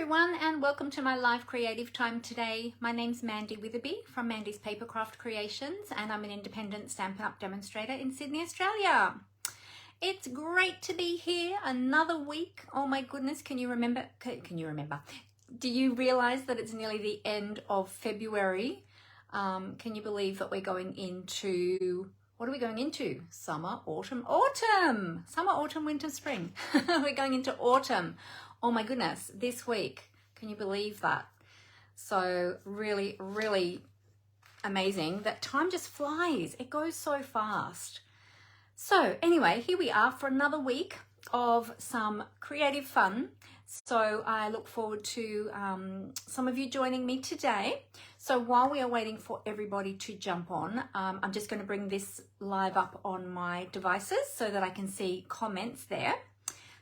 everyone, and welcome to my live creative time today. My name's Mandy Witherby from Mandy's Papercraft Creations, and I'm an independent Stampin' Up! Demonstrator in Sydney, Australia. It's great to be here another week. Oh my goodness, can you remember? Do you realize that it's nearly the end of February? Can you believe that we're going into, what are we going into? Summer, autumn, summer, autumn, winter, spring. We're going into autumn. Oh my goodness, this week. Can you believe that? So really, really amazing that time just flies. It goes so fast. So anyway, here we are for another week of some creative fun. So I look forward to some of you joining me today. So while we are waiting for everybody to jump on, I'm just going to bring this live up on my devices so that I can see comments there.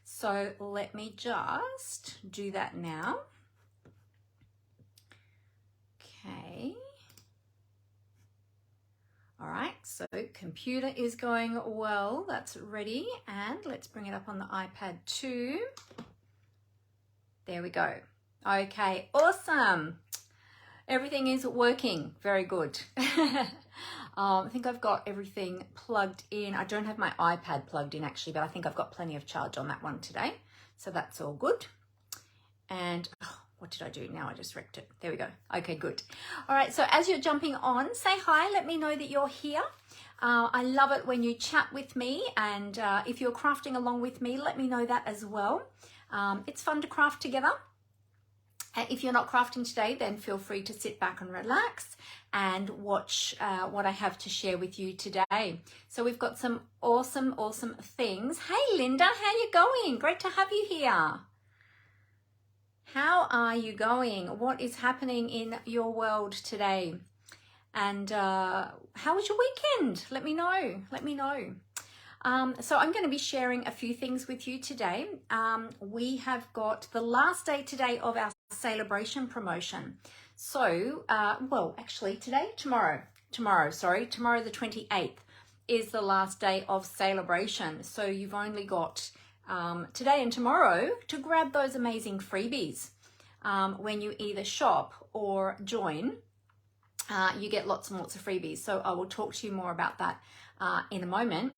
So let me just do that now. Okay. All right, so computer is going well. That's ready. And let's bring it up on the iPad too. There we go. Okay, awesome. Everything is working. Very good. I think I've got everything plugged in. I don't have my iPad plugged in actually, but I think I've got plenty of charge on that one today. So that's all good. And what did I do? Now I just wrecked it. There we go. Okay, good. All right, so as you're jumping on, say hi. Let me know that you're here. I love it when you chat with me, and if you're crafting along with me, let me know that as well. It's fun to craft together. If you're not crafting today, then feel free to sit back and relax and watch what I have to share with you today. So we've got some awesome, awesome things. Hey, Linda, how you going? Great to have you here. How are you going? What is happening in your world today? And how was your weekend? Let me know. Let me know. So I'm going to be sharing a few things with you today. We have got the last day today of our Sale-A-Bration promotion. So, well, actually tomorrow the 28th is the last day of Sale-A-Bration. So you've only got today and tomorrow to grab those amazing freebies. When you either shop or join, you get lots and lots of freebies. So I will talk to you more about that in a moment.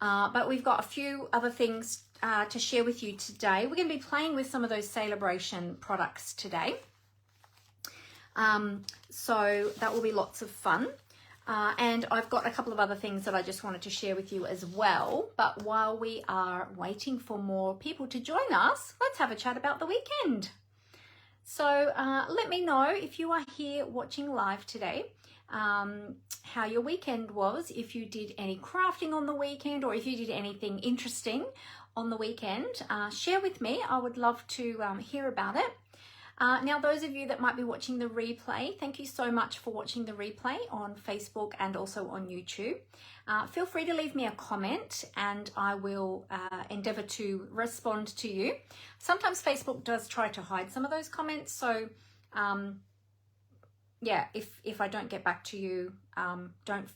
But we've got a few other things to share with you today. We're going to be playing with some of those Sale-A-Bration products today. So that will be lots of fun. And I've got a couple of other things that I just wanted to share with you as well. But while we are waiting for more people to join us, let's have a chat about the weekend. So let me know if you are here watching live today, how your weekend was, if you did any crafting on the weekend, or if you did anything interesting on the weekend. Share with me. I would love to hear about it. Now, those of you that might be watching the replay, thank you so much for watching the replay on Facebook and also on YouTube. Feel free to leave me a comment and I will endeavour to respond to you. Sometimes Facebook does try to hide some of those comments, so yeah, if I don't get back to you, don't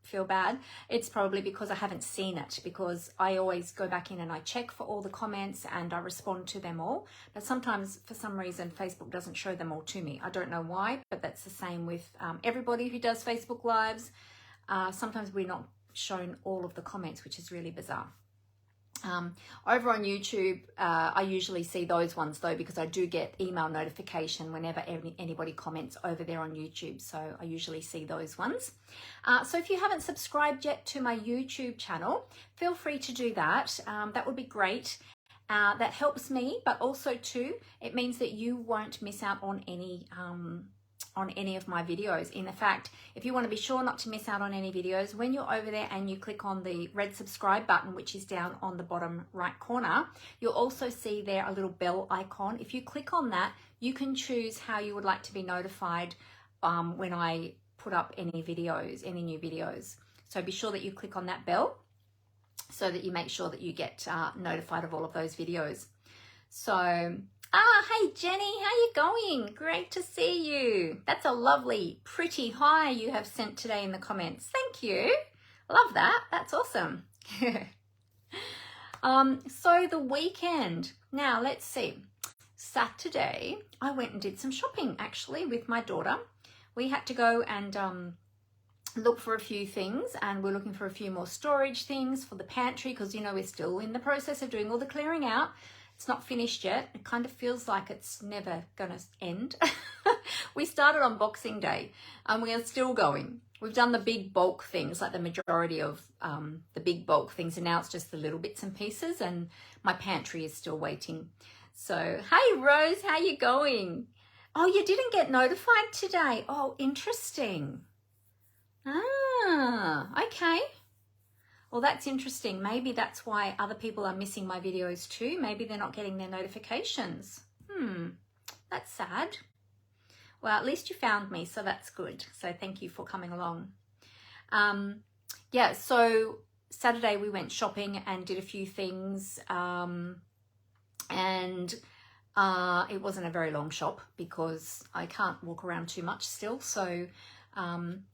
feel bad. It's probably because I haven't seen it, because I always go back in and I check for all the comments and I respond to them all. But sometimes for some reason Facebook doesn't show them all to me. I don't know why, but that's the same with everybody who does Facebook Lives. Sometimes we're not shown all of the comments, which is really bizarre. Over on YouTube, I usually see those ones though, because I do get email notification whenever anybody comments over there on YouTube. So I usually see those ones. So if you haven't subscribed yet to my YouTube channel, feel free to do that. That would be great. That helps me, but also too, it means that you won't miss out on any of my videos. In fact, if you want to be sure not to miss out on any videos, when you're over there and you click on the red subscribe button, which is down on the bottom right corner, you'll also see there a little bell icon. If you click on that, you can choose how you would like to be notified when I put up any videos, any new videos. So be sure that you click on that bell so that you make sure that you get notified of all of those videos. So hey Jenny, how you going? Great to see you. That's a lovely, pretty hi you have sent today in the comments. Thank you. Love that. That's awesome. So the weekend. Now let's see. Saturday, I went and did some shopping actually with my daughter. We had to go and look for a few things, and we're looking for a few more storage things for the pantry because, you know, we're still in the process of doing all the clearing out. It's not finished yet. It kind of feels like it's never going to end. We started on Boxing Day and we are still going. We've done the big bulk things, like the majority of the big bulk things, and now it's just the little bits and pieces, and my pantry is still waiting. So, hey Rose, how you going? Oh, you didn't get notified today. Oh, interesting. Ah, okay. Well, that's interesting. Maybe that's why other people are missing my videos too. Maybe they're not getting their notifications. That's sad. Well, at least you found me, so that's good. So thank you for coming along. Yeah, so Saturday we went shopping and did a few things. And it wasn't a very long shop because I can't walk around too much still. So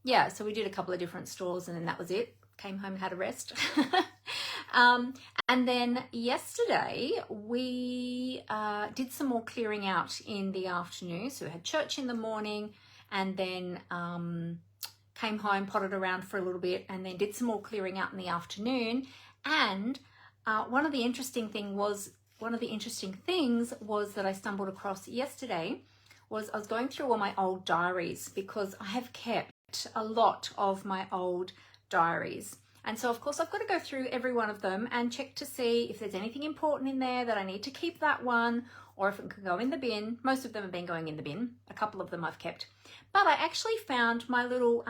yeah, so we did a couple of different stores and then that was it. Came home and had a rest. And then yesterday we did some more clearing out in the afternoon. So we had church in the morning and then came home, potted around for a little bit, and then did some more clearing out in the afternoon. And one of the interesting things was that I stumbled across yesterday was I was going through all my old diaries because I have kept a lot of my old diaries. And so of course I've got to go through every one of them and check to see if there's anything important in there that I need to keep that one, or if it can go in the bin. Most of them have been going in the bin. A couple of them I've kept. But I actually found my little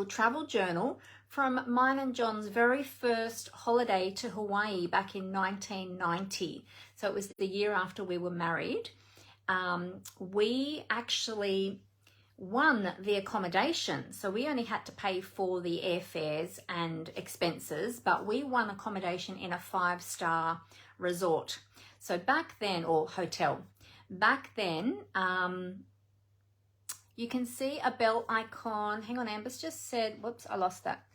travel journal from mine and John's very first holiday to Hawaii back in 1990. So it was the year after we were married. We actually won the accommodation. So we only had to pay for the airfares and expenses, but we won accommodation in a 5-star resort. So back then, or hotel, back then, you can see a bell icon. Hang on, Amber's just said, whoops, I lost that.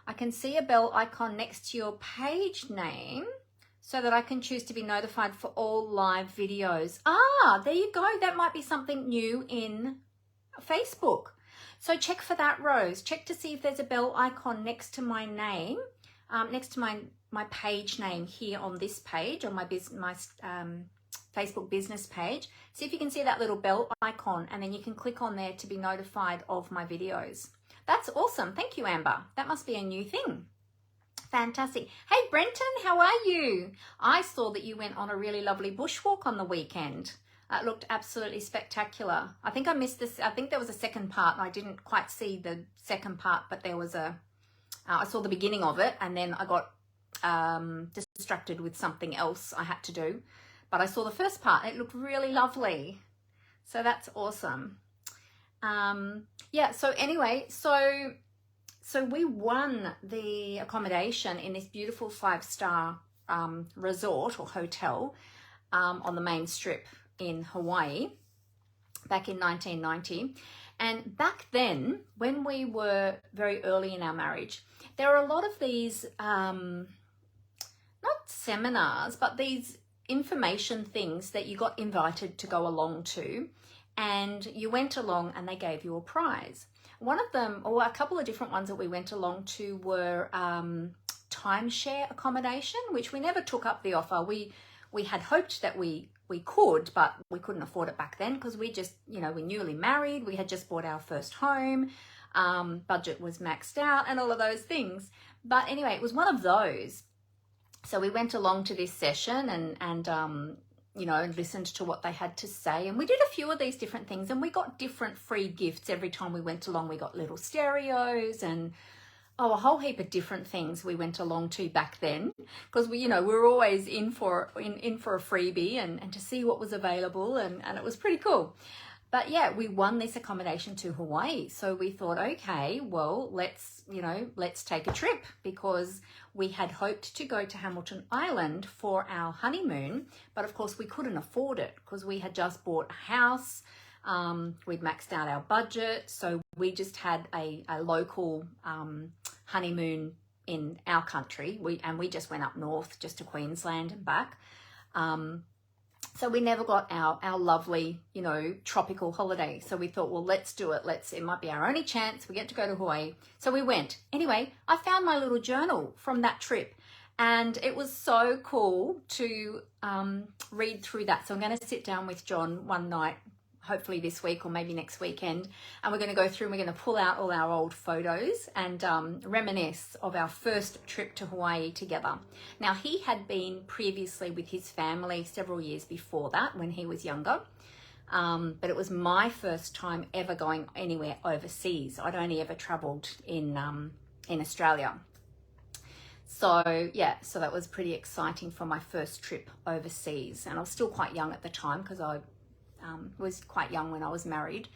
I can see a bell icon next to your page name so that I can choose to be notified for all live videos. Ah, there you go. That might be something new in Facebook. So check for that, Rose. Check to see if there's a bell icon next to my name, next to my page name here on this page, on my Facebook business page. See if you can see that little bell icon, and then you can click on there to be notified of my videos. That's awesome. Thank you, Amber. That must be a new thing. Fantastic. Hey, Brenton, how are you? I saw that you went on a really lovely bushwalk on the weekend. It looked absolutely spectacular. I think I missed this. I think there was a second part and I didn't quite see the second part, but there was I saw the beginning of it and then I got distracted with something else I had to do. But I saw the first part. It looked really lovely. So that's awesome. Yeah, so anyway, so we won the accommodation in this beautiful 5-star resort or hotel on the main strip in Hawaii back in 1990. And back then, when we were very early in our marriage, there were a lot of these, not seminars, but these information things that you got invited to go along to, and you went along and they gave you a prize. One of them, or a couple of different ones that we went along to were timeshare accommodation, which we never took up the offer. We had hoped that we could, but we couldn't afford it back then because we just, you know, we're newly married. We had just bought our first home. Budget was maxed out and all of those things. But anyway, it was one of those. So we went along to this session and you know, listened to what they had to say. And we did a few of these different things and we got different free gifts every time we went along. We got little stereos and a whole heap of different things we went along to back then, because we were always in for a freebie and to see what was available, and it was pretty cool. But yeah, we won this accommodation to Hawaii. So we thought, okay, well, let's take a trip, because we had hoped to go to Hamilton Island for our honeymoon, but of course we couldn't afford it because we had just bought a house. We'd maxed out our budget, so we just had a local honeymoon in our country. We just went up north just to Queensland and back. So we never got our lovely, you know, tropical holiday. So we thought, well, let's do it. It might be our only chance. We get to go to Hawaii. So we went. Anyway, I found my little journal from that trip, and it was so cool to read through that. So I'm going to sit down with John one night, hopefully this week or maybe next weekend, and we're going to go through and we're going to pull out all our old photos and reminisce of our first trip to Hawaii together. Now, he had been previously with his family several years before that when he was younger, but it was my first time ever going anywhere overseas. I'd only ever traveled in Australia. So yeah, so that was pretty exciting for my first trip overseas, and I was still quite young at the time because I was quite young when I was married.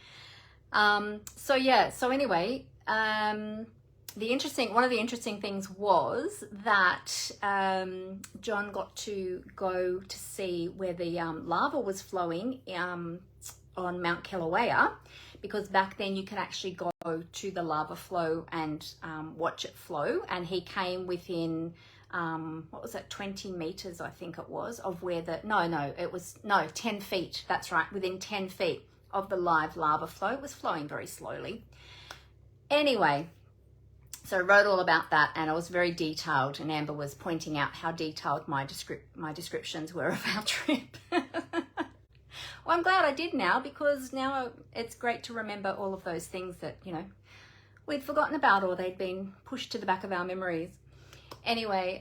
So yeah, so anyway, one of the interesting things was that John got to go to see where the lava was flowing on Mount Kilauea, because back then you could actually go to the lava flow and watch it flow. And he came within 20 meters, I think it was, of where 10 feet. That's right, within 10 feet of the live lava flow. It was flowing very slowly. Anyway, so I wrote all about that, and I was very detailed, and Amber was pointing out how detailed my descriptions were of our trip. Well, I'm glad I did now, because now it's great to remember all of those things that, you know, we'd forgotten about, or they'd been pushed to the back of our memories. Anyway,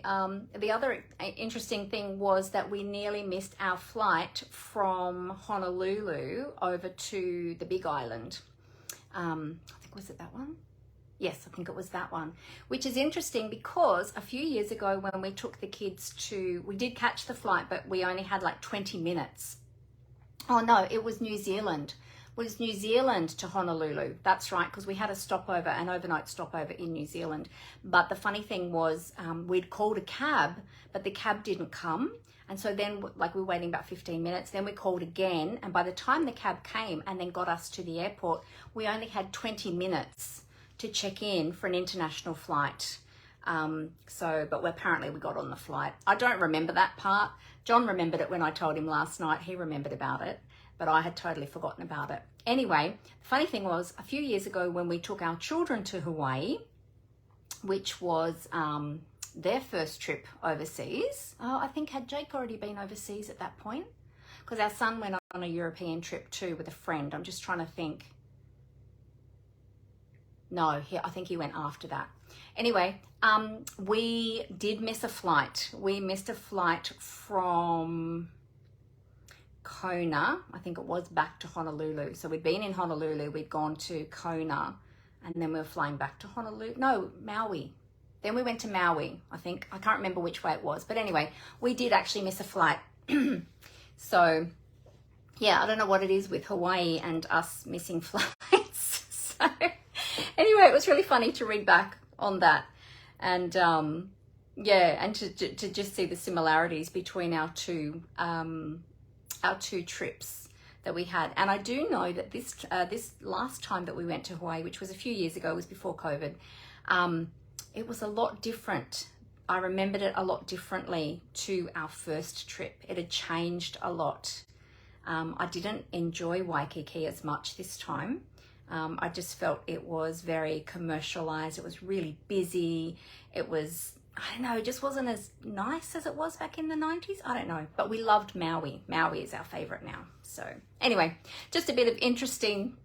the other interesting thing was that we nearly missed our flight from Honolulu over to the Big Island. I think, was it that one? Yes, I think it was that one, which is interesting because a few years ago when we took the kids we did catch the flight, but we only had like 20 minutes. Oh no, it was New Zealand. It was New Zealand to Honolulu. That's right, because we had an overnight stopover in New Zealand. But the funny thing was, we'd called a cab, but the cab didn't come. And so then, like, we were waiting about 15 minutes. Then we called again. And by the time the cab came and then got us to the airport, we only had 20 minutes to check in for an international flight. But apparently we got on the flight. I don't remember that part. John remembered it when I told him last night. He remembered about it, but I had totally forgotten about it. Anyway, the funny thing was, a few years ago when we took our children to Hawaii, which was their first trip overseas. Oh, I think, had Jake already been overseas at that point? Because our son went on a European trip too with a friend. I'm just trying to think. No, I think he went after that. Anyway, we did miss a flight. We missed a flight from Kona, I think it was, back to Honolulu. So we'd been in Honolulu, we'd gone to Kona, and then we were flying back to Honolulu. No, Maui. Then we went to Maui, I think. I can't remember which way it was. But anyway, we did actually miss a flight. So, yeah, I don't know what it is with Hawaii and us missing flights. So, anyway, it was really funny to read back on that. And, yeah, and to just see the similarities between our two trips that we had. And I do know that this last time that we went to Hawaii, which was a few years ago, was before COVID, it was a lot different. I remembered it a lot differently to our first trip. It had changed a lot. I didn't enjoy Waikiki as much this time. I just felt it was very commercialized. It was really busy. It was, I don't know, it just wasn't as nice as it was back in the 90s. I don't know, but we loved Maui. Maui is our favorite now. So anyway, just a bit of interesting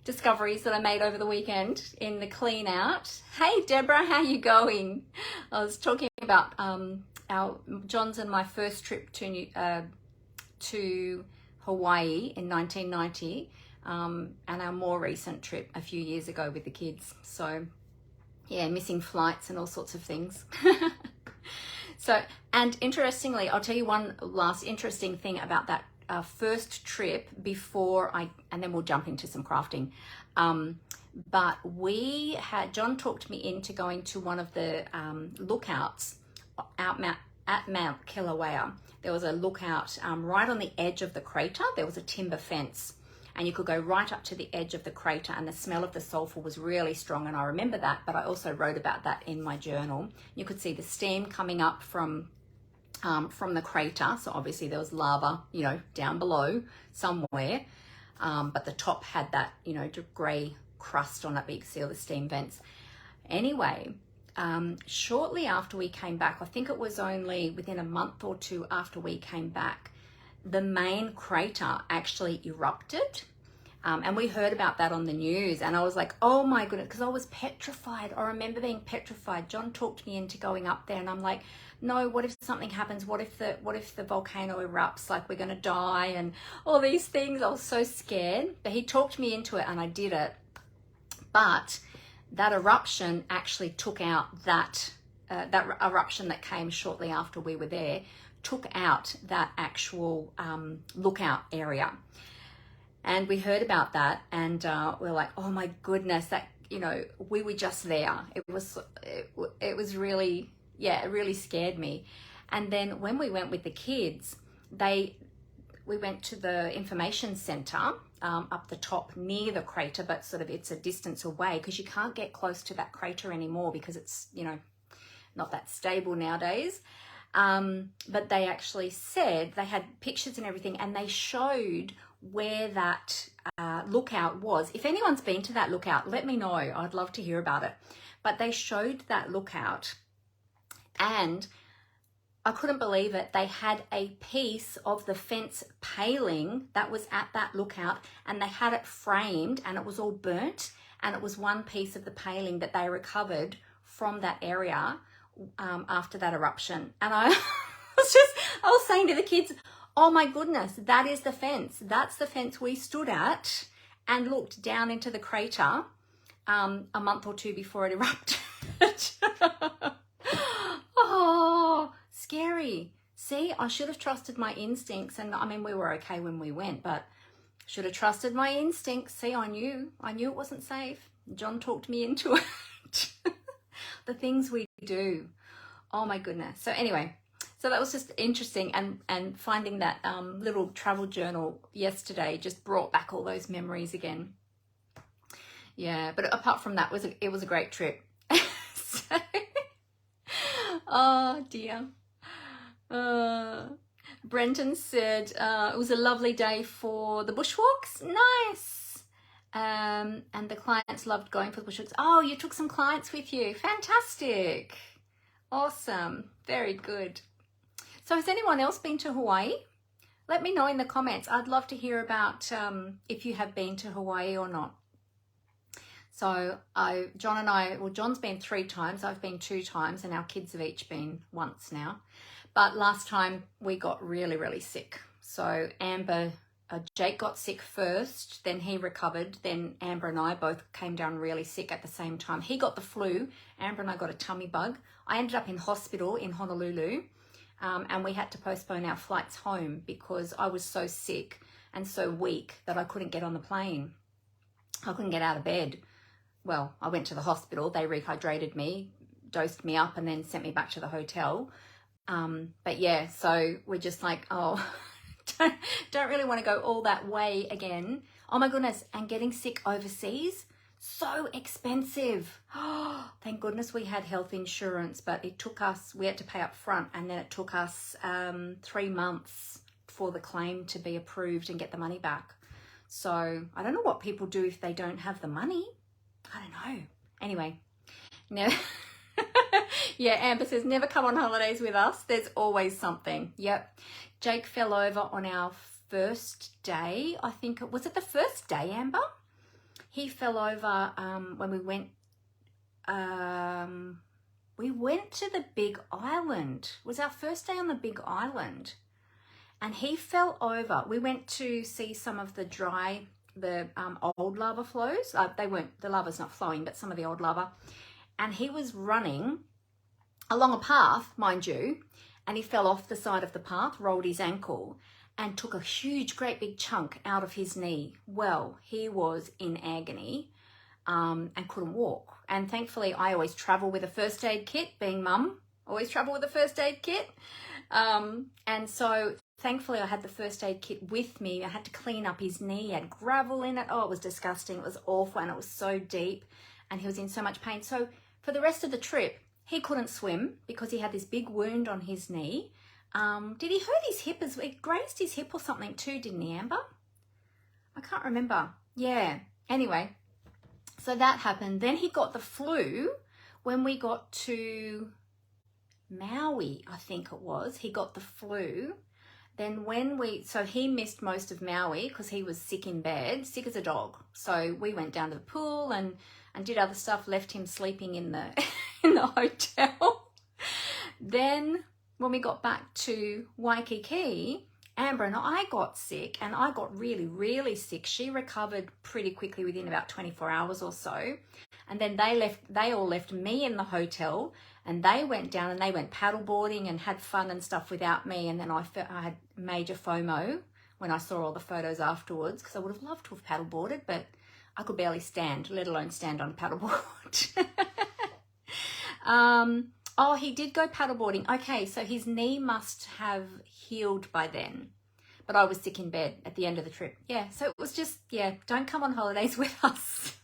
discoveries that I made over the weekend in the clean out. Hey Deborah, how you going? I was talking about our John's and my first trip to Hawaii in 1990, and our more recent trip a few years ago with the kids. So yeah, missing flights and all sorts of things. So, and interestingly, I'll tell you one last interesting thing about that first trip and then we'll jump into some crafting. But John talked me into going to one of the lookouts at Mount Kilauea. There was a lookout right on the edge of the crater. There was a timber fence, and you could go right up to the edge of the crater, and the smell of the sulfur was really strong, and I remember that, but I also wrote about that in my journal. You could see the steam coming up from from the crater. So obviously there was lava, you know, down below somewhere. But the top had that, you know, grey crust on it, but you could see all the steam vents. Anyway, shortly after we came back, I think it was only within a month or two after we came back, the main crater actually erupted. And we heard about that on the news, and I was like, oh my goodness, because I was petrified. I remember being petrified. John talked me into going up there, and I'm like, no, what if something happens? What if the volcano erupts? Like, we're gonna die and all these things. I was so scared, but he talked me into it, and I did it. But that eruption actually took out that eruption that came shortly after we were there, took out that actual lookout area. And we heard about that, and we were like, oh my goodness, that, you know, we were just there. It was really, yeah, it really scared me. And then when we went with the kids, we went to the information center up the top near the crater, but sort of it's a distance away, because you can't get close to that crater anymore because it's, you know, not that stable nowadays. But they actually said, they had pictures and everything, and they showed where that lookout was. If anyone's been to that lookout, let me know. I'd love to hear about it. But they showed that lookout, and I couldn't believe it. They had a piece of the fence paling that was at that lookout, and they had it framed, and it was all burnt, and it was one piece of the paling that they recovered from that area after that eruption. And I was saying to the kids, oh my goodness, that is the fence. That's the fence we stood at and looked down into the crater a month or two before it erupted. Oh, scary. See, I should have trusted my instincts. And I mean, we were okay when we went, but should have trusted my instincts. See, I knew it wasn't safe. John talked me into it. The things we do. Oh my goodness. So anyway, so that was just interesting, and finding that little travel journal yesterday just brought back all those memories again. Yeah, but apart from that, it was a great trip. So, oh dear. Brenton said it was a lovely day for the bushwalks. Nice. And the clients loved going for the bushwalks. Oh, you took some clients with you. Fantastic. Awesome. Very good. So has anyone else been to Hawaii? Let me know in the comments. I'd love to hear about if you have been to Hawaii or not. So John and I, well, John's been 3 times, I've been 2 times, and our kids have each been once now. But last time we got really, really sick. So Jake got sick first, then he recovered, then Amber and I both came down really sick at the same time. He got the flu, Amber and I got a tummy bug. I ended up in hospital in Honolulu. And we had to postpone our flights home because I was so sick and so weak that I couldn't get on the plane. I couldn't get out of bed. Well, I went to the hospital. They rehydrated me, dosed me up, and then sent me back to the hotel. But yeah, so we're just like, oh, don't really want to go all that way again. Oh my goodness. And getting sick overseas, so expensive. Oh, thank goodness we had health insurance, but it took us, we had to pay up front, and then it took us 3 months for the claim to be approved and get the money back. So I don't know what people do if they don't have the money. I don't know. Anyway, no. Yeah, Amber says, never come on holidays with us. There's always something. Yep. Jake fell over on our first day. I think was it the first day, Amber? He fell over when we went to the Big Island. It was our first day on the Big Island. And he fell over. We went to see some of the old lava flows. The lava's not flowing, but some of the old lava. And he was running along a path, mind you, and he fell off the side of the path, rolled his ankle, and took a huge, great big chunk out of his knee. Well, he was in agony and couldn't walk. And thankfully, I always travel with a first aid kit, being mum, always travel with a first aid kit. And so thankfully, I had the first aid kit with me. I had to clean up his knee, had gravel in it. Oh, it was disgusting. It was awful, and it was so deep, and he was in so much pain. So for the rest of the trip, he couldn't swim because he had this big wound on his knee. Did he hurt his hip as well? He grazed his hip or something too, didn't he, Amber? I can't remember. Yeah. Anyway, so that happened. Then he got the flu when we got to Maui, I think it was. He got the flu. Then so he missed most of Maui because he was sick in bed, sick as a dog. So we went down to the pool and did other stuff, left him sleeping in the in the hotel. Then when we got back to Waikiki, Amber and I got sick, and I got really, really sick. She recovered pretty quickly within about 24 hours or so. And then they all left me in the hotel, and they went down and they went paddleboarding and had fun and stuff without me. And then I had major FOMO when I saw all the photos afterwards, because I would have loved to have paddleboarded, but I could barely stand, let alone stand on a paddleboard. Oh, he did go paddleboarding. Okay, so his knee must have healed by then. But I was sick in bed at the end of the trip. Yeah, so it was just, yeah, don't come on holidays with us.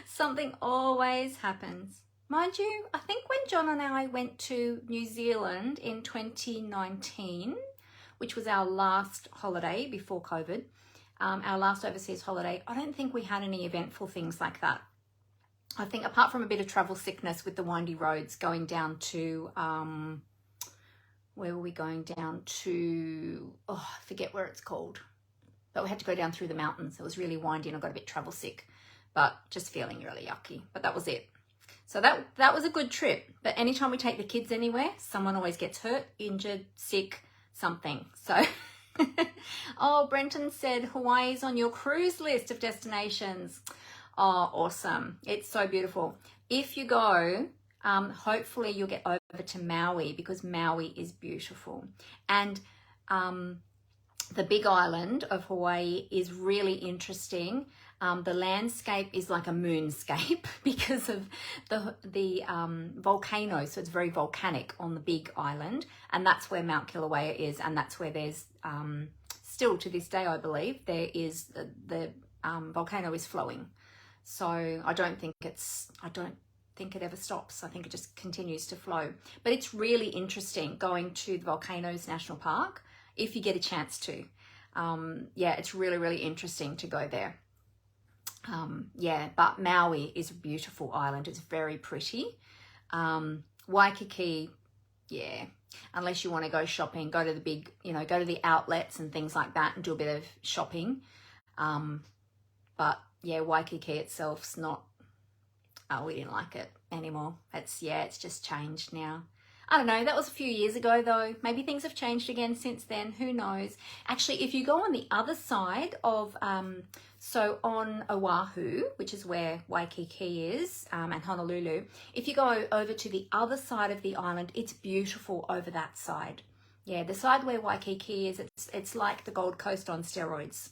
Something always happens. Mind you, I think when John and I went to New Zealand in 2019, which was our last holiday before COVID, our last overseas holiday, I don't think we had any eventful things like that. I think apart from a bit of travel sickness with the windy roads going down to, where were we going down to? Oh, I forget where it's called. But we had to go down through the mountains. It was really windy and I got a bit travel sick, but just feeling really yucky. But that was it. So that was a good trip. But anytime we take the kids anywhere, someone always gets hurt, injured, sick, something. So, oh, Brenton said Hawaii's on your cruise list of destinations. Oh, awesome. It's so beautiful. If you go, hopefully you'll get over to Maui, because Maui is beautiful. And the big island of Hawaii is really interesting. The landscape is like a moonscape because of the volcano. So it's very volcanic on the big island. And that's where Mount Kilauea is. And that's where there's, still to this day, I believe, there is the volcano is flowing. So I don't think it ever stops. I think it just continues to flow. But it's really interesting going to the Volcanoes National Park if you get a chance to. Yeah, it's really, really interesting to go there. Yeah, but Maui is a beautiful island. It's very pretty. Waikiki, yeah, unless you want to go shopping, go to the big, go to the outlets and things like that and do a bit of shopping. But yeah, Waikiki itself's not, we didn't like it anymore. It's just changed now. I don't know, that was a few years ago though. Maybe things have changed again since then, who knows. Actually, if you go on the other side of, so on Oahu, which is where Waikiki is, and Honolulu, if you go over to the other side of the island, it's beautiful over that side. Yeah, the side where Waikiki is, it's like the Gold Coast on steroids.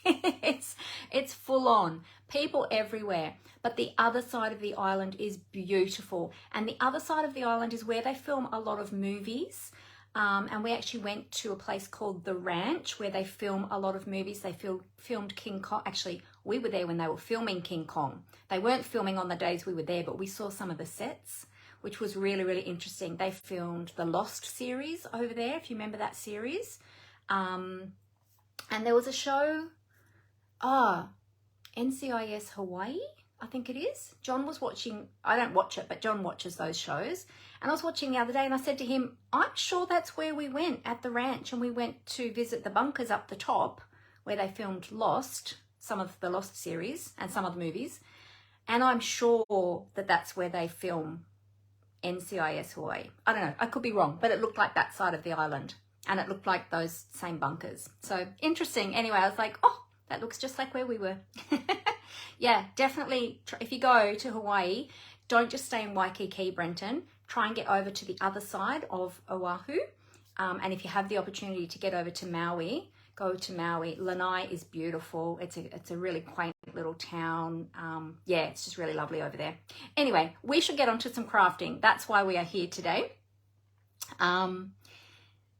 It's full on, people everywhere. But the other side of the island is beautiful, and the other side of the island is where they film a lot of movies. And we actually went to a place called The Ranch where they film a lot of movies. They filmed King Kong. Actually, we were there when they were filming King Kong. They weren't filming on the days we were there, but we saw some of the sets, which was really, really interesting. They filmed the Lost series over there, if you remember that series. And there was a show, NCIS Hawaii, I think it is. John was watching, I don't watch it, but John watches those shows. And I was watching the other day and I said to him, I'm sure that's where we went at the ranch, and we went to visit the bunkers up the top where they filmed Lost, some of the Lost series and some of the movies. And I'm sure that that's where they film NCIS Hawaii. I don't know, I could be wrong, but it looked like that side of the island and it looked like those same bunkers. So interesting. Anyway, I was like, oh, that looks just like where we were. Yeah, definitely. If you go to Hawaii, don't just stay in Waikiki, Brenton. Try and get over to the other side of Oahu. And if you have the opportunity to get over to Maui, go to Maui. Lanai is beautiful. It's a really quaint little town. Yeah, it's just really lovely over there. Anyway, we should get onto some crafting. That's why we are here today.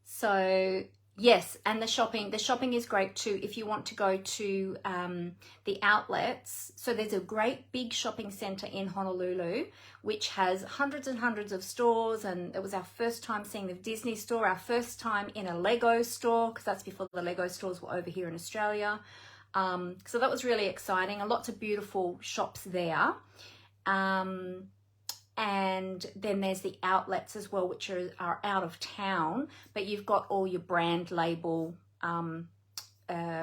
So Yes, and the shopping is great too if you want to go to the outlets. So there's a great big shopping center in Honolulu which has hundreds and hundreds of stores, and it was our first time seeing the Disney store, our first time in a Lego store, because that's before the Lego stores were over here in Australia. So that was really exciting, and lots of beautiful shops there. And then there's the outlets as well, which are out of town, but you've got all your brand label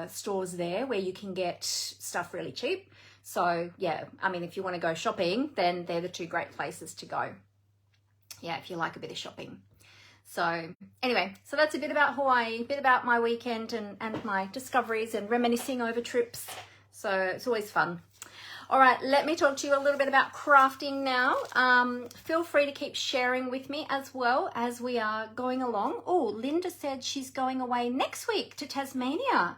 stores there where you can get stuff really cheap. So yeah, I mean, if you want to go shopping, then they're the two great places to go. Yeah, if you like a bit of shopping. So anyway, so that's a bit about Hawaii, a bit about my weekend and my discoveries and reminiscing over trips. So it's always fun. All right, let me talk to you a little bit about crafting now. Feel free to keep sharing with me as well as we are going along. Oh, Linda said she's going away next week to Tasmania.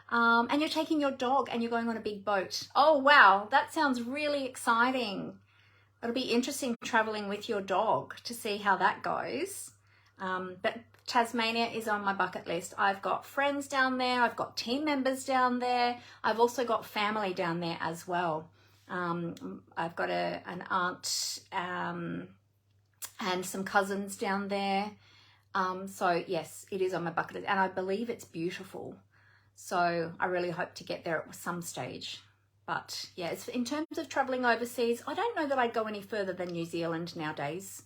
And you're taking your dog and you're going on a big boat. Oh, wow, that sounds really exciting. It'll be interesting traveling with your dog to see how that goes. But Tasmania is on my bucket list. I've got friends down there. I've got team members down there. I've also got family down there as well. I've got an aunt and some cousins down there. So yes, it is on my bucket list, and I believe it's beautiful. So I really hope to get there at some stage. But yeah, it's, in terms of traveling overseas, I don't know that I'd go any further than New Zealand nowadays.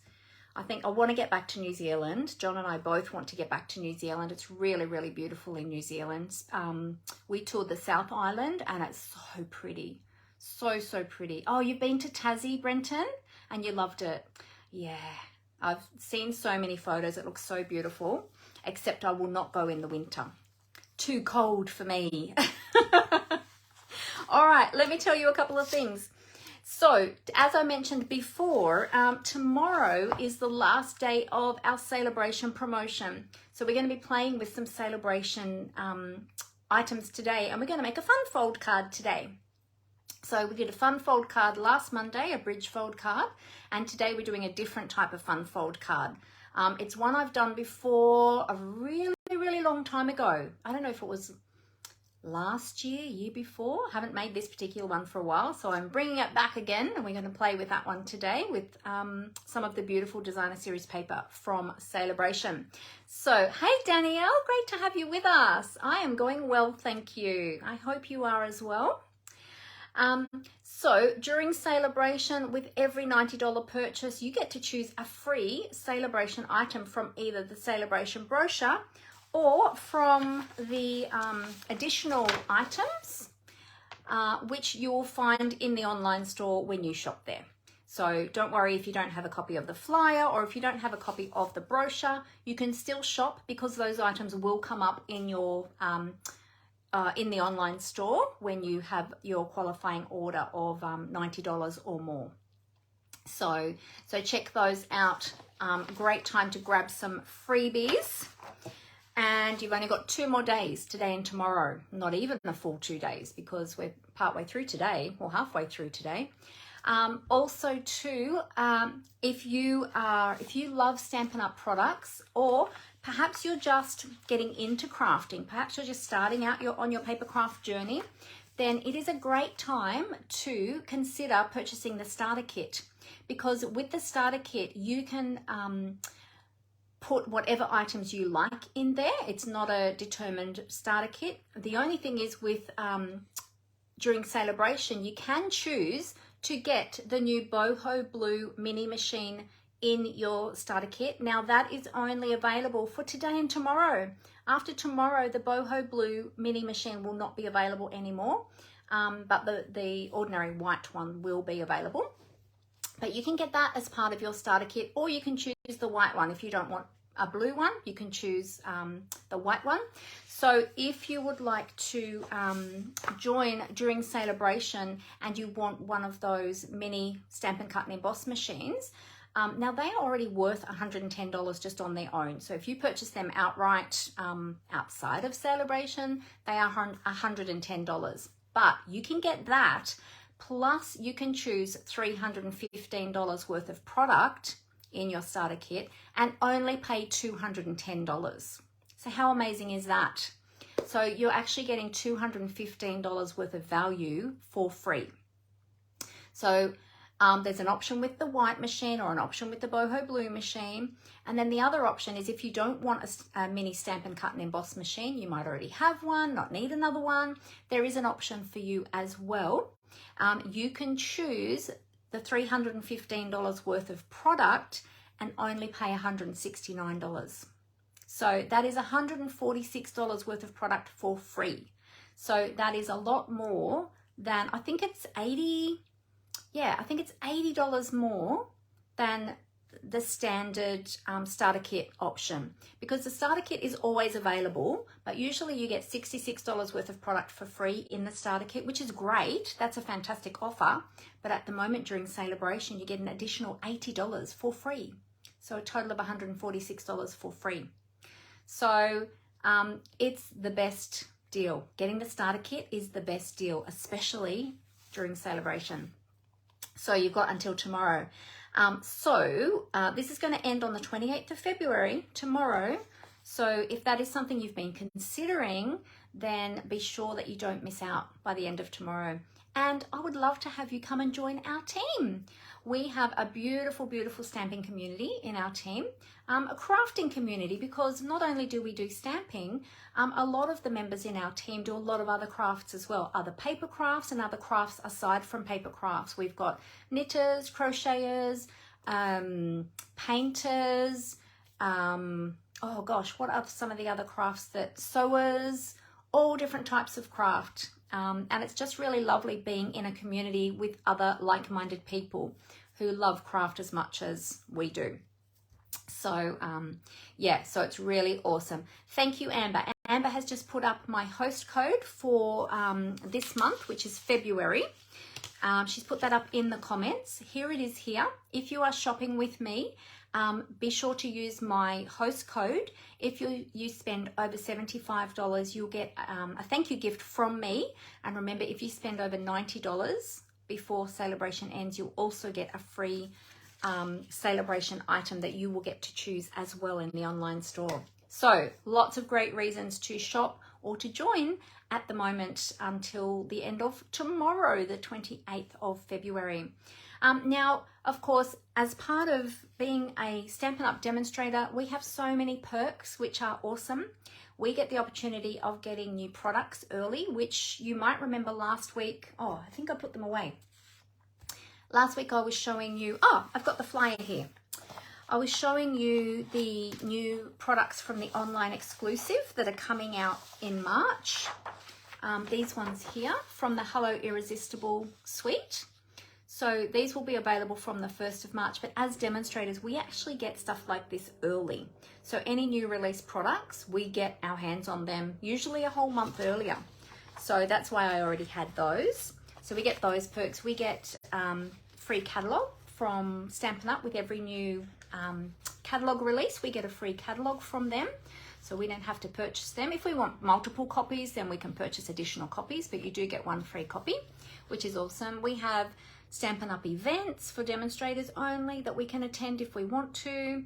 I think I want to get back to New Zealand. John and I both want to get back to New Zealand. It's really, really beautiful in New Zealand. We toured the South Island and it's so pretty. So, so pretty. Oh, you've been to Tassie, Brenton? And you loved it. Yeah, I've seen so many photos. It looks so beautiful, except I will not go in the winter. Too cold for me. All right, let me tell you a couple of things. So, as I mentioned before, tomorrow is the last day of our Sale-A-Bration promotion. So we're going to be playing with some Sale-A-Bration items today, and we're going to make a fun fold card today. So we did a fun fold card last Monday, a bridge fold card, and today we're doing a different type of fun fold card. It's one I've done before a really, really long time ago. I don't know if it was last year, year before. I haven't made this particular one for a while, so I'm bringing it back again, and we're going to play with that one today with some of the beautiful designer series paper from Sale-A-Bration. So, hey Danielle, great to have you with us. I am going well, thank you. I hope you are as well. So during Sale-A-Bration, with every $90 purchase, you get to choose a free Sale-A-Bration item from either the Sale-A-Bration brochure or from the additional items, which you'll find in the online store when you shop there. So don't worry if you don't have a copy of the flyer or if you don't have a copy of the brochure, you can still shop because those items will come up in your in the online store when you have your qualifying order of $90 or more. So check those out. Great time to grab some freebies. And you've only got 2 more days, today and tomorrow. Not even a full 2 days because we're partway through today, or halfway through today. Also too, if you love Stampin' Up products, or perhaps you're just getting into crafting, perhaps you're just starting out on your paper craft journey, then it is a great time to consider purchasing the starter kit, because with the starter kit you can put whatever items you like in there. It's not a determined starter kit. The only thing is with during Sale-A-Bration, you can choose to get the new boho blue mini machine in your starter kit. Now that is only available for today and tomorrow. After tomorrow, the boho blue mini machine will not be available anymore, but the ordinary white one will be available. But you can get that as part of your starter kit, or you can choose the white one. If you don't want a blue one, you can choose the white one. So if you would like to join during Sale-A-Bration and you want one of those mini Stampin' Cut and Emboss machines, now they are already worth $110 just on their own. So if you purchase them outright outside of Sale-A-Bration, they are $110. But you can get that, plus you can choose $315 worth of product in your starter kit and only pay $210. So how amazing is that? So you're actually getting $215 worth of value for free. So there's an option with the white machine or an option with the boho blue machine. And then the other option is if you don't want a mini Stampin' Cut and Emboss machine, you might already have one, not need another one. There is an option for you as well. You can choose the $315 worth of product and only pay $169. So that is $146 worth of product for free. So that is a lot more than, I think it's $80 more than the standard starter kit option, because the starter kit is always available, but usually you get $66 worth of product for free in the starter kit, which is great. That's a fantastic offer. But at the moment during Sale-A-Bration, you get an additional $80 for free. So a total of $146 for free. So it's the best deal. Getting the starter kit is the best deal, especially during Sale-A-Bration. So you've got until tomorrow. This is going to end on the 28th of February, tomorrow. So if that is something you've been considering, then be sure that you don't miss out by the end of tomorrow. And I would love to have you come and join our team. We have a beautiful, beautiful stamping community in our team, a crafting community, because not only do we do stamping, a lot of the members in our team do a lot of other crafts as well, other paper crafts and other crafts aside from paper crafts. We've got knitters, crocheters, painters, oh gosh, what are some of the other crafts that sewers, all different types of craft. And it's just really lovely being in a community with other like-minded people who love craft as much as we do. So yeah, so it's really awesome. Thank you, Amber. Amber has just put up my host code for this month, which is February. She's put that up in the comments. Here it is here. If you are shopping with me, be sure to use my host code. If you spend over $75, you'll get a thank you gift from me. And remember, if you spend over $90 before Sale-A-Bration ends, you'll also get a free Sale-A-Bration item that you will get to choose as well in the online store. So lots of great reasons to shop or to join at the moment until the end of tomorrow, the 28th of February. Now, of course, as part of being a Stampin' Up! Demonstrator, we have so many perks, which are awesome. We get the opportunity of getting new products early, which you might remember last week. Oh, I think I put them away. Last week I was showing you, I've got the flyer here. I was showing you the new products from the online exclusive that are coming out in March. These ones here from the Hello Irresistible suite. So these will be available from the 1st of March, but as demonstrators, we actually get stuff like this early. So any new release products, we get our hands on them usually a whole month earlier. So that's why I already had those. So we get those perks. We get free catalog from Stampin' Up! With every new catalog release. We get a free catalog from them. So we don't have to purchase them. If we want multiple copies, then we can purchase additional copies, but you do get one free copy, which is awesome. We have Stampin' Up! Events for demonstrators only that we can attend if we want to.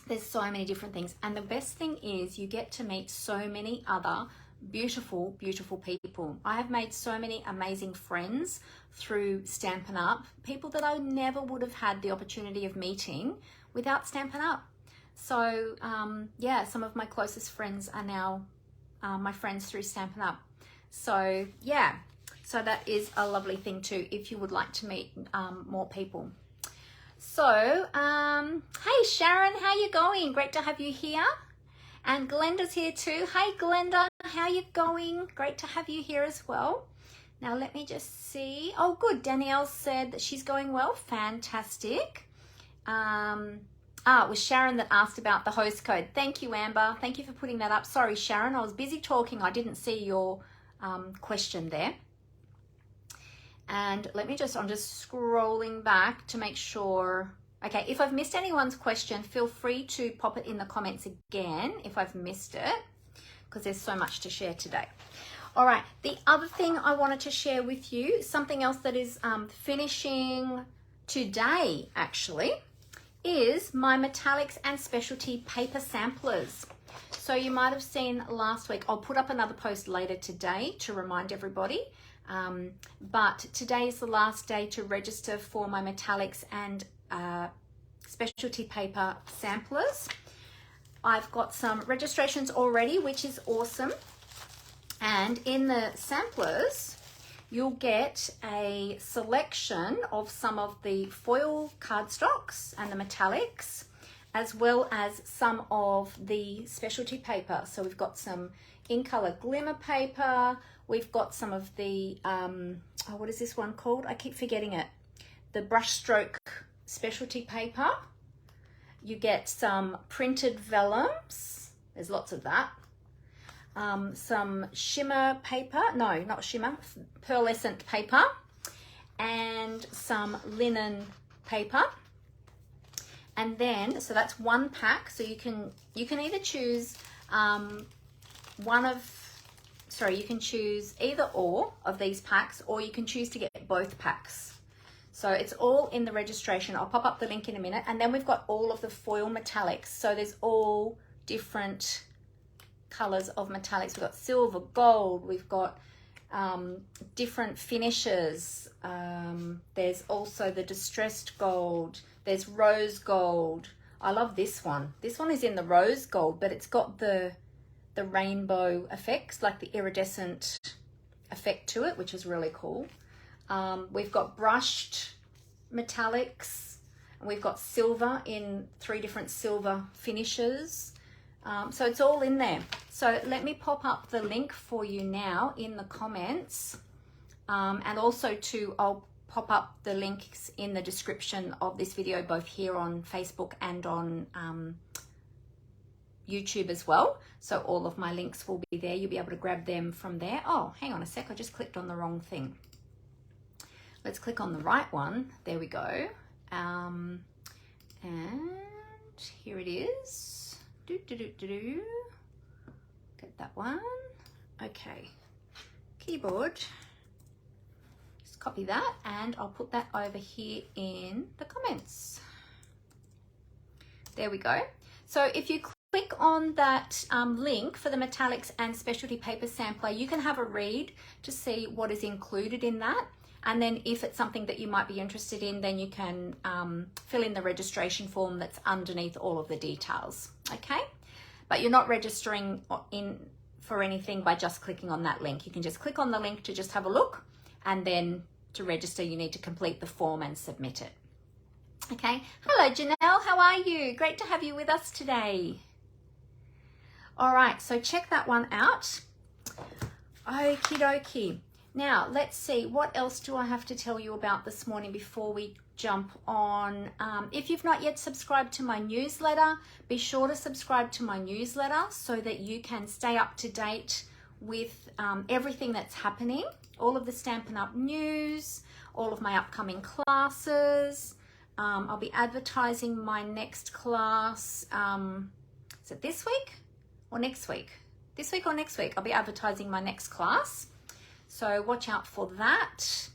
There's so many different things. And the best thing is you get to meet so many other beautiful, beautiful people. I have made so many amazing friends through Stampin' Up! People that I never would have had the opportunity of meeting without Stampin' Up! So yeah, some of my closest friends are now my friends through Stampin' Up! So yeah, so that is a lovely thing too if you would like to meet more people. So hey Sharon, how you going? Great to have you here. And Glenda's here too. Hey Glenda, how you going? Great to have you here as well. Now let me just see. Oh good, Danielle said that she's going well. Fantastic. It was Sharon that asked about the host code. Thank you, Amber. Thank you for putting that up. Sorry, Sharon, I was busy talking. I didn't see your question there. And let me just, I'm just scrolling back to make sure. Okay, if I've missed anyone's question, feel free to pop it in the comments again if I've missed it, because there's so much to share today. All right, the other thing I wanted to share with you, something else that is finishing today actually, is my metallics and specialty paper samplers. So you might have seen last week, I'll put up another post later today to remind everybody, but today is the last day to register for my metallics and specialty paper samplers. I've got some registrations already, which is awesome. And in the samplers, you'll get a selection of some of the foil cardstocks and the metallics, as well as some of the specialty paper. So we've got some in color glimmer paper. We've got some of the, what is this one called? I keep forgetting it. The brushstroke specialty paper. You get some printed vellums. There's lots of that. Some shimmer paper, no, not shimmer, pearlescent paper, and some linen paper. And then, so that's one pack. So you can either choose you can choose either or of these packs, or you can choose to get both packs. So it's all in the registration. I'll pop up the link in a minute. And then we've got all of the foil metallics. So there's all different colors of metallics. We've got silver, gold, we've got different finishes. There's also the distressed gold, there's rose gold. I love this one. This one is in the rose gold, but it's got the rainbow effects, like the iridescent effect to it, which is really cool. We've got brushed metallics, and we've got silver in 3 different silver finishes. So it's all in there. So let me pop up the link for you now in the comments. And also I'll pop up the links in the description of this video, both here on Facebook and on YouTube as well. So all of my links will be there. You'll be able to grab them from there. Oh, hang on a sec. I just clicked on the wrong thing. Let's click on the right one. There we go. And here it is. Get that one. Okay. Keyboard. Just copy that, and I'll put that over here in the comments. There we go. So if you click on that link for the metallics and specialty paper sampler, you can have a read to see what is included in that. And then if it's something that you might be interested in, then you can fill in the registration form that's underneath all of the details, okay? But you're not registering for anything by just clicking on that link. You can just click on the link to just have a look, and then to register, you need to complete the form and submit it. Okay, hello Janelle, how are you? Great to have you with us today. All right, so check that one out. Okie dokie. Now, let's see, what else do I have to tell you about this morning before we jump on? If you've not yet subscribed to my newsletter, be sure to subscribe to my newsletter so that you can stay up to date with everything that's happening, all of the Stampin' Up! News, all of my upcoming classes. I'll be advertising my next class. Is it this week or next week? This week or next week, I'll be advertising my next class. So watch out for that.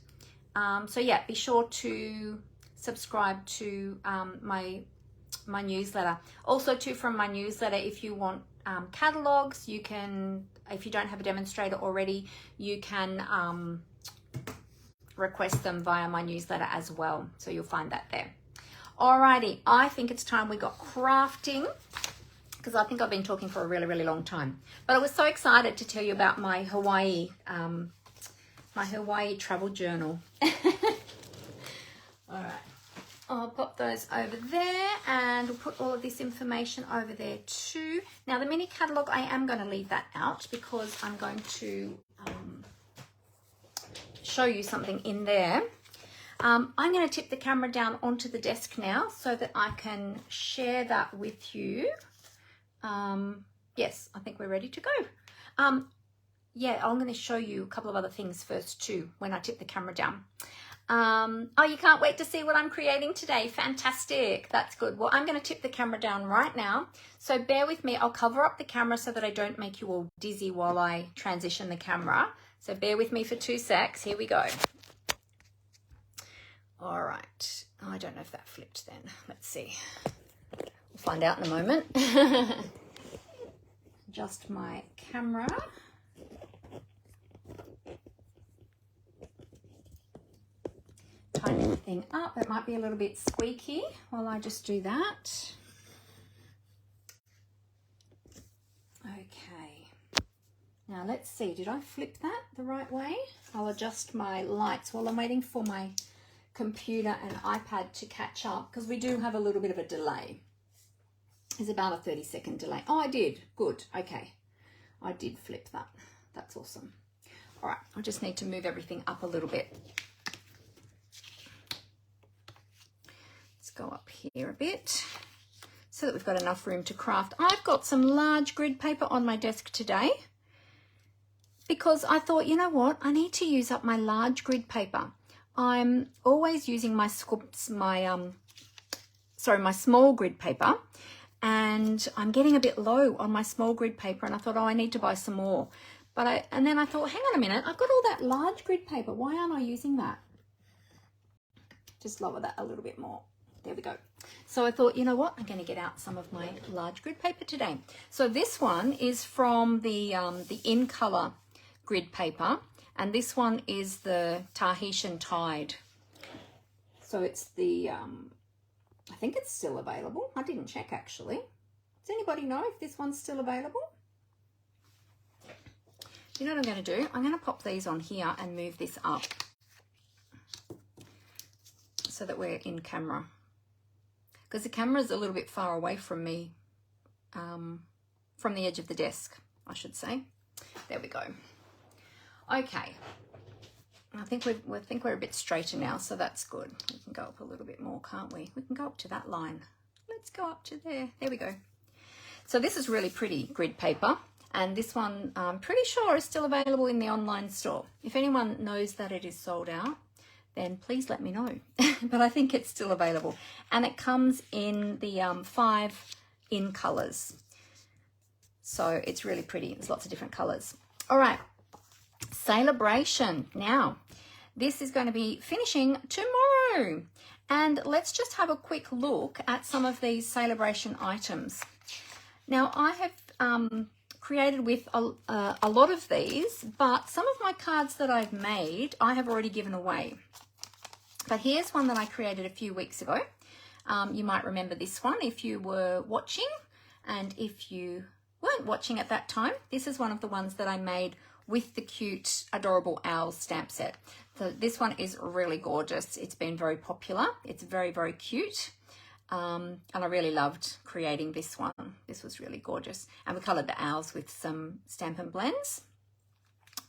So yeah, be sure to subscribe to my newsletter. Also too, from my newsletter, if you want catalogs, you can, if you don't have a demonstrator already, you can request them via my newsletter as well. So you'll find that there. Alrighty, I think it's time we got crafting, because I think I've been talking for a really, really long time. But I was so excited to tell you about my Hawaii travel journal. All right, I'll pop those over there, and we'll put all of this information over there too. Now the mini catalog, I am going to leave that out because I'm going to show you something in there. I'm going to tip the camera down onto the desk now so that I can share that with you. Yes, I think we're ready to go. Yeah, I'm going to show you a couple of other things first too when I tip the camera down. Oh, you can't wait to see what I'm creating today. Fantastic. That's good. Well, I'm going to tip the camera down right now. So bear with me. I'll cover up the camera so that I don't make you all dizzy while I transition the camera. So bear with me for 2 secs. Here we go. All right. Oh, I don't know if that flipped then. Let's see. We'll find out in a moment. adjust my camera. Tighten the thing up. It might be a little bit squeaky while I just do that. Okay. Now let's see, did I flip that the right way? I'll adjust my lights while I'm waiting for my computer and iPad to catch up, because we do have a little bit of a delay. There's about a 30-second delay. Oh, I did. Good. Okay. I did flip that. That's awesome. All right. I just need to move everything up a little bit. Let's go up here a bit so that we've got enough room to craft. I've got some large grid paper on my desk today because I thought, you know what? I need to use up my large grid paper. I'm always using my small grid paper, and I'm getting a bit low on my small grid paper, and I thought, oh, I need to buy some more. And then I thought, hang on a minute, I've got all that large grid paper. Why aren't I using that? Just lower that a little bit more. There we go. So I thought, you know what? I'm going to get out some of my large grid paper today. So this one is from the In Color grid paper. And this one is the Tahitian Tide. So it's the, I think it's still available. I didn't check actually. Does anybody know if this one's still available? You know what I'm going to do? I'm going to pop these on here and move this up so that we're in camera. Because the camera is a little bit far away from me, from the edge of the desk, I should say. There we go. Okay, I think we're a bit straighter now, so that's good. We can go up a little bit more, can't we? We can go up to that line. Let's go up to there. There we go. So this is really pretty grid paper, and this one I'm pretty sure is still available in the online store. If anyone knows that it is sold out, then please let me know. But I think it's still available, and it comes in the 5 in colors. So it's really pretty. There's lots of different colors. All right. Sale-A-Bration. Now, this is going to be finishing tomorrow. And let's just have a quick look at some of these Sale-A-Bration items. Now, I have created with a lot of these, but some of my cards that I've made, I have already given away. But here's one that I created a few weeks ago. You might remember this one if you were watching, and if you weren't watching at that time, this is one of the ones that I made with the cute, adorable owls stamp set. So this one is really gorgeous. It's been very popular. It's very, very cute. And I really loved creating this one. This was really gorgeous. And we colored the owls with some Stampin' blends.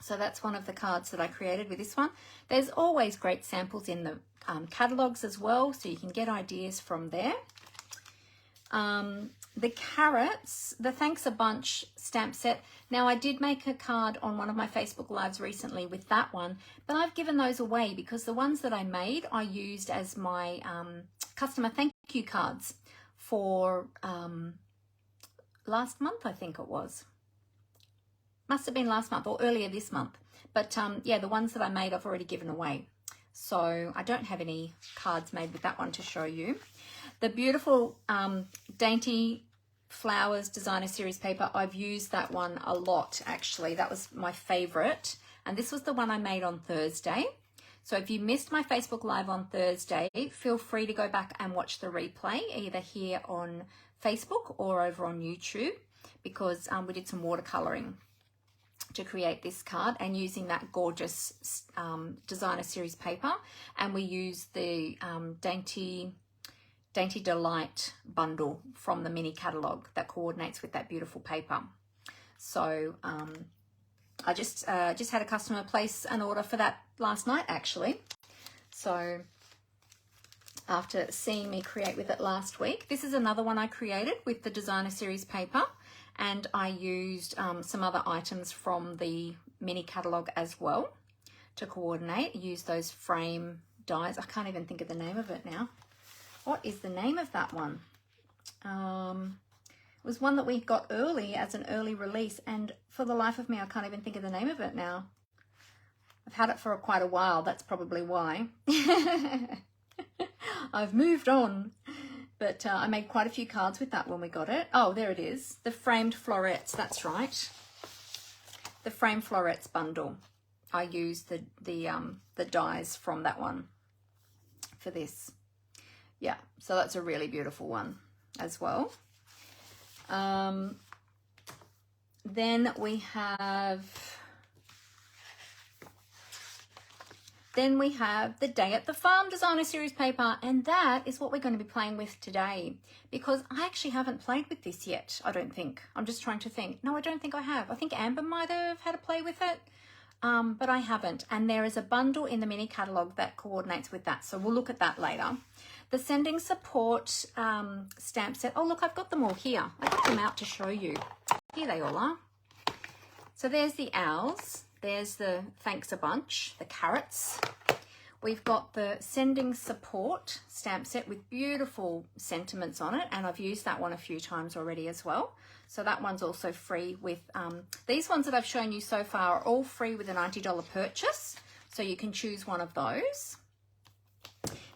So that's one of the cards that I created with this one. There's always great samples in the catalogs as well, so you can get ideas from there. The carrots, the Thanks a Bunch stamp set. Now, I did make a card on one of my Facebook Lives recently with that one, but I've given those away because the ones that I made, I used as my customer thank you cards for last month, I think it was. Must have been last month or earlier this month. But yeah, the ones that I made, I've already given away. So I don't have any cards made with that one to show you. The beautiful Dainty Flowers Designer Series paper, I've used that one a lot actually. That was my favorite. And this was the one I made on Thursday. So if you missed my Facebook Live on Thursday, feel free to go back and watch the replay, either here on Facebook or over on YouTube, because we did some watercoloring to create this card and using that gorgeous Designer Series paper. And we used the Dainty Delight bundle from the mini catalogue that coordinates with that beautiful paper. So I just had a customer place an order for that last night actually. So after seeing me create with it last week, this is another one I created with the Designer Series paper, and I used some other items from the mini catalogue as well to coordinate. Use those frame dies. I can't even think of the name of it now. What is the name of that one? It was one that we got early as an early release, and for the life of me, I can't even think of the name of it now. I've had it for quite a while. That's probably why. I've moved on. But I made quite a few cards with that when we got it. Oh, there it is. The framed florets, that's right. The framed florets bundle. I used the dies from that one for this. Yeah, so that's a really beautiful one as well. Then we have the Day at the Farm Designer Series paper, and that is what we're going to be playing with today, because I actually haven't played with this yet, I don't think. I'm just trying to think. No, I don't think I have. I think Amber might have had a play with it, but I haven't. And there is a bundle in the mini catalogue that coordinates with that, so we'll look at that later. The Sending Support stamp set. Oh, look, I've got them all here. I got them out to show you. Here they all are. So there's the owls. There's the Thanks a Bunch, the carrots. We've got the Sending Support stamp set with beautiful sentiments on it, and I've used that one a few times already as well. So that one's also free with, these ones that I've shown you so far are all free with a $90 purchase, so you can choose one of those.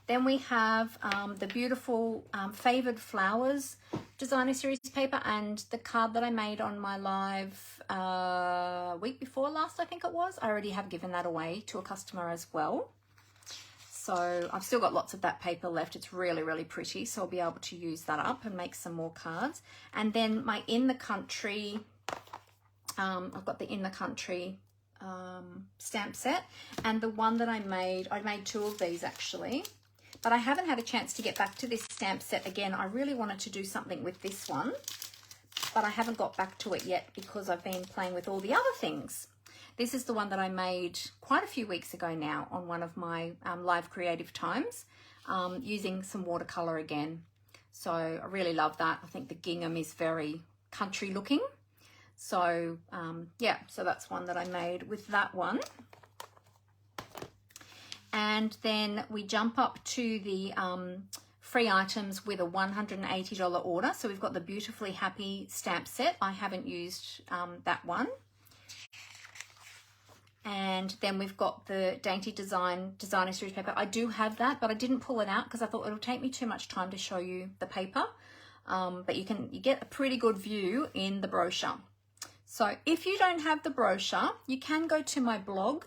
Then we have the beautiful Favoured Flowers Designer Series paper, and the card that I made on my live week before last, I think it was. I already have given that away to a customer as well. So I've still got lots of that paper left. It's really, really pretty. So I'll be able to use that up and make some more cards. And then my In the Country, I've got the In the Country stamp set. And the one that I made two of these actually. But I haven't had a chance to get back to this stamp set again. I really wanted to do something with this one, but I haven't got back to it yet because I've been playing with all the other things. This is the one that I made quite a few weeks ago now on one of my live creative times, using some watercolor again. So I really love that. I think the gingham is very country looking. So yeah, so that's one that I made with that one. And then we jump up to the free items with a $180 order. So we've got the Beautifully Happy stamp set. I haven't used that one. And then we've got the Dainty Designer Series paper. I do have that, but I didn't pull it out because I thought it'll take me too much time to show you the paper. But you get a pretty good view in the brochure. So if you don't have the brochure, you can go to my blog.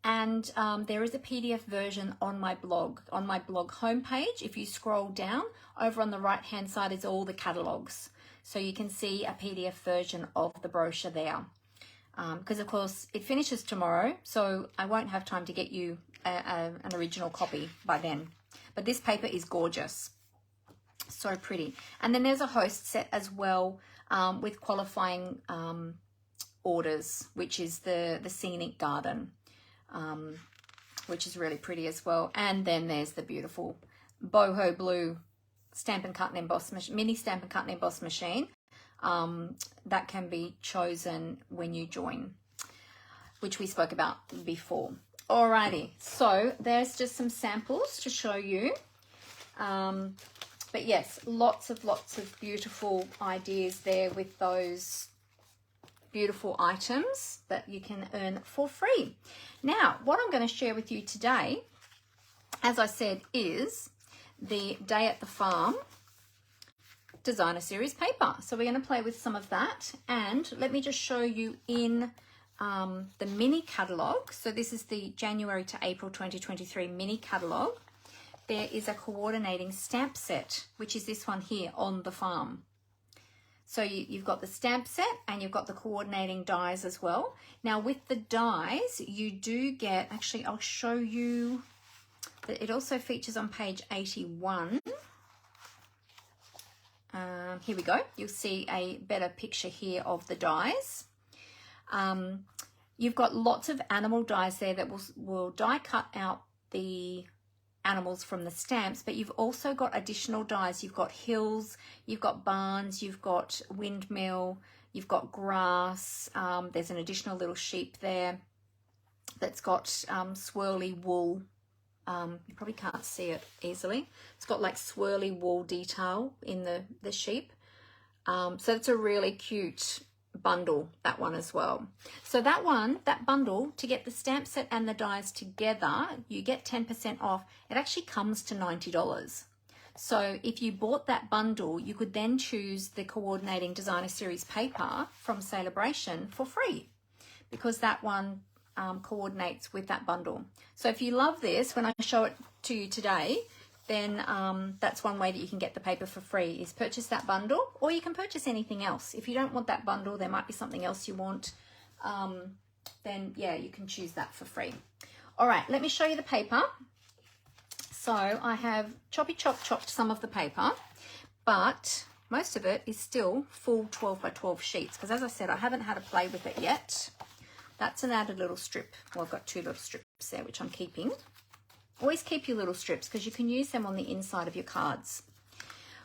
And there is a PDF version on my blog homepage. If you scroll down, over on the right-hand side is all the catalogues. So you can see a PDF version of the brochure there. Because, of course, it finishes tomorrow, so I won't have time to get you an original copy by then. But this paper is gorgeous. So pretty. And then there's a host set as well with qualifying orders, which is the Scenic Garden. Which is really pretty as well. And then there's the beautiful boho blue Stampin' Cut and Emboss mini Stampin' Cut and Emboss machine that can be chosen when you join, which we spoke about before. Alrighty, so there's just some samples to show you. But yes, lots of beautiful ideas there with those beautiful items that you can earn for free. Now, what I'm going to share with you today, as I said, is the Day at the Farm Designer Series paper. So we're going to play with some of that, and let me just show you in the mini catalogue. So this is the January to April 2023 mini catalogue. There is a coordinating stamp set, which is this one here, On the Farm. So you've got the stamp set and you've got the coordinating dies as well. Now with the dies, you do get, actually I'll show you, that it also features on page 81. Here we go. You'll see a better picture here of the dies. You've got lots of animal dies there that will die cut out the animals from the stamps, but you've also got additional dies. You've got hills, you've got barns, you've got windmill, you've got grass. There's an additional little sheep there that's got swirly wool. You probably can't see it easily. It's got like swirly wool detail in the sheep. So it's a really cute bundle, that one as well. So that bundle, to get the stamp set and the dies together, you get 10% off. It actually comes to $90. So if you bought that bundle, you could then choose the coordinating designer series paper from Sale-A-Bration for free, because that one coordinates with that bundle. So if you love this, when I show it to you today, then that's one way that you can get the paper for free, is purchase that bundle, or you can purchase anything else. If you don't want that bundle, there might be something else you want, then yeah, you can choose that for free. All right, let me show you the paper. So I have chopped some of the paper, but most of it is still full 12 by 12 sheets, because as I said, I haven't had a play with it yet. That's an added little strip. Well, I've got 2 little strips there, which I'm keeping. Always keep your little strips, because you can use them on the inside of your cards.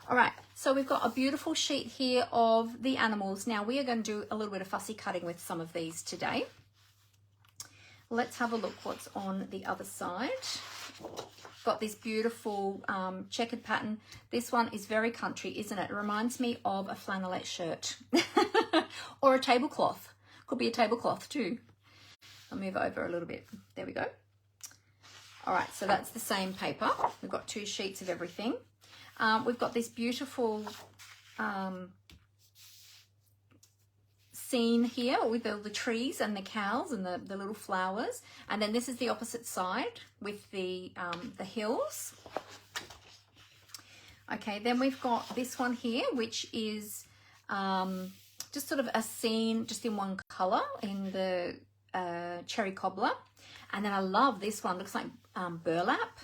All right, so we've got a beautiful sheet here of the animals. Now we are going to do a little bit of fussy cutting with some of these today. Let's have a look what's on the other side. Got this beautiful checkered pattern. This one is very country, isn't it? It reminds me of a flannelette shirt or a tablecloth. Could be a tablecloth too. I'll move over a little bit. There we go. All right, so that's the same paper. We've got 2 sheets of everything. We've got this beautiful scene here with all the trees and the cows and the little flowers, and then this is the opposite side with the hills. Okay, then we've got this one here, which is just sort of a scene just in one color in the cherry cobbler. And then I love this one, looks like burlap.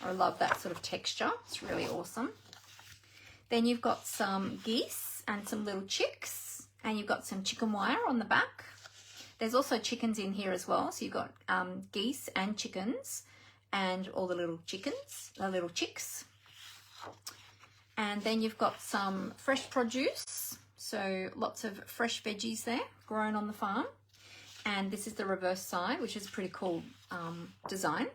I love that sort of texture, it's really awesome. Then you've got some geese and some little chicks, and you've got some chicken wire on the back. There's also chickens in here as well, so you've got geese and chickens and all the little chickens, the little chicks. And then you've got some fresh produce, so lots of fresh veggies there grown on the farm. And this is the reverse side, which is a pretty cool design.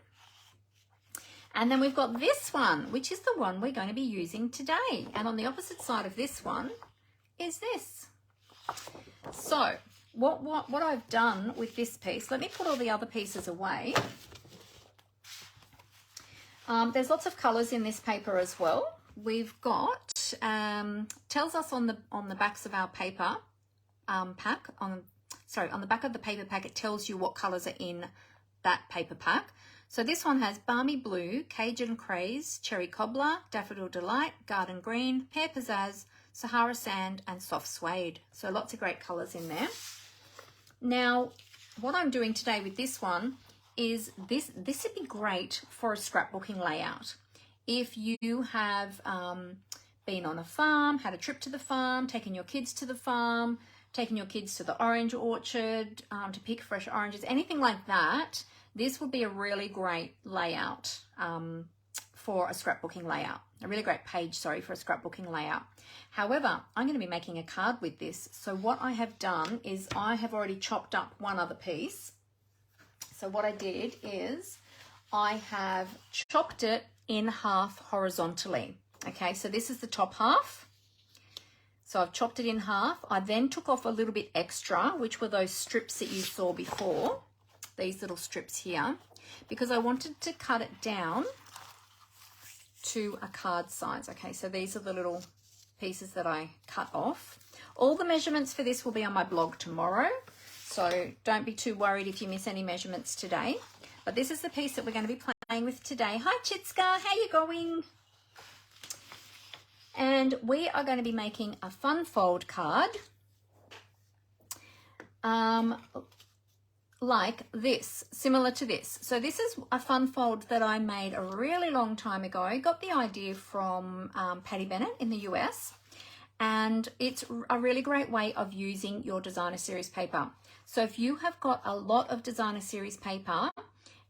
And then we've got this one, which is the one we're going to be using today. And on the opposite side of this one is this. So what I've done with this piece, let me put all the other pieces away. There's lots of colours in this paper as well. We've got, tells us on the backs of our paper pack, on the back of the paper pack, it tells you what colours are in that paper pack. So this one has Balmy Blue, Cajun Craze, Cherry Cobbler, Daffodil Delight, Garden Green, Pear Pizzazz, Sahara Sand, and Soft Suede. So lots of great colours in there. Now, what I'm doing today with this one is this would be great for a scrapbooking layout. If you have been on a farm, had a trip to the farm, taken your kids to the farm, taking your kids to the orange orchard to pick fresh oranges, anything like that, this would be a really great layout for a scrapbooking layout. A really great page, for a scrapbooking layout. However, I'm going to be making a card with this. So what I have done is I have already chopped up one other piece. So what I did is I have chopped it in half horizontally. Okay, so this is the top half. So I've chopped it in half. I then took off a little bit extra, which were those strips that you saw before, these little strips here, because I wanted to cut it down to a card size. Okay, so these are the little pieces that I cut off. All the measurements for this will be on my blog tomorrow, so don't be too worried if you miss any measurements today. But this is the piece that we're going to be playing with today. Hi Chitska, how you going? And we are going to be making a fun fold card like this, similar to this. So this is a fun fold that I made a really long time ago. I got the idea from Patty Bennett in the US, and it's a really great way of using your designer series paper. So if you have got a lot of designer series paper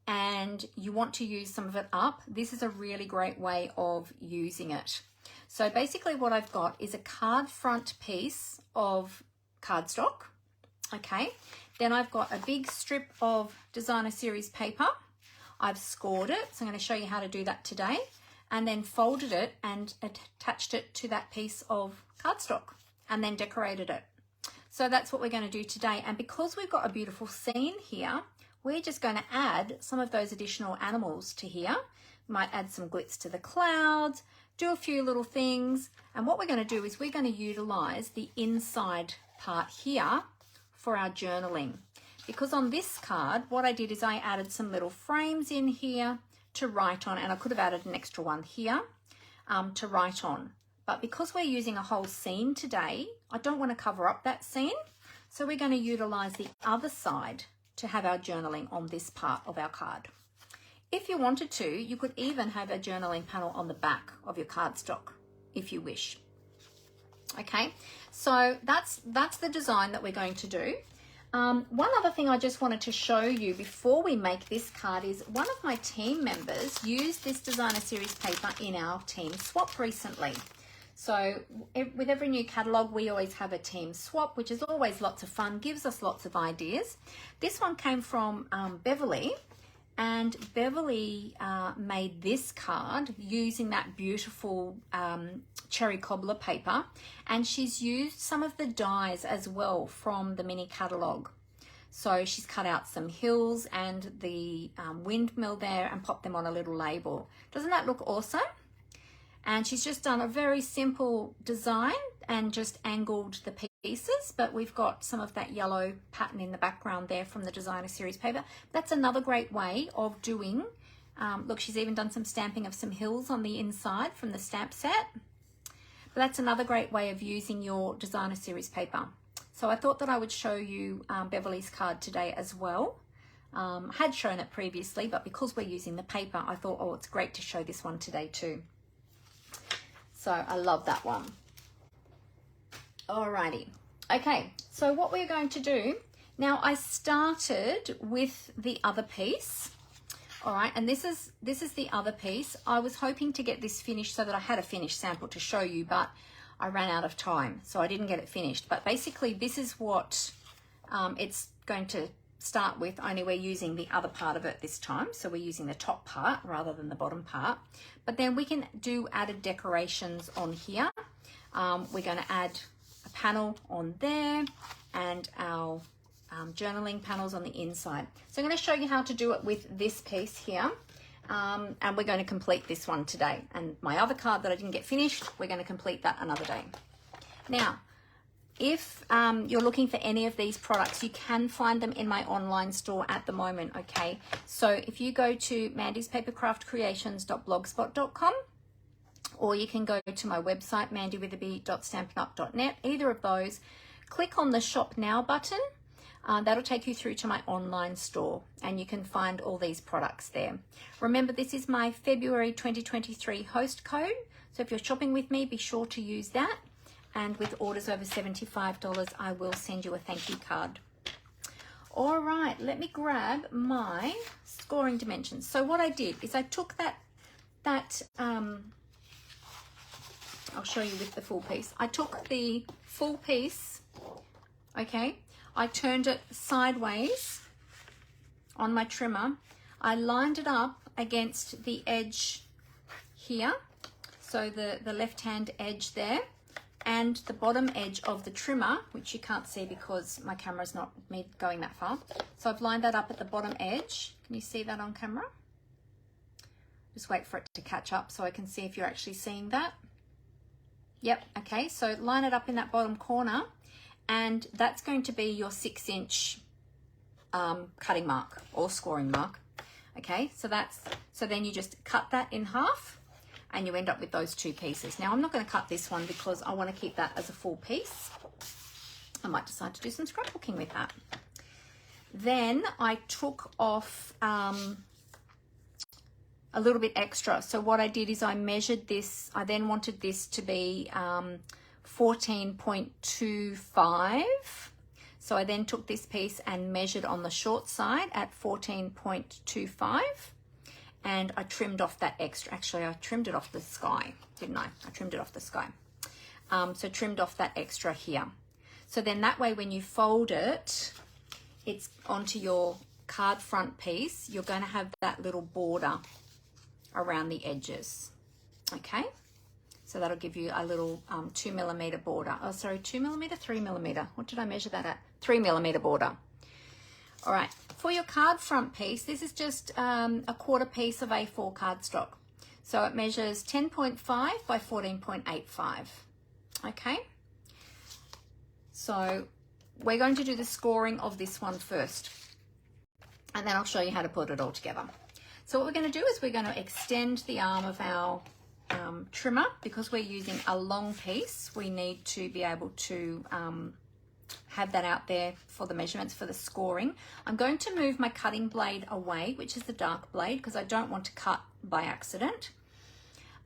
and you want to use some of it up, this is a really great way of using it. So basically what I've got is a card front piece of cardstock, okay? Then I've got a big strip of designer series paper. I've scored it, so I'm going to show you how to do that today, and then folded it and attached it to that piece of cardstock and then decorated it. So that's what we're going to do today. And because we've got a beautiful scene here, we're just going to add some of those additional animals to here. Might add some glitz to the clouds, do a few little things. And what we're going to do is we're going to utilize the inside part here for our journaling. Because on this card, what I did is I added some little frames in here to write on, and I could have added an extra one here to write on. But because we're using a whole scene today, I don't want to cover up that scene. So we're going to utilize the other side to have our journaling on this part of our card. If you wanted to, you could even have a journaling panel on the back of your cardstock if you wish. Okay, so that's the design that we're going to do. One other thing I just wanted to show you before we make this card is one of my team members used this designer series paper in our team swap recently. So with every new catalogue, we always have a team swap, which is always lots of fun, gives us lots of ideas. This one came from Beverly, and Beverly made this card using that beautiful cherry cobbler paper, and she's used some of the dies as well from the mini catalogue. So she's cut out some hills and the windmill there and popped them on a little label. Doesn't that look awesome? And she's just done a very simple design and just angled the pieces, but we've got some of that yellow pattern in the background there from the designer series paper. That's another great way of doing, look, she's even done some stamping of some hills on the inside from the stamp set. But that's another great way of using your designer series paper. So I thought that I would show you Beverly's card today as well. Had shown it previously, but because we're using the paper, I thought, oh, it's great to show this one today too. So I love that one. Alrighty. Okay, so what we're going to do, now I started with the other piece. All right, and this is the other piece. I was hoping to get this finished so that I had a finished sample to show you, but I ran out of time, so I didn't get it finished. But basically, this is what it's going to start with, only we're using the other part of it this time. So we're using the top part rather than the bottom part. But then we can do added decorations on here. We're going to add a panel on there and our journaling panels on the inside. So I'm going to show you how to do it with this piece here. And we're going to complete this one today. And my other card that I didn't get finished, we're going to complete that another day. Now, if you're looking for any of these products, you can find them in my online store at the moment, okay? So if you go to mandyspapercraftcreations.blogspot.com, or you can go to my website, mandywitherby.stampinup.net, either of those, click on the Shop Now button. That'll take you through to my online store, and you can find all these products there. Remember, this is my February 2023 host code, so if you're shopping with me, be sure to use that. And with orders over $75, I will send you a thank you card. All right, let me grab my scoring dimensions. So what I did is I took that I'll show you with the full piece. I took the full piece, okay? I turned it sideways on my trimmer. I lined it up against the edge here, so the left-hand edge there, and the bottom edge of the trimmer, which you can't see because my camera's not me going that far. So I've lined that up at the bottom edge. Can you see that on camera? Just wait for it to catch up so I can see if you're actually seeing that. Yep, okay, so line it up in that bottom corner, and that's going to be your 6-inch cutting mark or scoring mark. Okay, so then you just cut that in half, and you end up with those two pieces. Now, I'm not going to cut this one because I want to keep that as a full piece. I might decide to do some scrapbooking with that. Then I took off a little bit extra. So what I did is I measured this. I then wanted this to be 14.25. So I then took this piece and measured on the short side at 14.25. And I trimmed off that extra. Actually, I trimmed it off the sky, didn't I? I trimmed it off the sky. So trimmed off that extra here. So then that way when you fold it, it's onto your card front piece. You're going to have that little border around the edges. Okay? So that'll give you a little 2mm border. Oh, sorry, 2mm, 3mm. What did I measure that at? 3mm border. All right, for your card front piece, this is just a quarter piece of A4 cardstock. So it measures 10.5 by 14.85. Okay, so we're going to do the scoring of this one first, and then I'll show you how to put it all together. So what we're going to do is we're going to extend the arm of our trimmer. Because we're using a long piece, we need to be able to have that out there for the measurements for the scoring. I'm going to move my cutting blade away, which is the dark blade, because I don't want to cut by accident.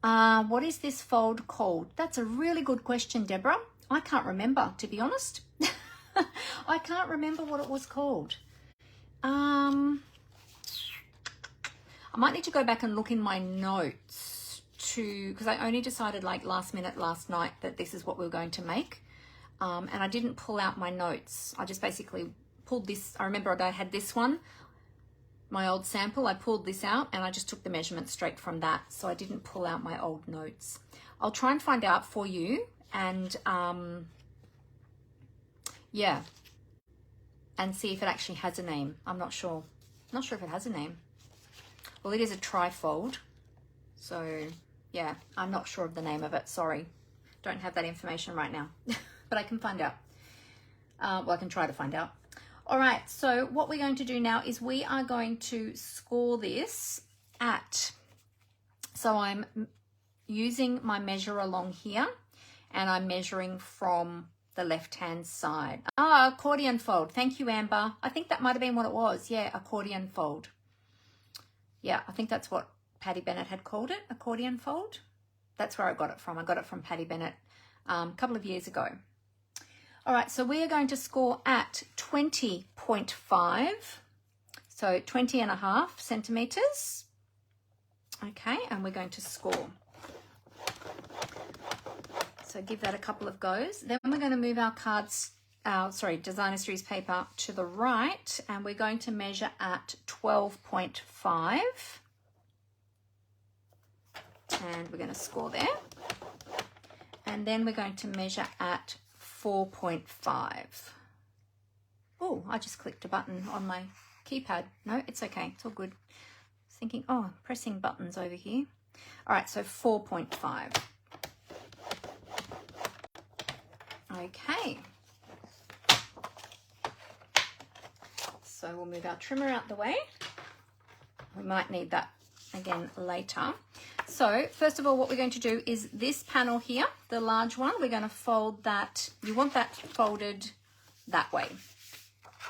What is this fold called? That's a really good question, Deborah. I can't remember, to be honest. I can't remember what it was called. I might need to go back and look in my notes because I only decided like last minute last night that this is what we were going to make. And I didn't pull out my notes. I just basically pulled this. I remember I had this one, my old sample. I pulled this out and I just took the measurements straight from that. So I didn't pull out my old notes. I'll try and find out for you and yeah, and see if it actually has a name. I'm not sure. Not sure if it has a name. Well, it is a tri-fold. So yeah, I'm not sure of the name of it. Sorry. Don't have that information right now. But I can find out. Well, I can try to find out. All right, so what we're going to do now is we are going to score this at, so I'm using my measure along here and I'm measuring from the left-hand side. Accordion fold. Thank you, Amber. I think that might have been what it was. Yeah, accordion fold. Yeah, I think that's what Patty Bennett had called it, accordion fold. That's where I got it from. I got it from Patty Bennett a couple of years ago. All right, so we are going to score at 20.5, so 20.5 centimeters. Okay, and we're going to score. So give that a couple of goes. Then we're going to move our designer series paper to the right, and we're going to measure at 12.5. And we're going to score there. And then we're going to measure at 4.5. Oh, I just clicked a button on my keypad. No, it's okay. It's all good. I was thinking, oh, pressing buttons over here. All right, so 4.5. Okay. So we'll move our trimmer out the way. We might need that again later. So first of all, what we're going to do is this panel here, the large one, we're going to fold that. You want that folded that way.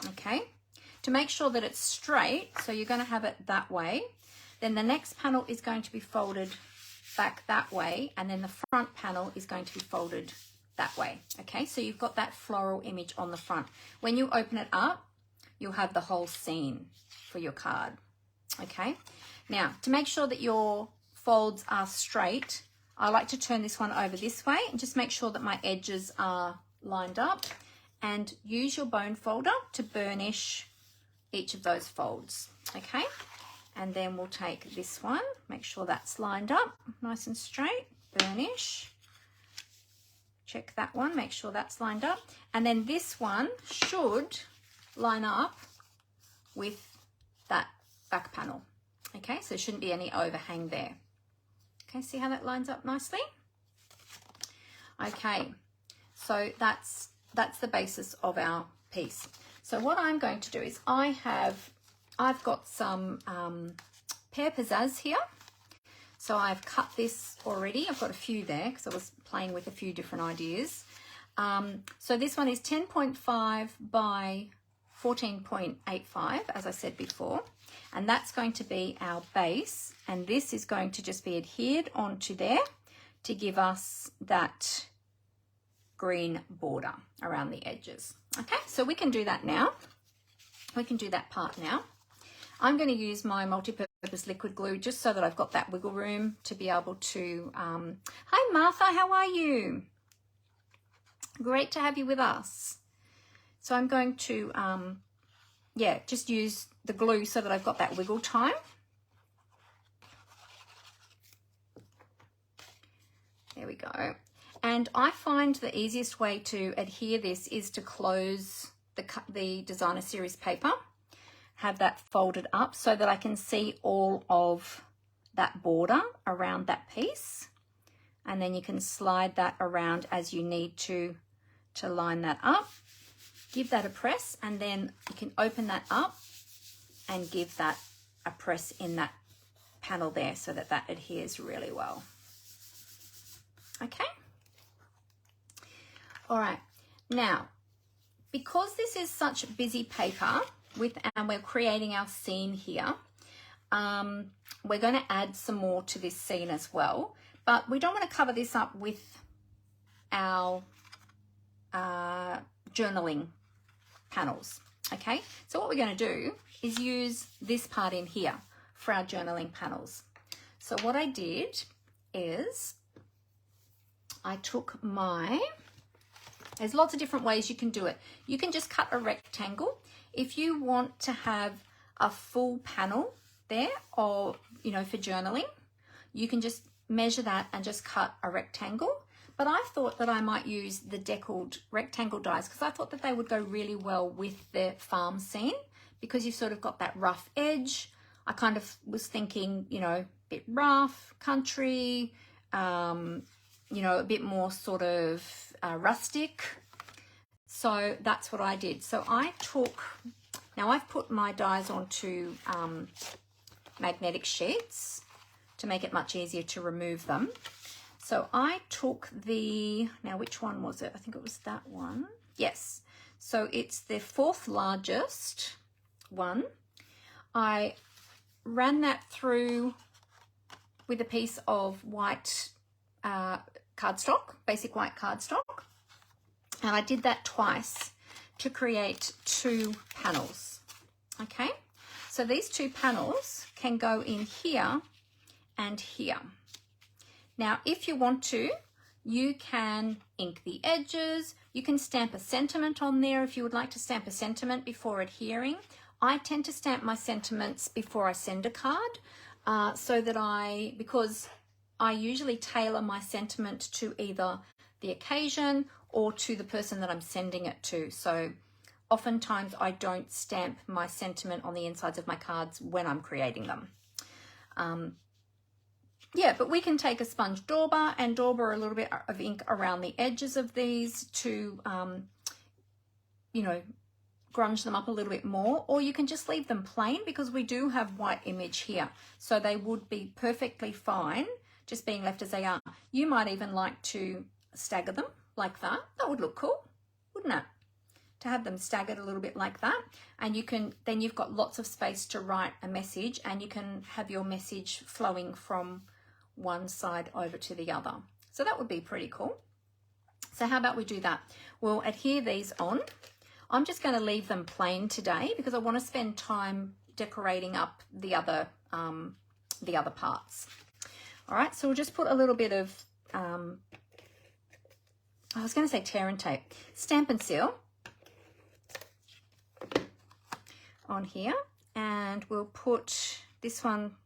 Okay. To make sure that it's straight, so you're going to have it that way. Then the next panel is going to be folded back that way. And then the front panel is going to be folded that way. Okay. So you've got that floral image on the front. When you open it up, you'll have the whole scene for your card. Okay. Now, to make sure that your folds are straight, I like to turn this one over this way and just make sure that my edges are lined up, and use your bone folder to burnish each of those folds. Okay. And then we'll take this one, make sure that's lined up nice and straight, burnish. Check that one, make sure that's lined up. And then this one should line up with that back panel. Okay, so there shouldn't be any overhang there. Okay, see how that lines up nicely? Okay, so that's the basis of our piece. So what I'm going to do is I've got some pear pizzazz here. So I've cut this already. I've got a few there because I was playing with a few different ideas. So this one is 10.5 by 14.85, as I said before. And that's going to be our base. And this is going to just be adhered onto there to give us that green border around the edges. Okay, so we can do that now. We can do that part now. I'm going to use my multi-purpose liquid glue just so that I've got that wiggle room to be able to... Hi Martha, how are you? Great to have you with us. So I'm going to, just use the glue so that I've got that wiggle time. There we go. And I find the easiest way to adhere this is to close the designer series paper. have that folded up so that I can see all of that border around that piece. And then you can slide that around as you need to line that up. Give that a press, and then you can open that up and give that a press in that panel there so that that adheres really well. Okay. All right. Now, because this is such busy paper and we're creating our scene here, we're going to add some more to this scene as well, but we don't want to cover this up with our journaling panels. Okay, so what we're going to do is use this part in here for our journaling panels. So what I did is I took there's lots of different ways you can do it. You can just cut a rectangle. If you want to have a full panel there, or, you know, for journaling, you can just measure that and just cut a rectangle. But I thought that I might use the deckled rectangle dies because I thought that they would go really well with the farm scene, because you've sort of got that rough edge. I kind of was thinking, you know, a bit rough, country, you know, a bit more sort of rustic. So that's what I did. So now I've put my dies onto magnetic sheets to make it much easier to remove them. So I took now which one was it? I think it was that one. Yes. So it's the 4th largest one. I ran that through with a piece of white cardstock, basic white cardstock. And I did that twice to create 2 panels. Okay. So these 2 panels can go in here and here. Now, if you want to, you can ink the edges. You can stamp a sentiment on there if you would like to stamp a sentiment before adhering. I tend to stamp my sentiments before I send a card, because I usually tailor my sentiment to either the occasion or to the person that I'm sending it to. So oftentimes I don't stamp my sentiment on the insides of my cards when I'm creating them. Yeah, but we can take a sponge dauber and dauber a little bit of ink around the edges of these to, you know, grunge them up a little bit more, or you can just leave them plain because we do have white image here. So they would be perfectly fine just being left as they are. You might even like to stagger them like that. That would look cool, wouldn't it? To have them staggered a little bit like that. And then you've got lots of space to write a message, and you can have your message flowing from one side over to the other. So that would be pretty cool. So how about we do that? We'll adhere these on. I'm just going to leave them plain today because I want to spend time decorating up the other parts. All right, so we'll just put a little bit of, I was going to say tear and tape, Stampin' Seal on here, and we'll put this one.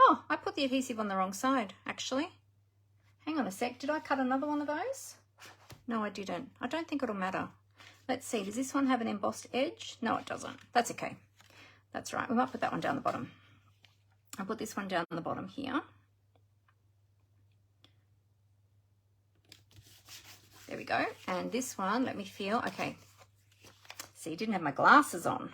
Oh, I put the adhesive on the wrong side, actually. Hang on a sec. Did I cut another one of those? No, I didn't. I don't think it'll matter. Let's see. Does this one have an embossed edge? No, it doesn't. That's okay. That's right. We might put that one down the bottom. I'll put this one down the bottom here. There we go. And this one, let me feel. Okay. See, didn't have my glasses on.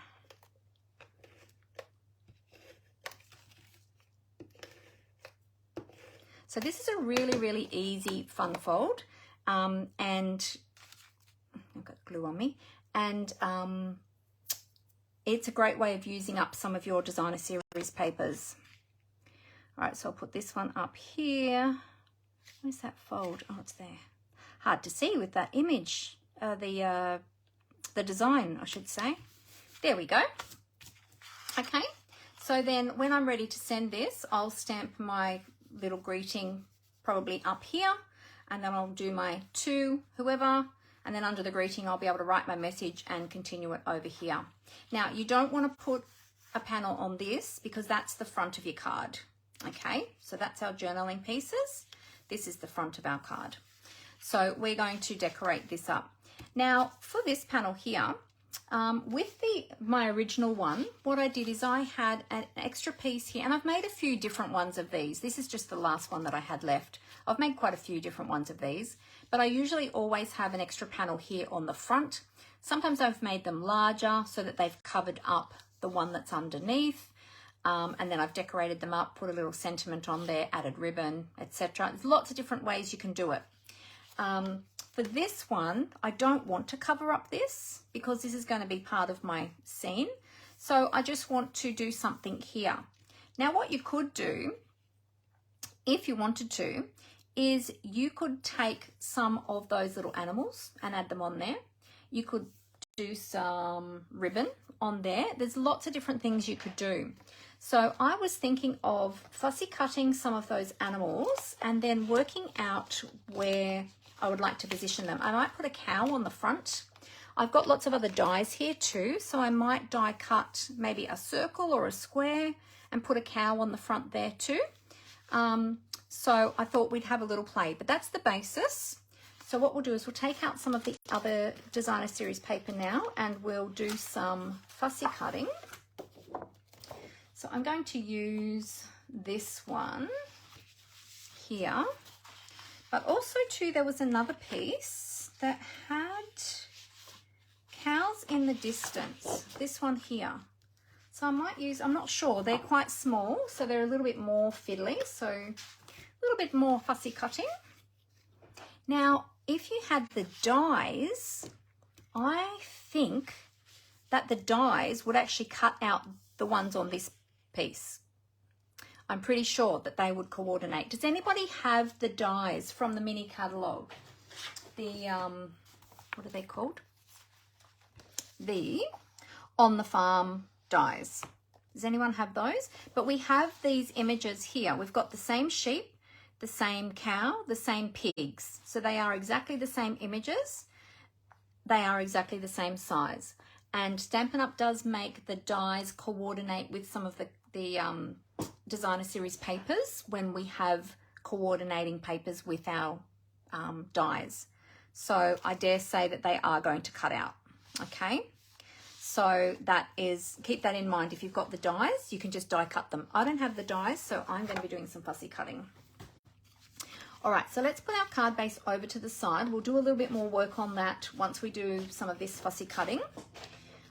So this is a really, really easy fun fold, and I've got glue on me, and it's a great way of using up some of your designer series papers. All right, so I'll put this one up here. Where's that fold? Oh, it's there. Hard to see with that image, the design, I should say. There we go. Okay, so then when I'm ready to send this, I'll stamp my little greeting probably up here, and then I'll do my to whoever, and then under the greeting I'll be able to write my message and continue it over here. Now you don't want to put a panel on this because that's the front of your card. Okay, so that's our journaling pieces. This is the front of our card. So we're going to decorate this up. Now for this panel here, With my original one, what I did is I had an extra piece here, and I've made a few different ones of these. This is just the last one that I had left. I've made quite a few different ones of these, but I usually always have an extra panel here on the front. Sometimes I've made them larger so that they've covered up the one that's underneath, and then I've decorated them up, put a little sentiment on there, added ribbon, etc. There's lots of different ways you can do it. For this one, I don't want to cover up this because this is going to be part of my scene. So I just want to do something here. Now what you could do, if you wanted to, is you could take some of those little animals and add them on there. You could do some ribbon on there. There's lots of different things you could do. So I was thinking of fussy cutting some of those animals and then working out where I would like to position them. I might put a cow on the front. I've got lots of other dies here too, so I might die cut maybe a circle or a square and put a cow on the front there too. So I thought we'd have a little play, but that's the basis. So what we'll do is we'll take out some of the other designer series paper now and we'll do some fussy cutting. So I'm going to use this one here. But also too, there was another piece that had cows in the distance, this one here. So I might use, I'm not sure, they're quite small, so they're a little bit more fiddly, so a little bit more fussy cutting. Now, if you had the dies, I think that the dies would actually cut out the ones on this piece. I'm pretty sure that they would coordinate. Does anybody have the dies from the mini catalogue? The, what are they called? The On the Farm dies. Does anyone have those? But we have these images here. We've got the same sheep, the same cow, the same pigs. So they are exactly the same images. They are exactly the same size. And Stampin' Up! Does make the dies coordinate with some of the designer series papers when we have coordinating papers with our dies. So I dare say that they are going to cut out. Okay, so that is, keep that in mind. If you've got the dies, you can just die cut them. I don't have the dies, so I'm going to be doing some fussy cutting. All right, so let's put our card base over to the side. We'll do a little bit more work on that once we do some of this fussy cutting.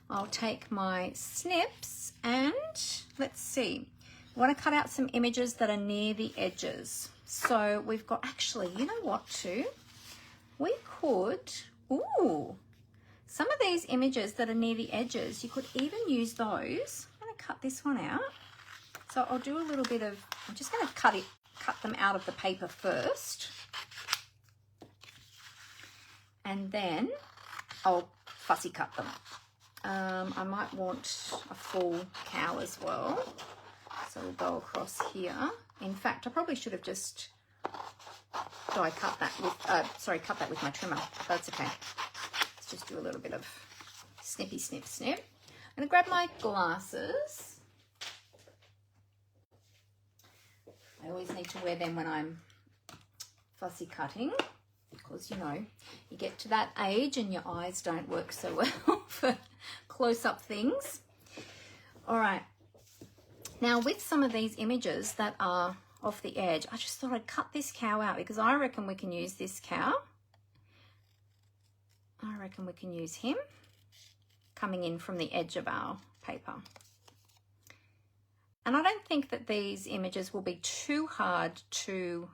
I'll take my snips and let's see. I want to cut out some images that are near the edges. So we've got, actually, you know what too? We could, ooh, some of these images that are near the edges, you could even use those. I'm going to cut this one out. So I'll do a little bit of, I'm just going to cut them out of the paper first. And then I'll fussy cut them. I might want a full cow as well. So we'll go across here. In fact, I probably should have just cut that with my trimmer. That's okay. Let's just do a little bit of snippy snip snip. I'm going to grab my glasses. I always need to wear them when I'm fussy cutting because, you know, you get to that age and your eyes don't work so well for close-up things. All right. Now, with some of these images that are off the edge, I just thought I'd cut this cow out because I reckon we can use this cow. I reckon we can use him coming in from the edge of our paper. And I don't think that these images will be too hard to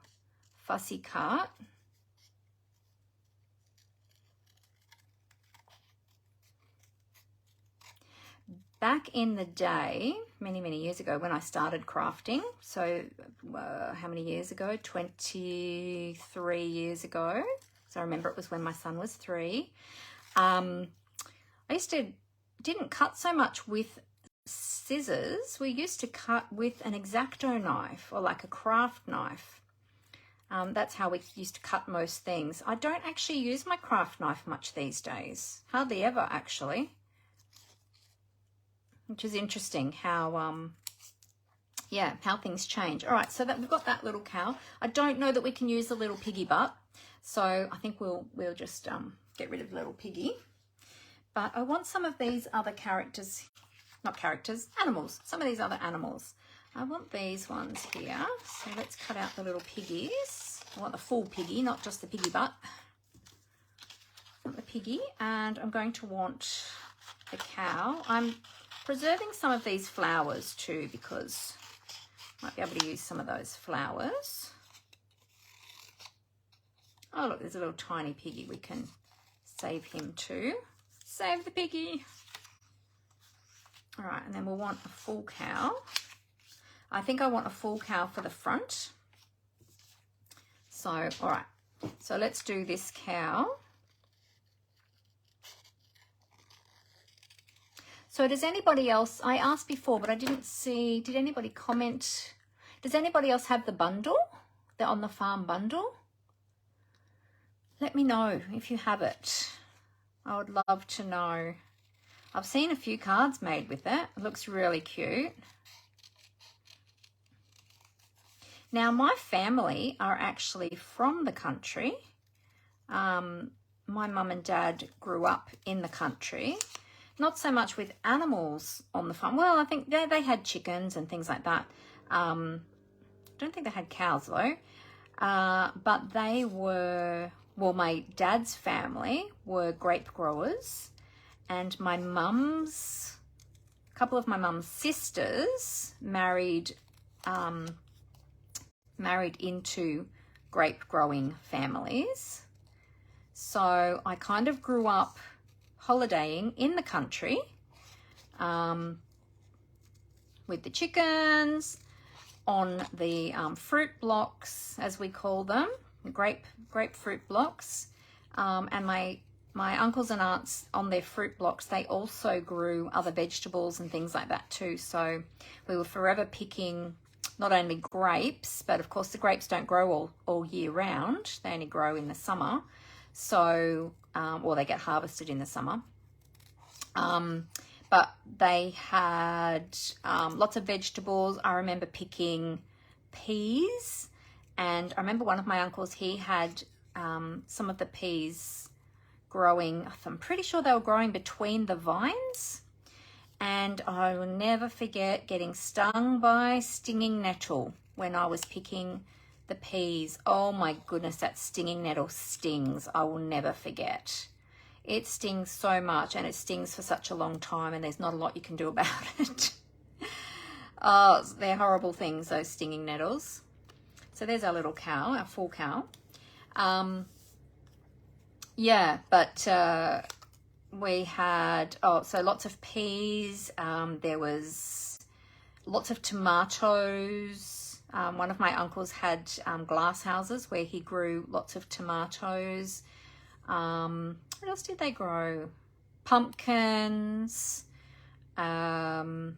fussy cut. Back in the day, many, many years ago when I started crafting, so how many years ago? 23 years ago. So I remember it was when my son was 3. I didn't cut so much with scissors. We used to cut with an X-Acto knife or like a craft knife. That's how we used to cut most things. I don't actually use my craft knife much these days. Hardly ever, actually. Which is interesting how, how things change. All right, so that we've got that little cow. I don't know that we can use the little piggy butt, so I think we'll just get rid of the little piggy. But I want some of these other characters, not characters, animals, some of these other animals. I want these ones here. So let's cut out the little piggies. I want the full piggy, not just the piggy butt. I want the piggy, and I'm going to want the cow. I'm preserving some of these flowers too because I might be able to use some of those flowers. Oh look, there's a little tiny piggy. We can save him too. Save the piggy. All right, and then we'll want a full cow. I think I want a full cow for the front. So, all right, so let's do this cow. So does anybody else, I asked before, but I didn't see, did anybody comment? Does anybody else have the bundle, the On the Farm bundle? Let me know if you have it. I would love to know. I've seen a few cards made with it. It looks really cute. Now, my family are actually from the country. My mum and dad grew up in the country. Not so much with animals on the farm. Well, I think they had chickens and things like that. I don't think they had cows though. But they were, well, my dad's family were grape growers, and my mum's, a couple of my mum's sisters married into grape growing families. So I kind of grew up holidaying in the country with the chickens on the fruit blocks, as we call them, grapefruit blocks, and my uncles and aunts on their fruit blocks, they also grew other vegetables and things like that too. So we were forever picking not only grapes, but of course the grapes don't grow all year round. They only grow in the summer. So, or they get harvested in the summer. But they had lots of vegetables. I remember picking peas, and I remember one of my uncles, he had some of the peas growing, I'm pretty sure they were growing between the vines. And I will never forget getting stung by stinging nettle when I was picking the peas. Oh my goodness, that stinging nettle stings. I will never forget. It stings so much, and it stings for such a long time, and there's not a lot you can do about it. Oh, they're horrible things, those stinging nettles. So there's our little cow, our full cow. Yeah, but we had, so lots of peas. There was lots of tomatoes. One of my uncles had glass houses where he grew lots of tomatoes. What else did they grow? Pumpkins. Silver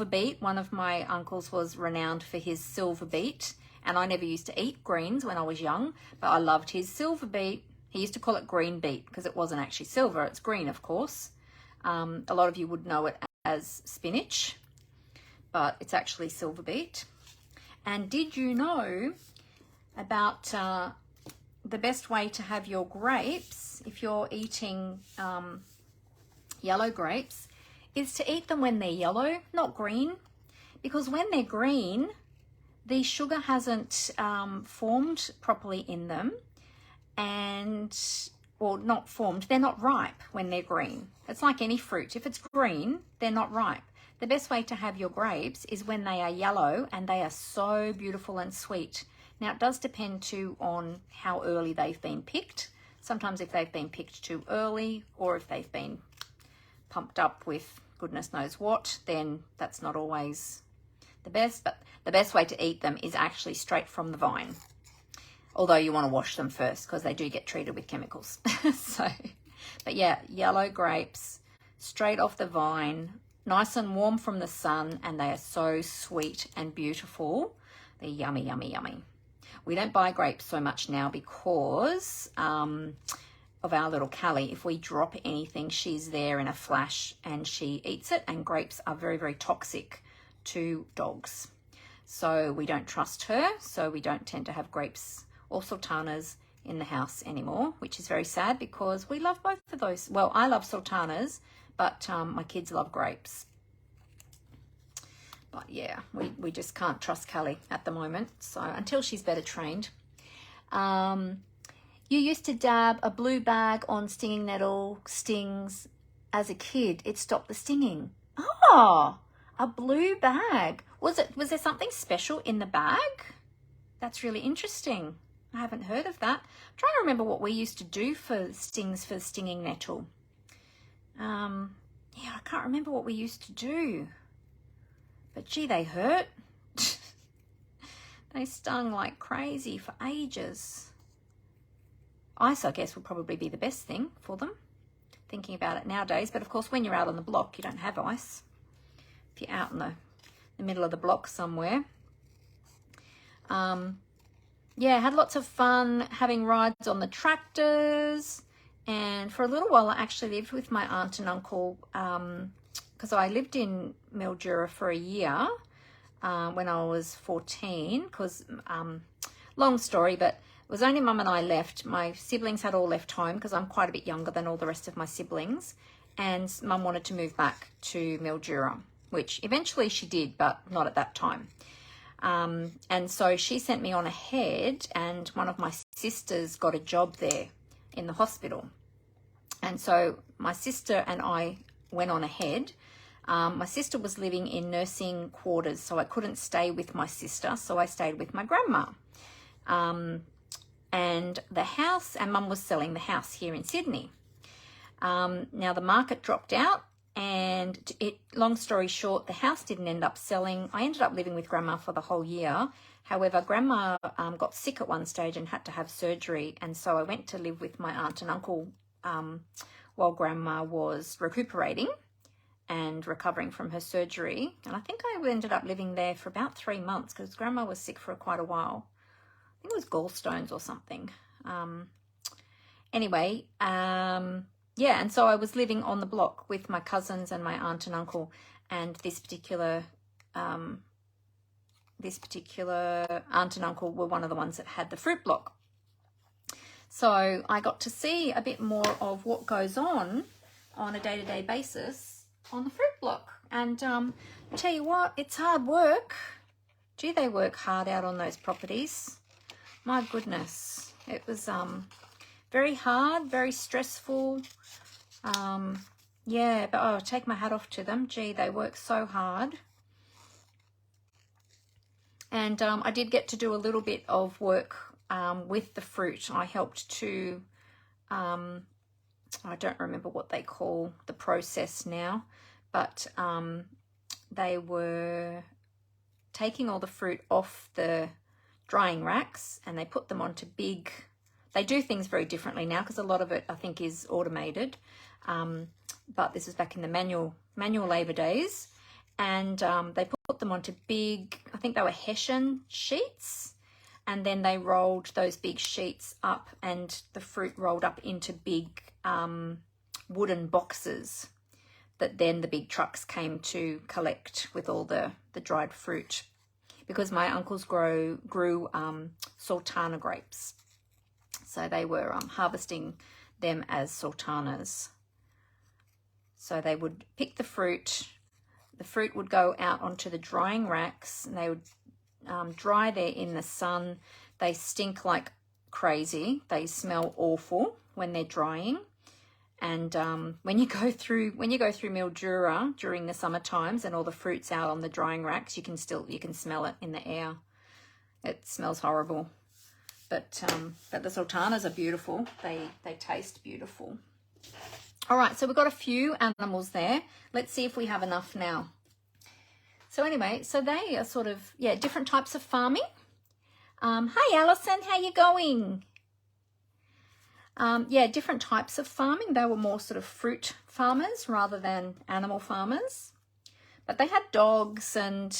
beet. One of my uncles was renowned for his silver beet. And I never used to eat greens when I was young, but I loved his silver beet. He used to call it green beet because it wasn't actually silver. It's green, of course. A lot of you would know it as spinach, but it's actually silver beet. And did you know about the best way to have your grapes, if you're eating yellow grapes, is to eat them when they're yellow, not green? Because when they're green, the sugar hasn't formed properly in them. Not formed, they're not ripe when they're green. It's like any fruit. If it's green, they're not ripe. The best way to have your grapes is when they are yellow, and they are so beautiful and sweet. Now, it does depend too on how early they've been picked. Sometimes if they've been picked too early, or if they've been pumped up with goodness knows what, then that's not always the best. But the best way to eat them is actually straight from the vine. Although you want to wash them first because they do get treated with chemicals. But yeah, yellow grapes, straight off the vine, nice and warm from the sun, and they are so sweet and beautiful. They're yummy, yummy, yummy. We don't buy grapes so much now because of our little Callie. If we drop anything, she's there in a flash and she eats it, and grapes are very, very toxic to dogs. So we don't trust her, so we don't tend to have grapes or sultanas in the house anymore, which is very sad because we love both of those. Well, I love sultanas, but my kids love grapes. But yeah, we just can't trust Callie at the moment, so until she's better trained. You used to dab a blue bag on stinging nettle stings as a kid. It stopped the stinging. Oh, a blue bag. Was there something special in the bag? That's really interesting. I haven't heard of that. I'm trying to remember what we used to do for stings for stinging nettle. Yeah, I can't remember what we used to do. But gee, they hurt. They stung like crazy for ages. Ice, I guess, would probably be the best thing for them, thinking about it nowadays. But of course, when you're out on the block, you don't have ice. If you're out in the middle of the block somewhere. Yeah, had lots of fun having rides on the tractors. And for a little while, I actually lived with my aunt and uncle because I lived in Mildura for a year when I was 14. Because, long story, but it was only Mum and I left. My siblings had all left home because I'm quite a bit younger than all the rest of my siblings. And Mum wanted to move back to Mildura, which eventually she did, but not at that time. And so she sent me on ahead, and one of my sisters got a job there in the hospital. And so my sister and I went on ahead. My sister was living in nursing quarters, so I couldn't stay with my sister, so I stayed with my grandma. And the house, and Mum was selling the house here in Sydney. Now the market dropped out, and long story short, the house didn't end up selling. I ended up living with Grandma for the whole year. However, Grandma got sick at one stage and had to have surgery, and so I went to live with my aunt and uncle while Grandma was recuperating and recovering from her surgery. And I think I ended up living there for about 3 months because Grandma was sick for quite a while. I think it was gallstones or something. Anyway, yeah, and so I was living on the block with my cousins and my aunt and uncle, and this particular aunt and uncle were one of the ones that had the fruit block. So I got to see a bit more of what goes on a day-to-day basis on the fruit block. And tell you what, it's hard work. Gee, they work hard out on those properties. My goodness, it was very hard, very stressful. Yeah, but oh, take my hat off to them. Gee, they work so hard. And I did get to do a little bit of work with the fruit. I helped to, I don't remember what they call the process now, but they were taking all the fruit off the drying racks, and they put them onto big, they do things very differently now because a lot of it I think is automated, but this is back in the manual labour days, and they put them onto big, I think they were Hessian sheets, and then they rolled those big sheets up, and the fruit rolled up into big wooden boxes that then the big trucks came to collect with all the dried fruit, because my uncles grew sultana grapes. So they were harvesting them as sultanas. So they would pick the fruit would go out onto the drying racks, and they would dry there in the sun. They stink like crazy. They smell awful when they're drying. And when you go through Mildura during the summer times and all the fruit's out on the drying racks, you can smell it in the air. It smells horrible. But the sultanas are beautiful. They taste beautiful. All right, so we've got a few animals there. Let's see if we have enough now. So anyway, so they are sort of, yeah, different types of farming. Hi, Alison, how you going? Yeah, different types of farming. They were more sort of fruit farmers rather than animal farmers. But they had dogs and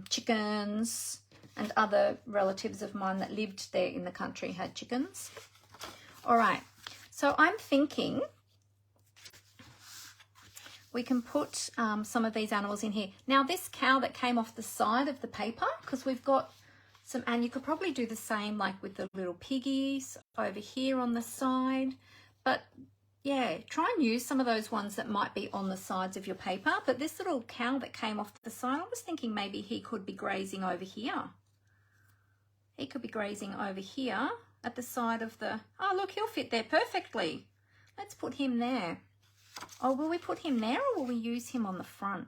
chickens, and other relatives of mine that lived there in the country had chickens. All right, so I'm thinking we can put some of these animals in here. Now, this cow that came off the side of the paper, because we've got some, and you could probably do the same like with the little piggies. over here on the side. But yeah, try and use some of those ones that might be on the sides of your paper. But this little cow that came off the side, I was thinking maybe he could be grazing over here. He could be grazing over here at the side of the, oh look, he'll fit there perfectly. Let's put him there. Oh, will we put him there or will we use him on the front?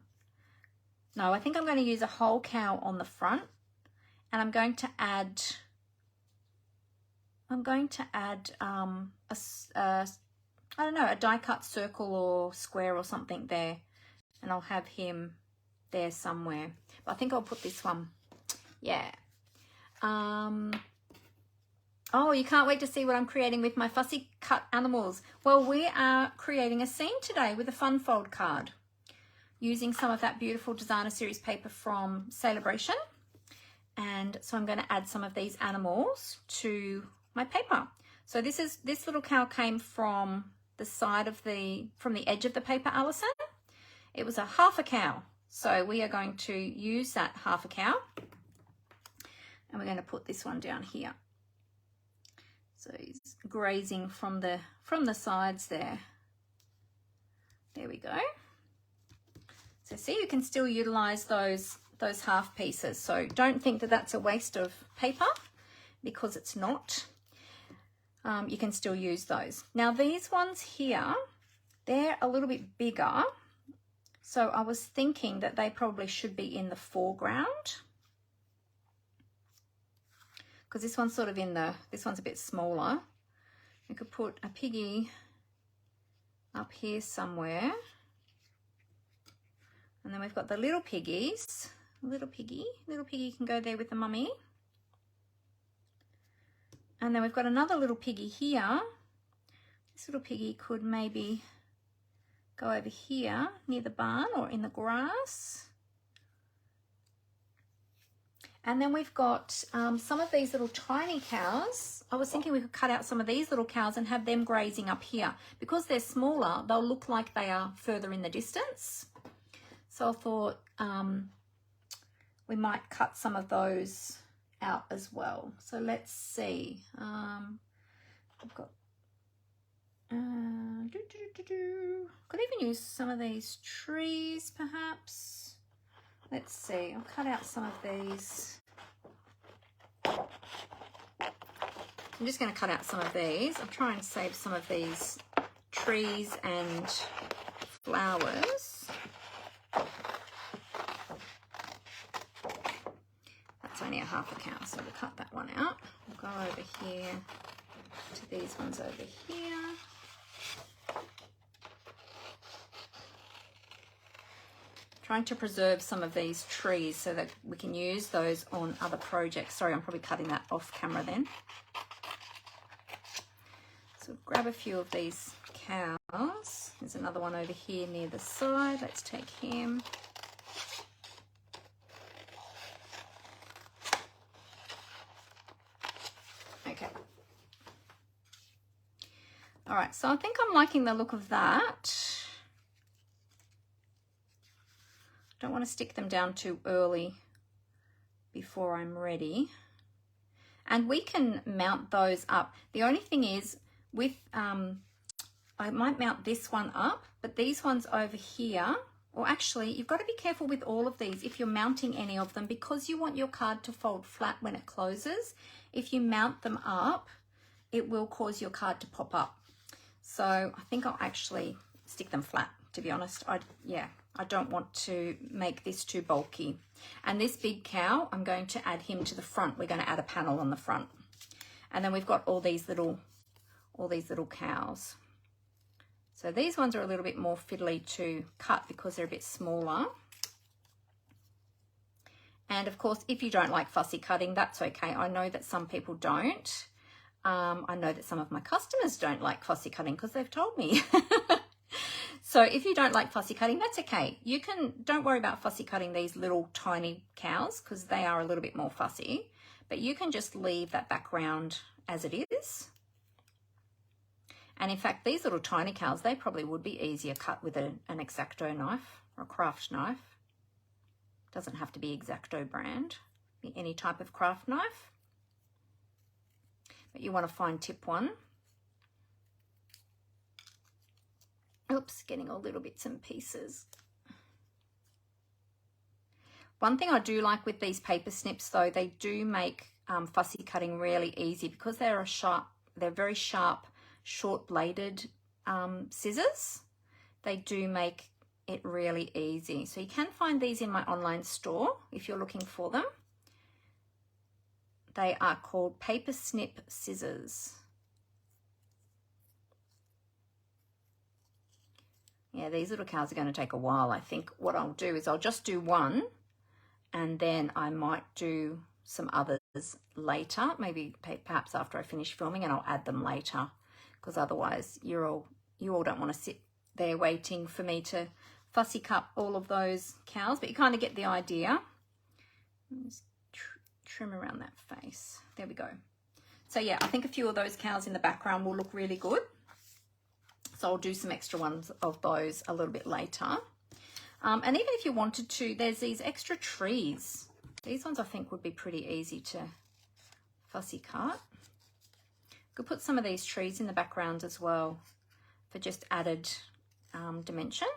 No, I think I'm going to use a whole cow on the front, and I'm going to add I don't know, a die cut circle or square or something there, and I'll have him there somewhere. But I think I'll put this one. Yeah. Oh, you can't wait to see what I'm creating with my fussy cut animals. Well, we are creating a scene today with a fun fold card using some of that beautiful designer series paper from Sale-A-Bration. And so I'm going to add some of these animals to my paper. So this little cow came from the side of from the edge of the paper, Alison. It was a half a cow. So we are going to use that half a cow, and we're going to put this one down here. So he's grazing from the sides there. There we go. So see, you can still utilize those half pieces. So don't think that that's a waste of paper, because it's not. You can still use those. Now these ones here, they're a little bit bigger. So I was thinking that they probably should be in the foreground, because this one's sort of this one's a bit smaller. We could put a piggy up here somewhere. And then we've got the little piggies. Little piggy can go there with the mummy. And then we've got another little piggy here. This little piggy could maybe go over here near the barn or in the grass. And then we've got some of these little tiny cows. I was thinking we could cut out some of these little cows and have them grazing up here. Because they're smaller, they'll look like they are further in the distance. So I thought we might cut some of those out as well. So let's see. I've got could even use some of these trees perhaps. Let's see, I'll cut out some of these. I'm just going to cut out some of these. I'll try and save some of these trees and flowers. That's only a half a cow, so we'll cut that one out. We'll go over here to these ones over here. Trying to preserve some of these trees so that we can use those on other projects. Sorry, I'm probably cutting that off camera then. So grab a few of these cows. There's another one over here near the side. Let's take him. Okay. All right, so I think I'm liking the look of that. Don't want to stick them down too early before I'm ready. And we can mount those up. The only thing is with, I might mount this one up, but these ones over here, or actually you've got to be careful with all of these if you're mounting any of them, because you want your card to fold flat when it closes. If you mount them up, it will cause your card to pop up. So I think I'll actually stick them flat, to be honest. I don't want to make this too bulky. And this big cow, I'm going to add him to the front. We're going to add a panel on the front. And then we've got all these little cows. So these ones are a little bit more fiddly to cut because they're a bit smaller. And of course, if you don't like fussy cutting, that's okay. I know that some people don't. I know that some of my customers don't like fussy cutting because they've told me. So if you don't like fussy cutting, that's okay. Don't worry about fussy cutting these little tiny cows because they are a little bit more fussy, but you can just leave that background as it is. And in fact, these little tiny cows, they probably would be easier cut with an X-Acto knife or a craft knife. Doesn't have to be X-Acto brand, be any type of craft knife. but you want to find tip 1. Oops, getting all little bits and pieces. One thing I do like with these paper snips though, they do make fussy cutting really easy because they're very sharp, short bladed scissors. They do make it really easy. So you can find these in my online store if you're looking for them. They are called paper snip scissors. Yeah, these little cows are going to take a while. I think what I'll do is I'll just do one and then I might do some others later, maybe perhaps after I finish filming, and I'll add them later because otherwise you all don't want to sit there waiting for me to fussy cut all of those cows, but you kind of get the idea. Just trim around that face. There we go. So yeah, I think a few of those cows in the background will look really good. So I'll do some extra ones of those a little bit later. And even if you wanted to, there's these extra trees. These ones I think would be pretty easy to fussy cut. Could put some of these trees in the background as well for just added dimension.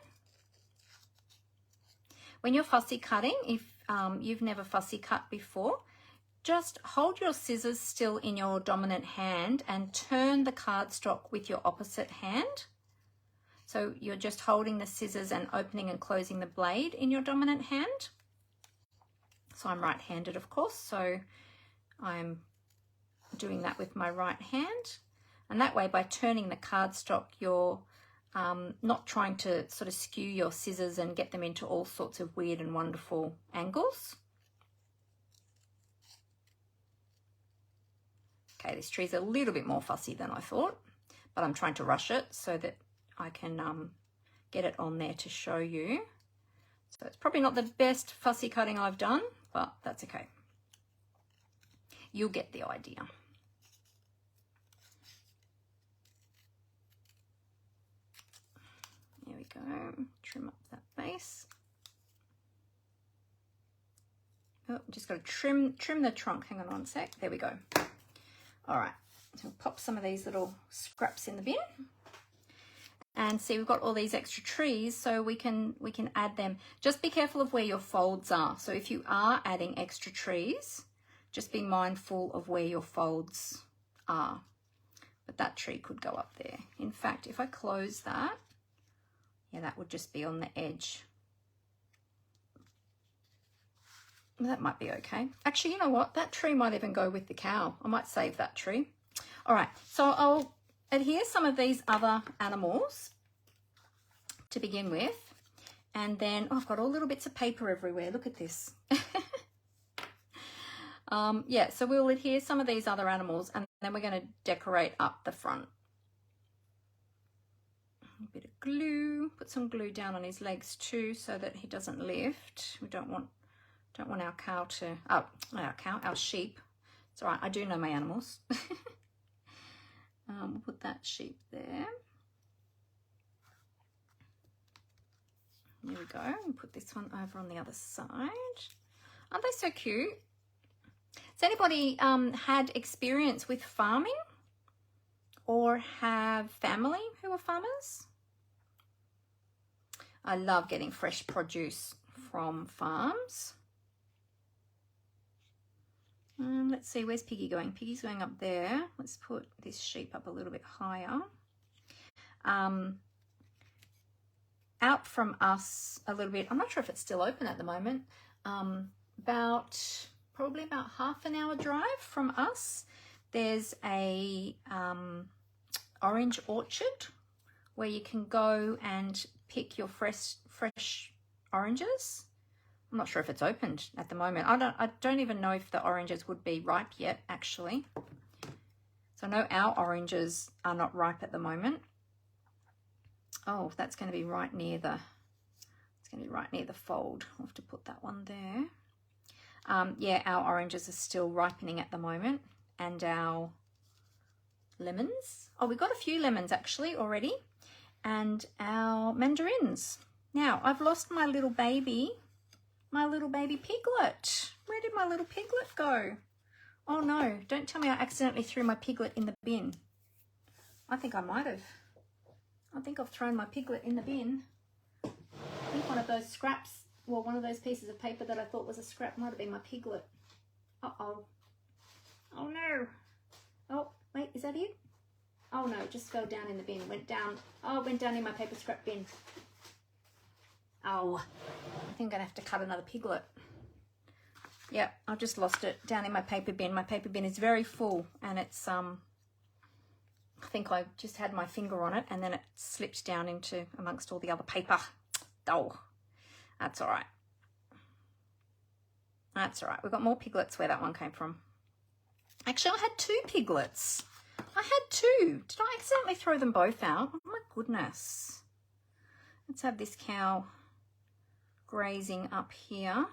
When you're fussy cutting, if you've never fussy cut before, just hold your scissors still in your dominant hand and turn the cardstock with your opposite hand. So you're just holding the scissors and opening and closing the blade in your dominant hand. So I'm right-handed, of course, so I'm doing that with my right hand. And that way, by turning the cardstock, you're not trying to sort of skew your scissors and get them into all sorts of weird and wonderful angles. Okay, this tree's a little bit more fussy than I thought, but I'm trying to rush it so that I can get it on there to show you. So it's probably not the best fussy cutting I've done, but that's okay. You'll get the idea. There we go. Trim up that base. Oh, just got to trim the trunk. Hang on one sec. There we go. All right. So we'll pop some of these little scraps in the bin. And see, we've got all these extra trees, so we can add them. Just be careful of where your folds are. So if you are adding extra trees, just be mindful of where your folds are. But that tree could go up there. In fact, if I close that, yeah, that would just be on the edge. That might be okay. Actually, you know what? That tree might even go with the cow. I might save that tree. All right, so I'll adhere some of these other animals to begin with, and then I've got all little bits of paper everywhere. Look at this. Yeah, so we'll adhere some of these other animals, and then we're going to decorate up the front. A bit of glue. Put some glue down on his legs too, so that he doesn't lift. We don't want our cow to. Oh, not our sheep. It's all right. I do know my animals. We'll put that sheep there. There we go. And put this one over on the other side. Aren't they so cute? Has anybody had experience with farming or have family who are farmers? I love getting fresh produce from farms. Let's see, where's Piggy going? Piggy's going up there. Let's put this sheep up a little bit higher. Out from us a little bit, I'm not sure if it's still open at the moment, probably about half an hour drive from us, there's a orange orchard where you can go and pick your fresh oranges. I'm not sure if it's opened at the moment. I don't even know if the oranges would be ripe yet, actually. So I know our oranges are not ripe at the moment. Oh, that's going to be right near the. It's going to be right near the fold. I'll have to put that one there. Yeah, our oranges are still ripening at the moment, and our lemons. Oh, we've got a few lemons actually already, and our mandarins. Now I've lost my little baby piglet. Where did my little piglet go? Oh no, don't tell me I accidentally threw my piglet in the bin. I think I might have. I think I've thrown my piglet in the bin. I think one of those scraps, well, one of those pieces of paper that I thought was a scrap might have been my piglet. Uh-oh. Oh no. Oh, wait, is that it? Oh no, it just fell down in the bin. Went down. Oh, it went down in my paper scrap bin. Oh, I think I'm going to have to cut another piglet. Yep, I've just lost it down in my paper bin. My paper bin is very full and it's, I think I just had my finger on it and then it slipped down into amongst all the other paper. Oh, that's all right. That's all right. We've got more piglets where that one came from. Actually, I had 2 piglets. I had 2. Did I accidentally throw them both out? Oh my goodness. Let's have this cow grazing up here.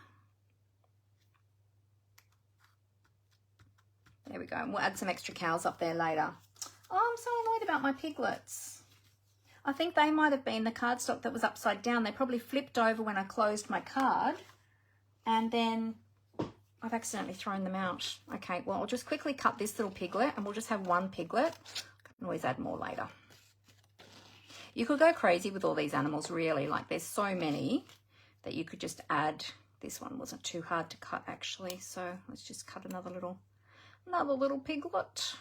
There we go. And we'll add some extra cows up there later. Oh, I'm so annoyed about my piglets. I think they might have been the cardstock that was upside down. They probably flipped over when I closed my card. And then I've accidentally thrown them out. Okay, well, I'll just quickly cut this little piglet and we'll just have 1 piglet. I can always add more later. You could go crazy with all these animals, really. Like, there's so many that you could just add. This one wasn't too hard to cut, actually. So let's just cut another little piglet.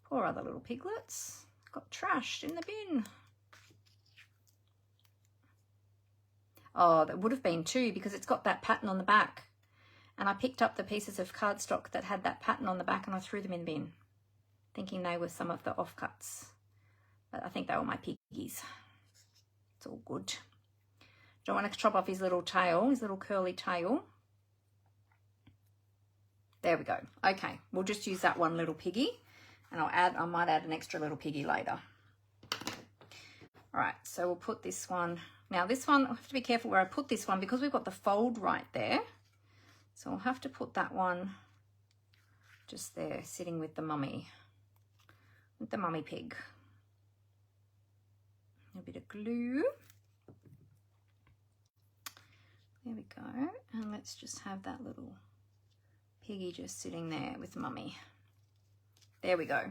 Poor other little piglets. Got trashed in the bin. Oh, that would have been 2 because it's got that pattern on the back. And I picked up the pieces of cardstock that had that pattern on the back and I threw them in the bin, thinking they were some of the offcuts. But I think they were my piggies. It's all good. Don't want to chop off his little tail, his little curly tail. There we go. Okay, we'll just use that one little piggy. And I might add an extra little piggy later. All right, so we'll put this one. Now this one, I have to be careful where I put this one because we've got the fold right there. So I'll have to put that one just there, sitting with the mummy pig. A bit of glue. There we go. And let's just have that little piggy just sitting there with mummy. There we go.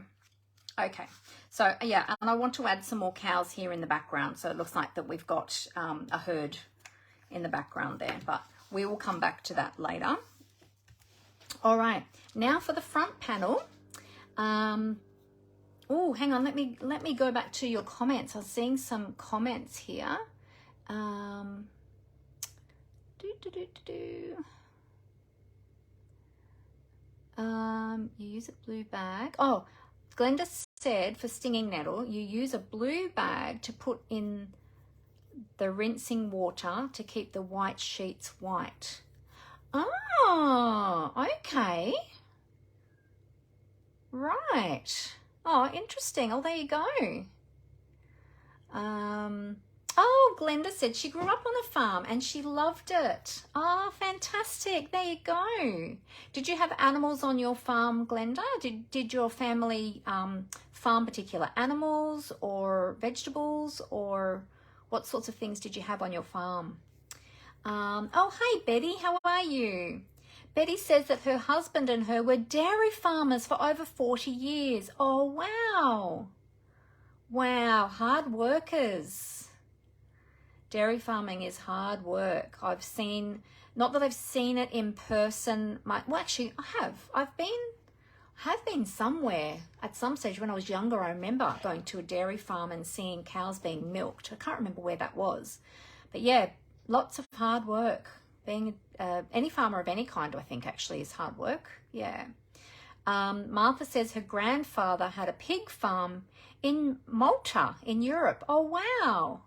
Okay, so yeah, and I want to add some more cows here in the background. So it looks like that we've got a herd in the background there, but we will come back to that later. All right, now for the front panel. Oh, hang on, let me go back to your comments. I was seeing some comments here. You use a blue bag. Oh, Glenda said for stinging nettle, you use a blue bag to put in the rinsing water to keep the white sheets white. Oh, okay. Right. Oh, interesting. Oh, there you go. Oh, Glenda said she grew up on a farm and she loved it. Oh, fantastic. There you go. Did you have animals on your farm, Glenda? Did your family farm particular animals or vegetables, or what sorts of things did you have on your farm? Oh, hey, Betty, how are you? Betty says that her husband and her were dairy farmers for over 40 years. Oh, wow. Wow, hard workers. Dairy farming is hard work. I've seen, not that I've seen it in person. Well, actually, I have. I have been somewhere at some stage when I was younger. I remember going to a dairy farm and seeing cows being milked. I can't remember where that was. But yeah, lots of hard work. Being any farmer of any kind, I think, actually is hard work. Yeah. Martha says her grandfather had a pig farm in Malta in Europe. Oh, wow.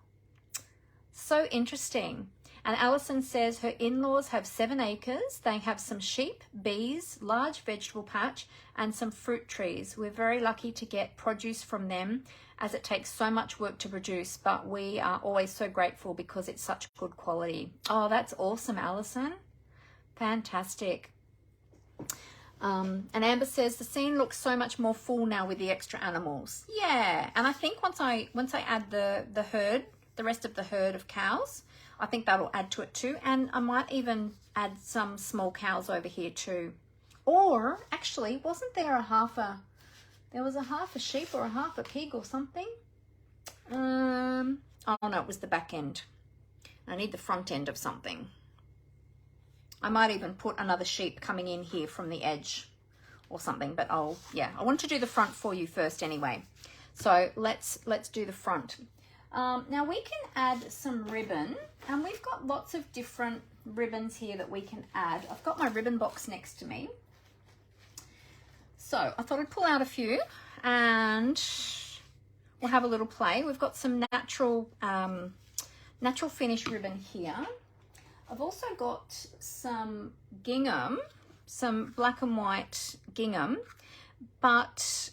So interesting. And Alison says her in-laws have 7 acres. They have some sheep, bees, large vegetable patch, and some fruit trees. We're very lucky to get produce from them, as it takes so much work to produce, but we are always so grateful because it's such good quality. Oh, that's awesome, Alison. Fantastic. And Amber says the scene looks so much more full now with the extra animals. Yeah, and I think once I add the herd, the rest of the herd of cows, I think that'll add to it too. And I might even add some small cows over here too. Or actually, wasn't there there was a half a sheep or a half a pig or something? Oh no, it was the back end. I need the front end of something. I might even put another sheep coming in here from the edge or something, but I want to do the front for you first anyway. So let's do the front. Now we can add some ribbon, and we've got lots of different ribbons here that we can add. I've got my ribbon box next to me. So I thought I'd pull out a few and we'll have a little play. We've got some natural finish ribbon here. I've also got some gingham, some black and white gingham, but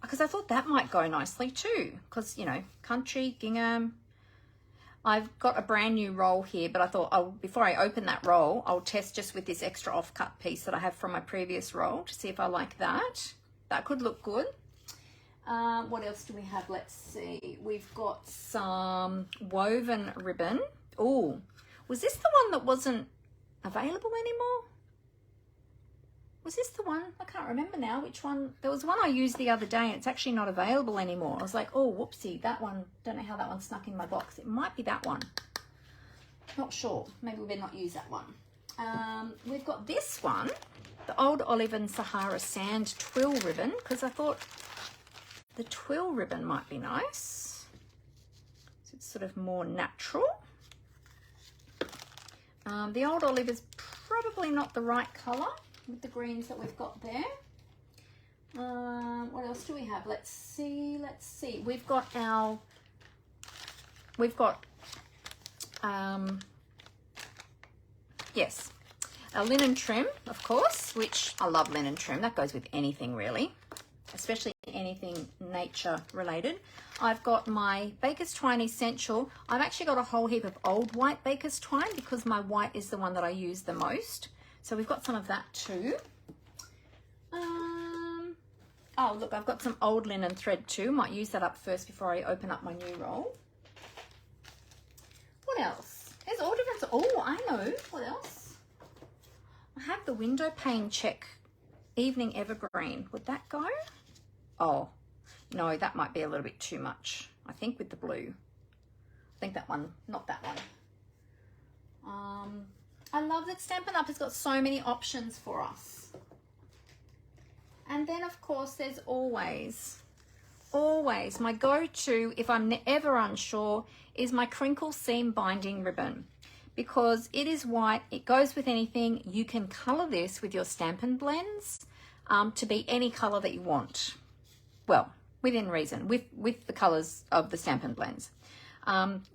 because I thought that might go nicely too, because, you know, country, gingham. I've got a brand new roll here, but I thought before I open that roll, I'll test just with this extra offcut piece that I have from my previous roll to see if I like that. That could look good. What else do we have? Let's see. We've got some woven ribbon. Oh, was this the one that wasn't available anymore? Was this the one? I can't remember now which one. There was one I used the other day and it's actually not available anymore. I was like, oh, whoopsie, that one. Don't know how that one snuck in my box. It might be that one. Not sure. Maybe we better not use that one. We've got this one, the Old Olive and Sahara Sand Twill ribbon, because I thought the twill ribbon might be nice. So it's sort of more natural. The Old Olive is probably not the right colour with the greens that we've got there. What else do we have? Let's see. We've got yes, our linen trim, of course, which I love linen trim. That goes with anything really, especially anything nature related. I've got my Baker's Twine Essential. I've actually got a whole heap of old white Baker's Twine because my white is the one that I use the most. So we've got some of that too. Oh, look, I've got some old linen thread too. Might use that up first before I open up my new roll. What else? There's all different. Oh, I know. What else? I have the window pane check evening evergreen. Would that go? Oh, no, that might be a little bit too much. I think with the blue. I think that one, not that one. I love that Stampin' Up! Has got so many options for us. And then, of course, there's always my go-to, if I'm ever unsure, is my crinkle seam binding ribbon. Because it is white, it goes with anything. You can colour this with your Stampin' blends to be any colour that you want. Well, within reason, with the colours of the Stampin' blends.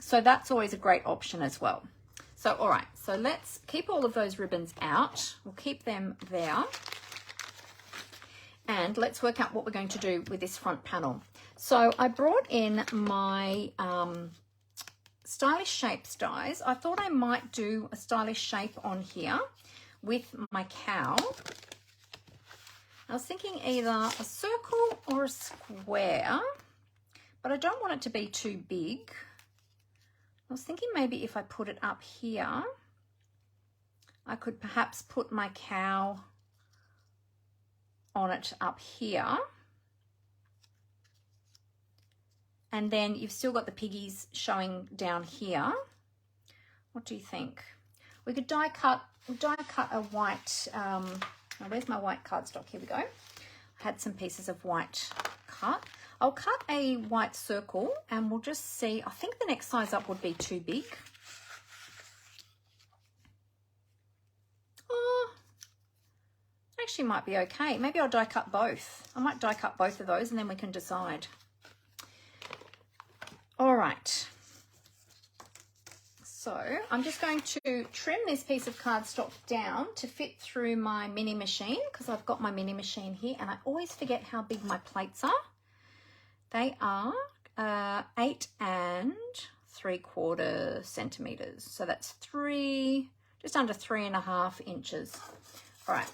So that's always a great option as well. So, all right, so let's keep all of those ribbons out. We'll keep them there. And let's work out what we're going to do with this front panel. So I brought in my Stylish Shapes dies. I thought I might do a stylish shape on here with my cow. I was thinking either a circle or a square, but I don't want it to be too big. I was thinking maybe if I put it up here, I could perhaps put my cow on it up here. And then you've still got the piggies showing down here. What do you think? We could die cut a white, where's my white cardstock? Here we go. I had some pieces of white cut. I'll cut a white circle and we'll just see. I think the next size up would be too big. Oh, actually might be okay. Maybe I'll die cut both. I might die cut both of those and then we can decide. All right. So I'm just going to trim this piece of cardstock down to fit through my mini machine because I've got my mini machine here and I always forget how big my plates are. They are 8 3/4 centimeters. So that's just under 3.5 inches. All right.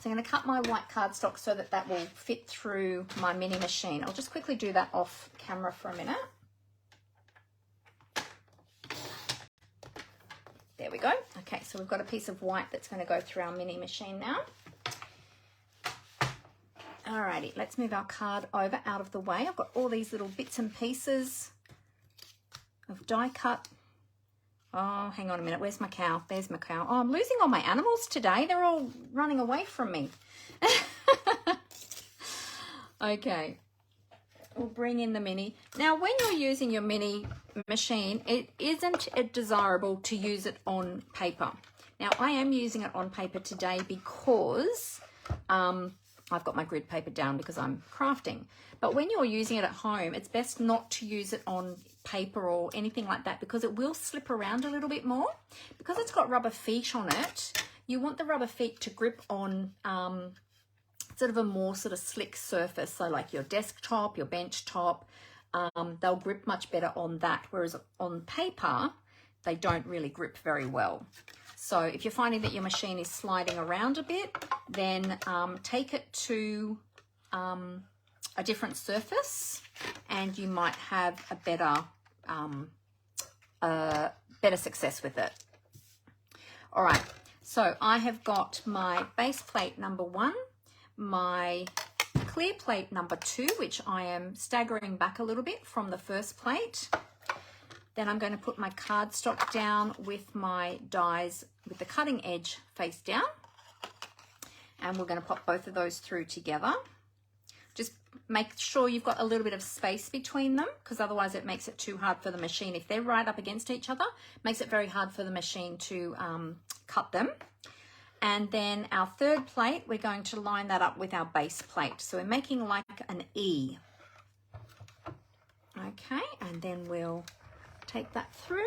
So I'm going to cut my white cardstock so that that will fit through my mini machine. I'll just quickly do that off camera for a minute. There we go. Okay, so we've got a piece of white that's going to go through our mini machine now. Alrighty, let's move our card over out of the way. I've got all these little bits and pieces of die cut. Oh, hang on a minute. Where's my cow? There's my cow. Oh, I'm losing all my animals today. They're all running away from me. Okay. We'll bring in the mini. Now, when you're using your mini machine, it isn't desirable to use it on paper. Now, I am using it on paper today because I've got my grid paper down because I'm crafting. But when you're using it at home, it's best not to use it on paper or anything like that because it will slip around a little bit more. Because it's got rubber feet on it, you want the rubber feet to grip on sort of a more sort of slick surface. So like your desktop, your bench top, they'll grip much better on that. Whereas on paper, they don't really grip very well. So if you're finding that your machine is sliding around a bit, then take it to a different surface and you might have a better success with it. All right, so I have got my base plate number 1, my clear plate number 2, which I am staggering back a little bit from the first plate. Then I'm going to put my cardstock down with my dies with the cutting edge face down. And we're going to pop both of those through together. Just make sure you've got a little bit of space between them because otherwise it makes it too hard for the machine. If they're right up against each other, it makes it very hard for the machine to cut them. And then our third plate, we're going to line that up with our base plate. So we're making like an E. Okay, and then we'll take that through.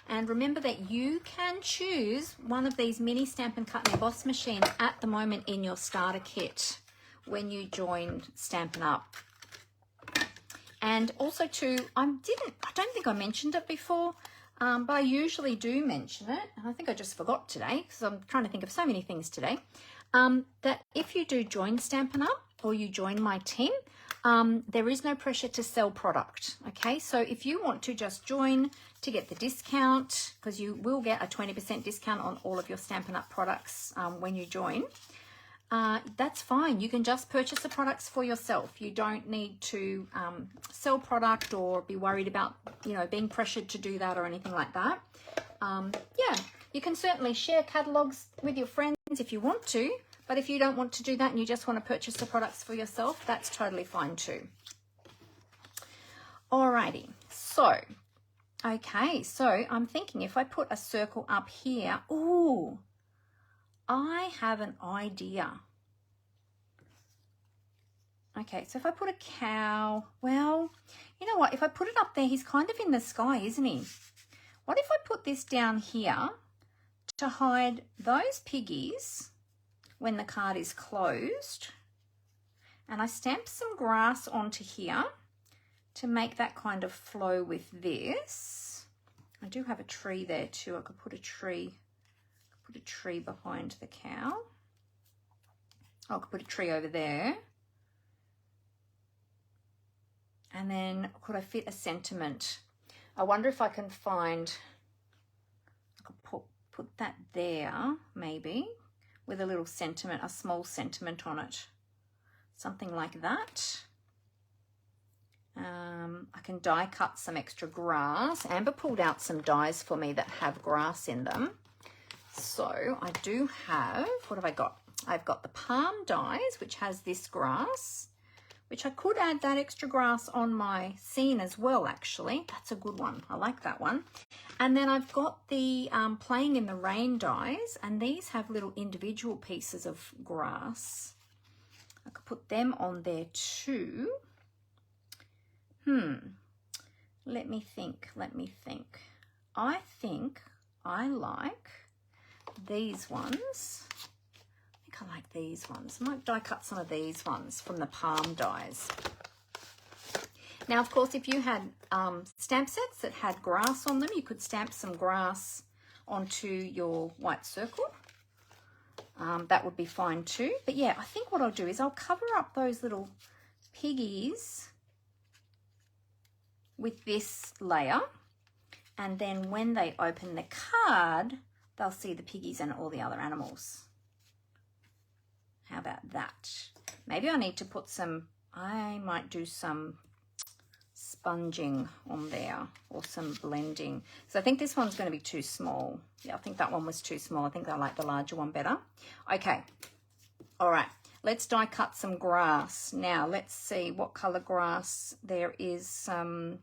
And remember that you can choose one of these mini Stampin' Cut and Emboss machines at the moment in your starter kit when you join Stampin' Up. And also too, I don't think I mentioned it before, but I usually do mention it. And I think I just forgot today because I'm trying to think of so many things today. That if you do join Stampin' Up or you join my team, there is no pressure to sell product. Okay, so if you want to just join to get the discount, because you will get a 20% discount on all of your Stampin' Up products when you join, that's fine. You can just purchase the products for yourself. You don't need to sell product or be worried about, you know, being pressured to do that or anything like that. Yeah, you can certainly share catalogs with your friends if you want to, but if you don't want to do that and you just want to purchase the products for yourself, that's totally fine too. Alrighty, so, okay, so I'm thinking if I put a circle up here, ooh, I have an idea. Okay, so if I put a cow, well, you know what? If I put it up there, he's kind of in the sky, isn't he? What if I put this down here to hide those piggies when the card is closed? And I stamp some grass onto here to make that kind of flow with this. I do have a tree there too. I could put a tree behind the cow. I could put a tree over there. And then could I fit a sentiment? I wonder if I can find, I could put that there maybe with a little sentiment, a small sentiment on it. Something like that. I can die cut some extra grass. Amber pulled out some dies for me that have grass in them. So I do have, what have I got? I've got the palm dies, which has this grass, which I could add that extra grass on my scene as well, actually. That's a good one. I like that one. And then I've got the Playing in the Rain dies, and these have little individual pieces of grass. I could put them on there too. Let me think. I think I like these ones. I think I like these ones. I might die cut some of these ones from the palm dies. Now, of course, if you had stamp sets that had grass on them, you could stamp some grass onto your white circle. That would be fine too. But yeah, I think what I'll do is I'll cover up those little piggies with this layer, and then when they open the card, they'll see the piggies and all the other animals. How about that? Maybe I need to put some, I might do some sponging on there or some blending. So I think this one's going to be too small. Yeah, I think that one was too small. I think I like the larger one better. Okay. All right. Let's die cut some grass. Now, let's see what color grass. There is some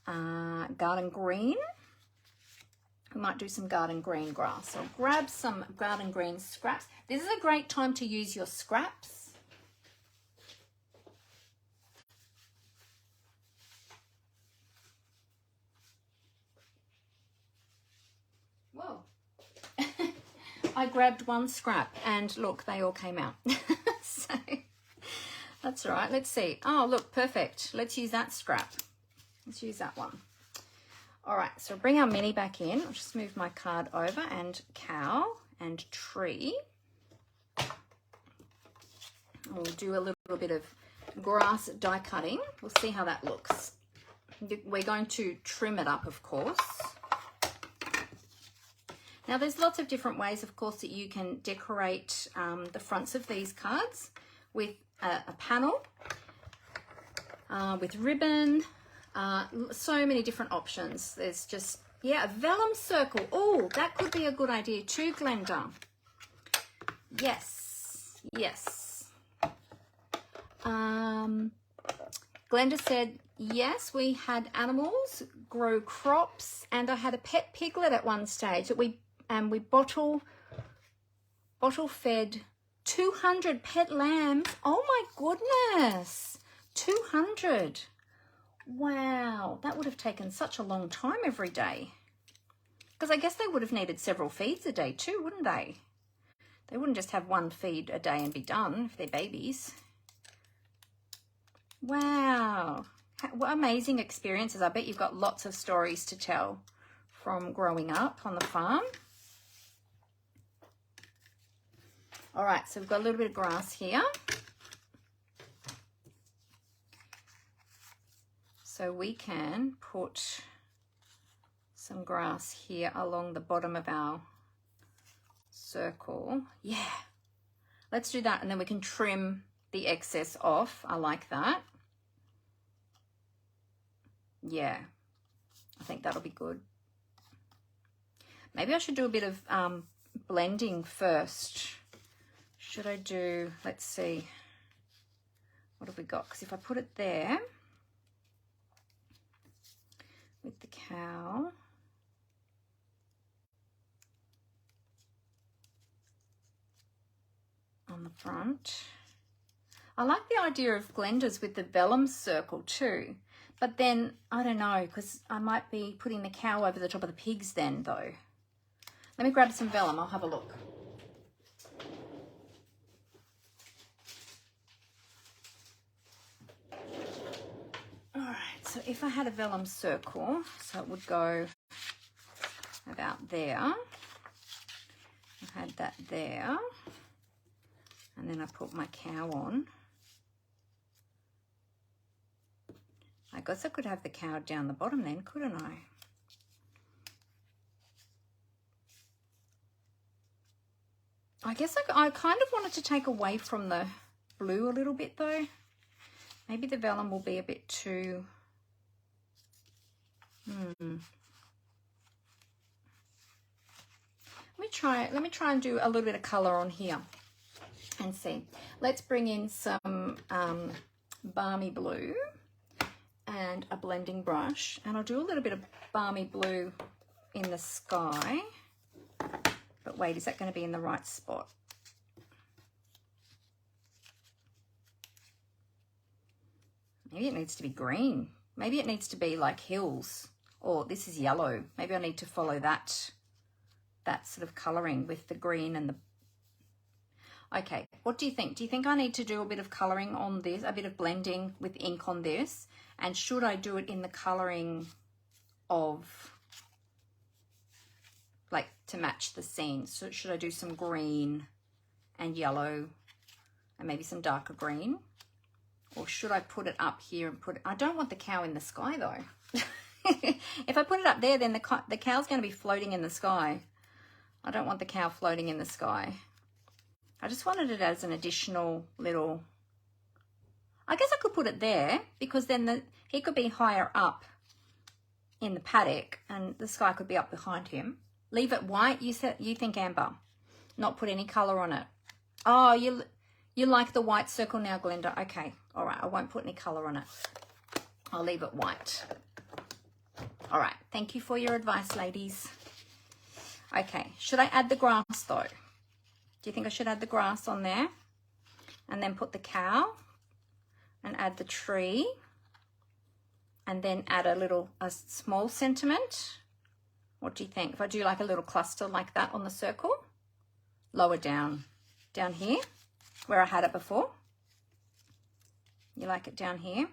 garden green. We might do some garden green grass. So grab some garden green scraps. This is a great time to use your scraps. Whoa. I grabbed one scrap and look, they all came out. So that's all right. Let's see. Oh, look, perfect. Let's use that scrap. Let's use that one. All right, so bring our mini back in. I'll just move my card over and cow and tree. We'll do a little bit of grass die cutting. We'll see how that looks. We're going to trim it up, of course. Now, there's lots of different ways, of course, that you can decorate the fronts of these cards with a panel, with ribbon, so many different options. There's just, yeah, a vellum circle. Oh, that could be a good idea too, Glenda. Yes, yes. Glenda said, yes, we had animals grow crops, and I had a pet piglet at one stage that we bottle fed 200 pet lambs. Oh my goodness, 200. Wow, that would have taken such a long time every day. Because I guess they would have needed several feeds a day too, wouldn't they? They wouldn't just have one feed a day and be done if they're babies. Wow, what amazing experiences. I bet you've got lots of stories to tell from growing up on the farm. All right, so we've got a little bit of grass here. So we can put some grass here along the bottom of our circle. Yeah, let's do that, and then we can trim the excess off. I like that. Yeah, I think that'll be good. Maybe I should do a bit of blending first. Should I do, let's see, what have we got? Because if I put it there with the cow, on the front. I like the idea of Glenda's with the vellum circle too, but then I don't know, because I might be putting the cow over the top of the pigs then though. Let me grab some vellum, I'll have a look. All right, so if I had a vellum circle, so it would go about there. I had that there, and then I put my cow on. I guess I could have the cow down the bottom then, couldn't I? I guess I kind of wanted to take away from the blue a little bit though. Maybe the vellum will be a bit too... Let me try and do a little bit of colour on here and see. Let's bring in some balmy blue and a blending brush, and I'll do a little bit of balmy blue in the sky. But wait, is that going to be in the right spot? Maybe it needs to be green. Maybe it needs to be like hills. Or this is yellow. Maybe I need to follow that sort of colouring with the green and the... Okay, what do you think? Do you think I need to do a bit of colouring on this, a bit of blending with ink on this? And should I do it in the colouring of, like, to match the scene? So should I do some green and yellow and maybe some darker green? Or should I put it up here and put it... I don't want the cow in the sky though. If I put it up there, then the cow's going to be floating in the sky. I don't want the cow floating in the sky. I just wanted it as an additional little, I guess I could put it there because then he could be higher up in the paddock and the sky could be up behind him. Leave it white, you think, Amber. Not put any colour on it. Oh, you like the white circle now, Glenda. Okay, all right, I won't put any colour on it. I'll leave it white. All right, thank you for your advice, ladies. Okay, should I add the grass though? Do you think I should add the grass on there? And then put the cow and add the tree and then add a small sentiment? What do you think? If I do like a little cluster like that on the circle, lower down here where I had it before. You like it down here?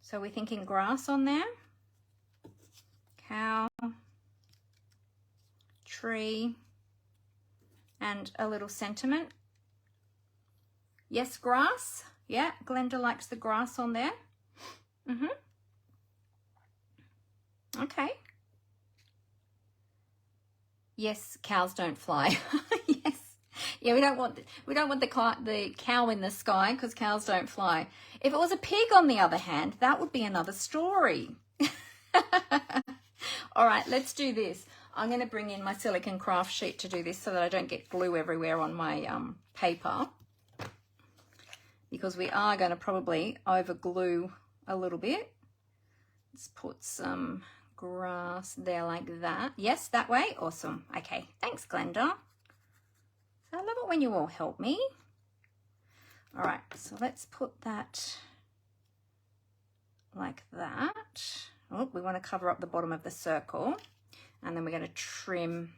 So we're thinking grass on there, cow, tree, and a little sentiment. Yes, grass. Yeah, Glenda likes the grass on there. Okay. Yes, cows don't fly. Yes. Yeah, we don't want the cow in the sky because cows don't fly. If it was a pig, on the other hand, that would be another story. All right, let's do this. I'm going to bring in my silicone craft sheet to do this so that I don't get glue everywhere on my paper, because we are going to probably over glue a little bit. Let's put some grass there like that. Yes, that way. Awesome. Okay, thanks, Glenda. I love it when you all help me. All right, so let's put that like that. Oh, we want to cover up the bottom of the circle, and then we're going to trim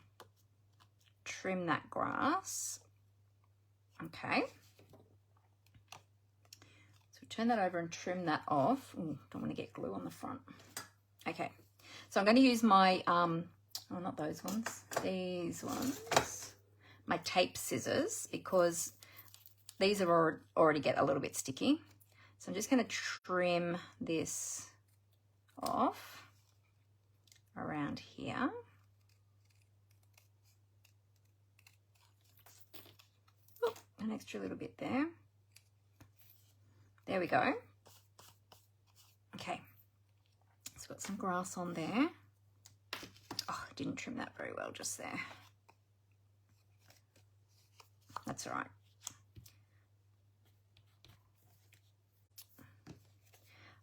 that grass. Okay. So turn that over and trim that off. Ooh, don't want to get glue on the front. Okay. So I'm going to use my, oh, not those ones, these ones, my tape scissors, because these are already get a little bit sticky. So I'm just going to trim this off around here. Oh, an extra little bit there. There we go. Okay. It's got some grass on there. Oh, I didn't trim that very well just there. That's all right.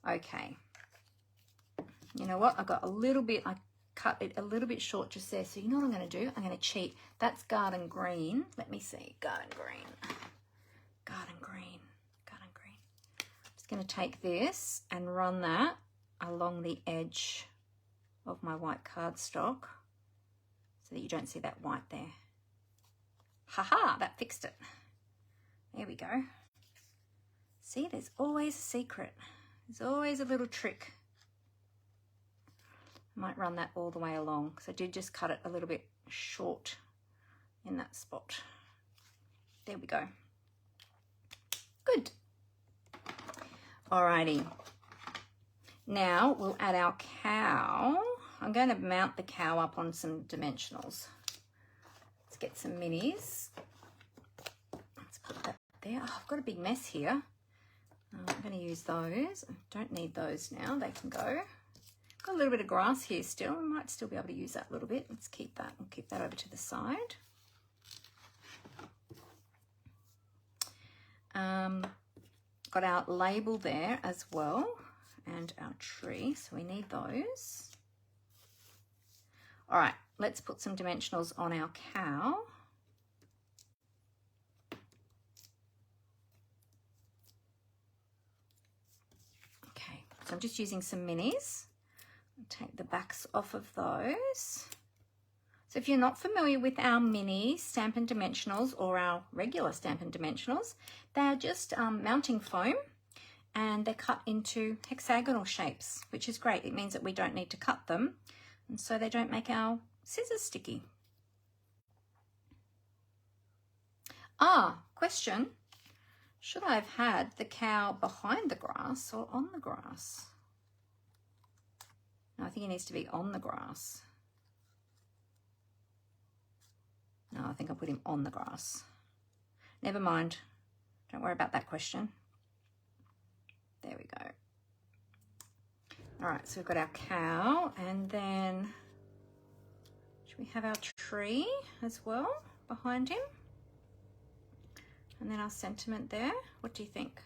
Okay. You know what? I got a little bit, I cut it a little bit short just there. So you know what I'm going to do? I'm going to cheat. That's garden green. Let me see. Garden green. Garden green. Garden green. I'm just going to take this and run that along the edge of my white cardstock so that you don't see that white there. Haha, that fixed it. There we go. See, there's always a secret. There's always a little trick. I might run that all the way along because I did just cut it a little bit short in that spot. There we go. Good. Alrighty. Now we'll add our cow. I'm going to mount the cow up on some dimensionals. Let's get some minis. Let's put that there. Oh, I've got a big mess here. I'm going to use those. I don't need those now. They can go. Got a little bit of grass here still. We might still be able to use that a little bit. Let's keep that. We'll keep that over to the side. Got our label there as well, and our tree, so we need those. All right, let's put some dimensionals on our cow. Okay, so I'm just using some minis. I'll take the backs off of those. So if you're not familiar with our mini Stampin' Dimensionals or our regular Stampin' Dimensionals, they're just mounting foam, and they're cut into hexagonal shapes, which is great. It means that we don't need to cut them, and so they don't make our scissors sticky. Question. Should I have had the cow behind the grass or on the grass? No, I think it needs to be on the grass. No, I think I put him on the grass. Never mind. Don't worry about that question. There we go. All right, so we've got our cow, and then should we have our tree as well behind him? And then our sentiment there. What do you think?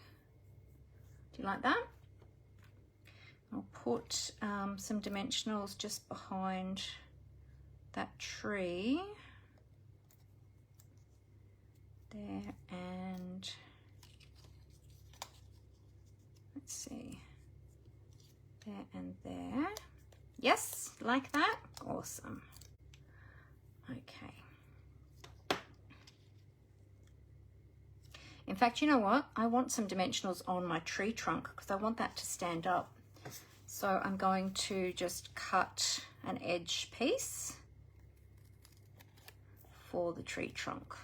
Do you like that? I'll put some dimensionals just behind that tree. There, and let's see, there and there. Yes, like that. Awesome. Okay. In fact, you know what? I want some dimensionals on my tree trunk because I want that to stand up. So I'm going to just cut an edge piece for the tree trunk.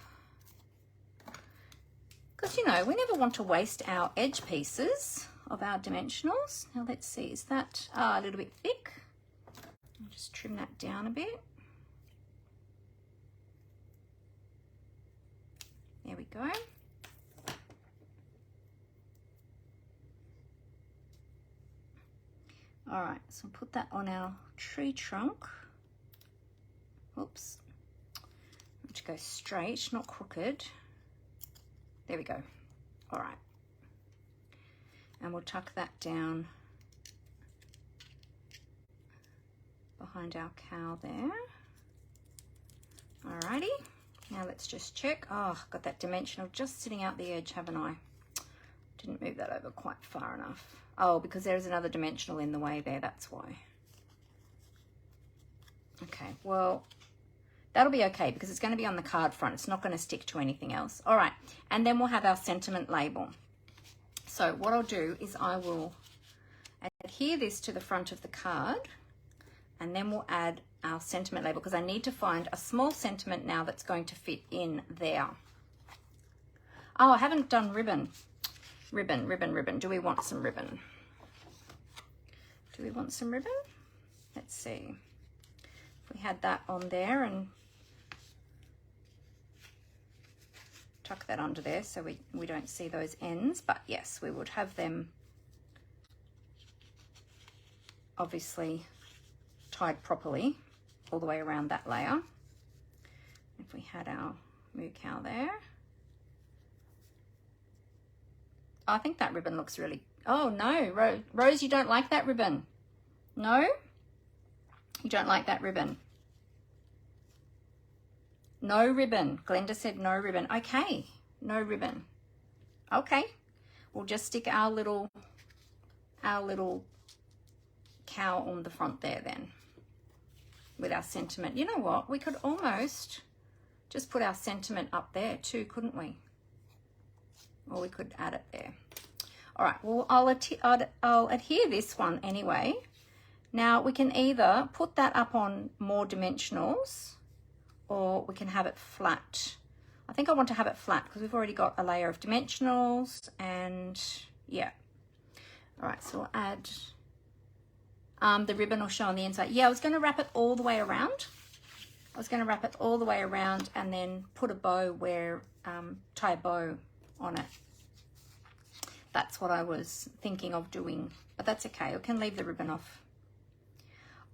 Because, you know, we never want to waste our edge pieces of our dimensionals. Now, let's see, is that a little bit thick? I'll just trim that down a bit. There we go. All right, so I'll put that on our tree trunk. Oops. To go straight, not crooked. There we go. All right. And we'll tuck that down behind our cow there. Alrighty. Now let's just check. Oh, got that dimensional just sitting out the edge, haven't I? Didn't move that over quite far enough. Oh, because there's another dimensional in the way there, that's why. Okay, well, that'll be okay because it's going to be on the card front. It's not going to stick to anything else. All right, and then we'll have our sentiment label. So what I'll do is I will adhere this to the front of the card, and then we'll add our sentiment label because I need to find a small sentiment now that's going to fit in there. Oh, I haven't done ribbon. Ribbon. Do we want some ribbon? Do we want some ribbon? Let's see. If we had that on there and tuck that under there so we don't see those ends, but yes, we would have them obviously tied properly all the way around that layer. If we had our moo cow there. I think that ribbon looks really, oh no, Rose, you don't like that ribbon? No? You don't like that ribbon? No ribbon. Glenda said no ribbon. Okay, no ribbon. Okay, we'll just stick our little cow on the front there then with our sentiment. You know what? We could almost just put our sentiment up there too, couldn't we? Or we could add it there. All right, well, I'll adhere this one anyway. Now, we can either put that up on more dimensionals or we can have it flat. I think I want to have it flat because we've already got a layer of dimensionals and yeah. All right, so we'll add the ribbon will show on the inside. Yeah, I was going to wrap it all the way around. And then put a bow where, tie a bow on it. That's what I was thinking of doing, but that's okay. I can leave the ribbon off.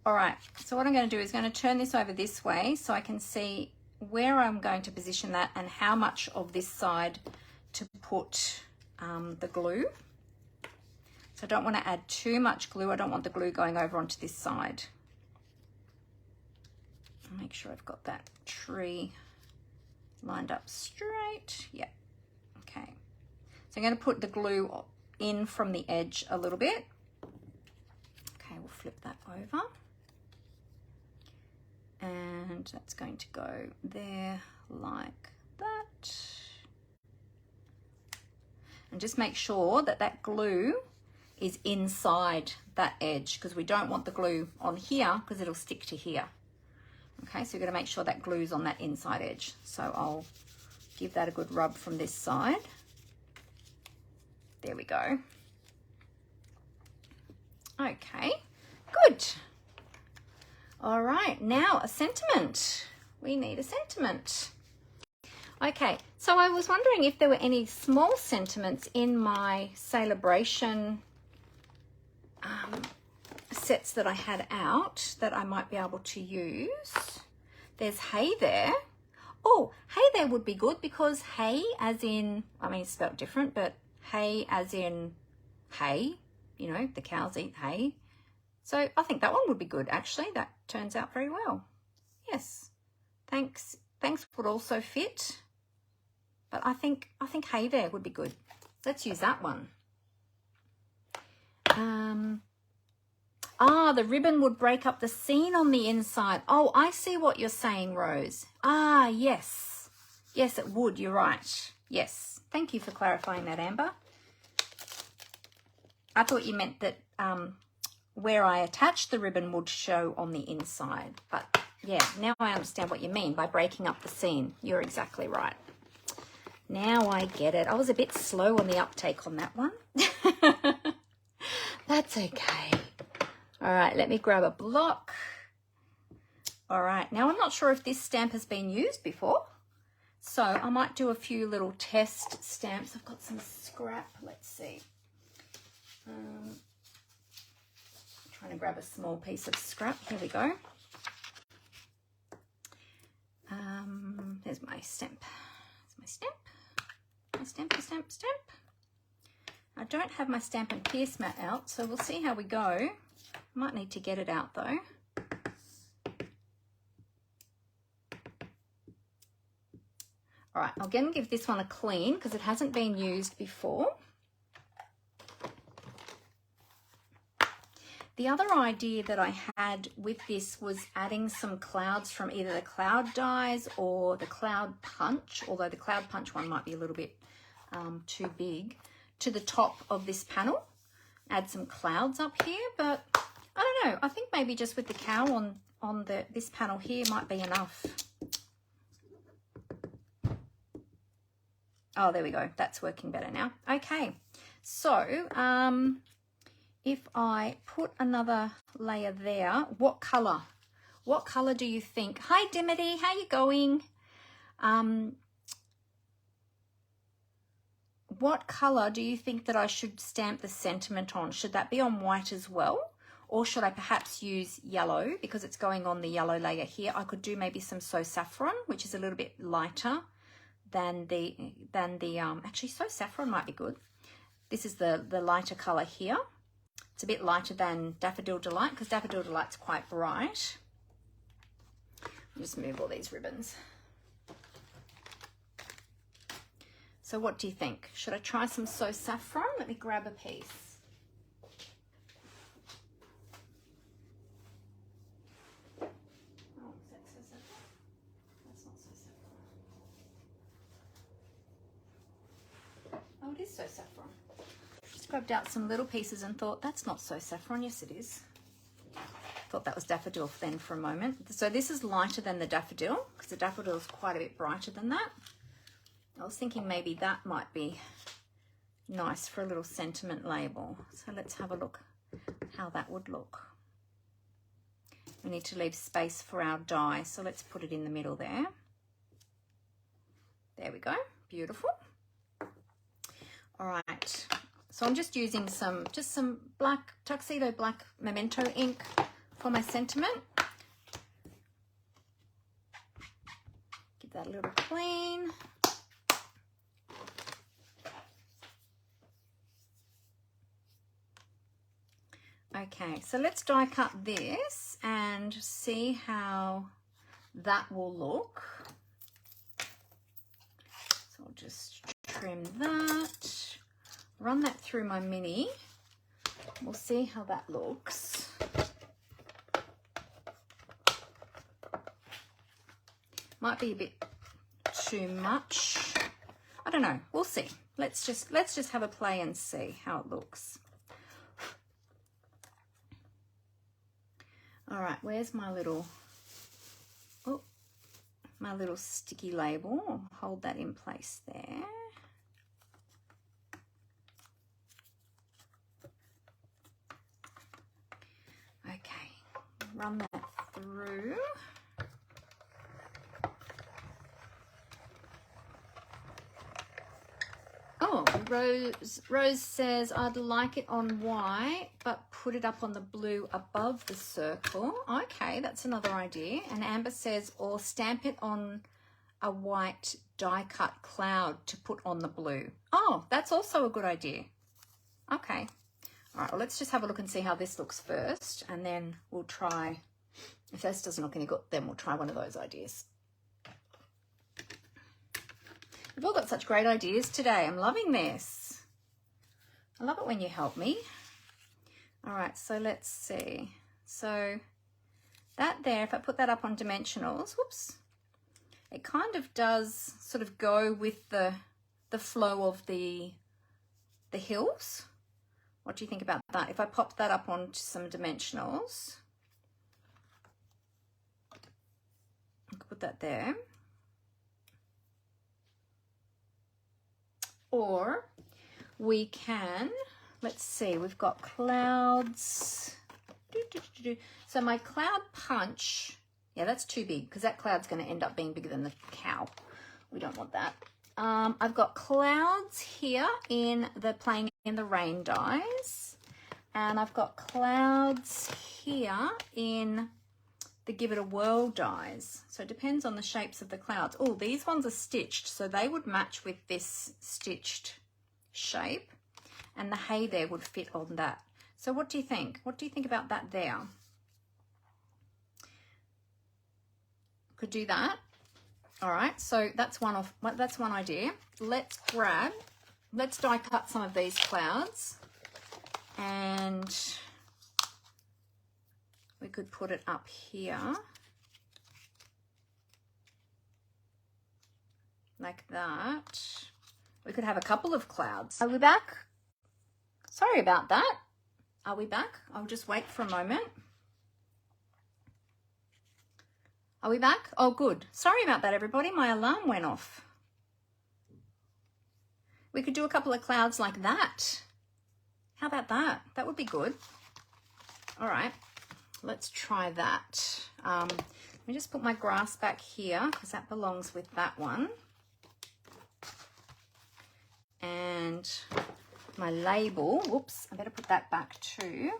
All right, so what I'm going to do is going to turn this over this way so I can see where I'm going to position that and how much of this side to put the glue. So I don't want to add too much glue. I don't want the glue going over onto this side. Make sure I've got that tree lined up straight. Yeah, okay. So I'm going to put the glue in from the edge a little bit. Okay, we'll flip that over. And that's going to go there like that. And just make sure that that glue is inside that edge because we don't want the glue on here because it'll stick to here. Okay, so you've got to make sure that glue's on that inside edge. So I'll give that a good rub from this side. There we go. Okay, good. All right, now a sentiment. We need a sentiment. Okay, so I was wondering if there were any small sentiments in my Sale-A-Bration sets that I had out that I might be able to use. There's hay there. Oh, hay there would be good because hay as in, I mean, it's spelled different, but hay as in hay, you know, the cows eat hay. So I think that one would be good, actually. That turns out very well. Yes, thanks would also fit. But I think hay there would be good. Let's use that one. The ribbon would break up the seam on the inside. Oh, I see what you're saying, Rose. Yes. Yes, it would. You're right. Yes. Thank you for clarifying that, Amber. I thought you meant that where I attached the ribbon would show on the inside. But yeah, now I understand what you mean by breaking up the seam. You're exactly right. Now I get it. I was a bit slow on the uptake on that one. That's okay. All right, let me grab a block. All right, now I'm not sure if this stamp has been used before, so I might do a few little test stamps. I've got some scrap. Let's see. Trying to grab a small piece of scrap. Here we go. There's my stamp. There's my stamp. Stamp. I don't have my Stampin' Pierce mat out, so we'll see how we go. Might need to get it out though. All right, I'm going to give this one a clean because it hasn't been used before. The other idea that I had with this was adding some clouds from either the cloud dies or the cloud punch, although the cloud punch one might be a little bit too big, to the top of this panel. Add some clouds up here, but I don't know. I think maybe just with the cow on this panel here might be enough. Oh, there we go. That's working better now. Okay, so if I put another layer there, what color? What color do you think? Hi, Dimity, how you going? What color do you think that I should stamp the sentiment on? Should that be on white as well? Or should I perhaps use yellow because it's going on the yellow layer here? I could do maybe some So Saffron, which is a little bit lighter than the actually So Saffron might be good. This is the lighter color here. It's a bit lighter than Daffodil Delight because Daffodil Delight's quite bright. I'll just move all these ribbons. So what do you think? Should I try some So Saffron? Let me grab a piece. Oh, is that So Saffron? That's not So Saffron. Oh, it is So Saffron. Just grabbed out some little pieces and thought, that's not So Saffron. Yes, it is. Thought that was daffodil then for a moment. So this is lighter than the daffodil because the daffodil is quite a bit brighter than that. I was thinking maybe that might be nice for a little sentiment label. So let's have a look how that would look. We need to leave space for our die, so let's put it in the middle there. There we go, beautiful. All right, so I'm just using some black, tuxedo black Memento ink for my sentiment. Give that a little clean. Okay, so let's die cut this and see how that will look. So I'll just trim that, run that through my mini. We'll see how that looks. Might be a bit too much. I don't know. We'll see. Let's just have a play and see how it looks. All right, where's my little, my little sticky label? I'll hold that in place there. Okay, run that through. Rose says, I'd like it on white, but put it up on the blue above the circle. Okay, that's another idea. And Amber says, or stamp it on a white die cut cloud to put on the blue. Oh, that's also a good idea. Okay. All right, well, let's just have a look and see how this looks first, and then we'll try, if this doesn't look any good, then we'll try one of those ideas. We've all got such great ideas today. I'm loving this. I love it when you help me. All right, so let's see. So that there, if I put that up on dimensionals, whoops, it kind of does sort of go with the flow of the hills. What do you think about that? If I pop that up onto some dimensionals, I could put that there. Or we can, let's see, we've got clouds. So my cloud punch, yeah, that's too big because that cloud's going to end up being bigger than the cow. We don't want that. I've got clouds here in the playing in the rain dies, and I've got clouds here in the give it a whirl dies. So it depends on the shapes of the clouds. Oh, these ones are stitched, so they would match with this stitched shape, and the hay there would fit on that. So what do you think? What do you think about that there? Could do that. All right, so that's one idea. Let's die cut some of these clouds, and we could put it up here like that. We could have a couple of clouds. Are we back? Sorry about that. Are we back? I'll just wait for a moment. Are we back? Oh, good. Sorry about that, everybody. My alarm went off. We could do a couple of clouds like that. How about that? That would be good. All right, let's try that. Let me just put my grass back here because that belongs with that one. And my label, whoops, I better put that back too.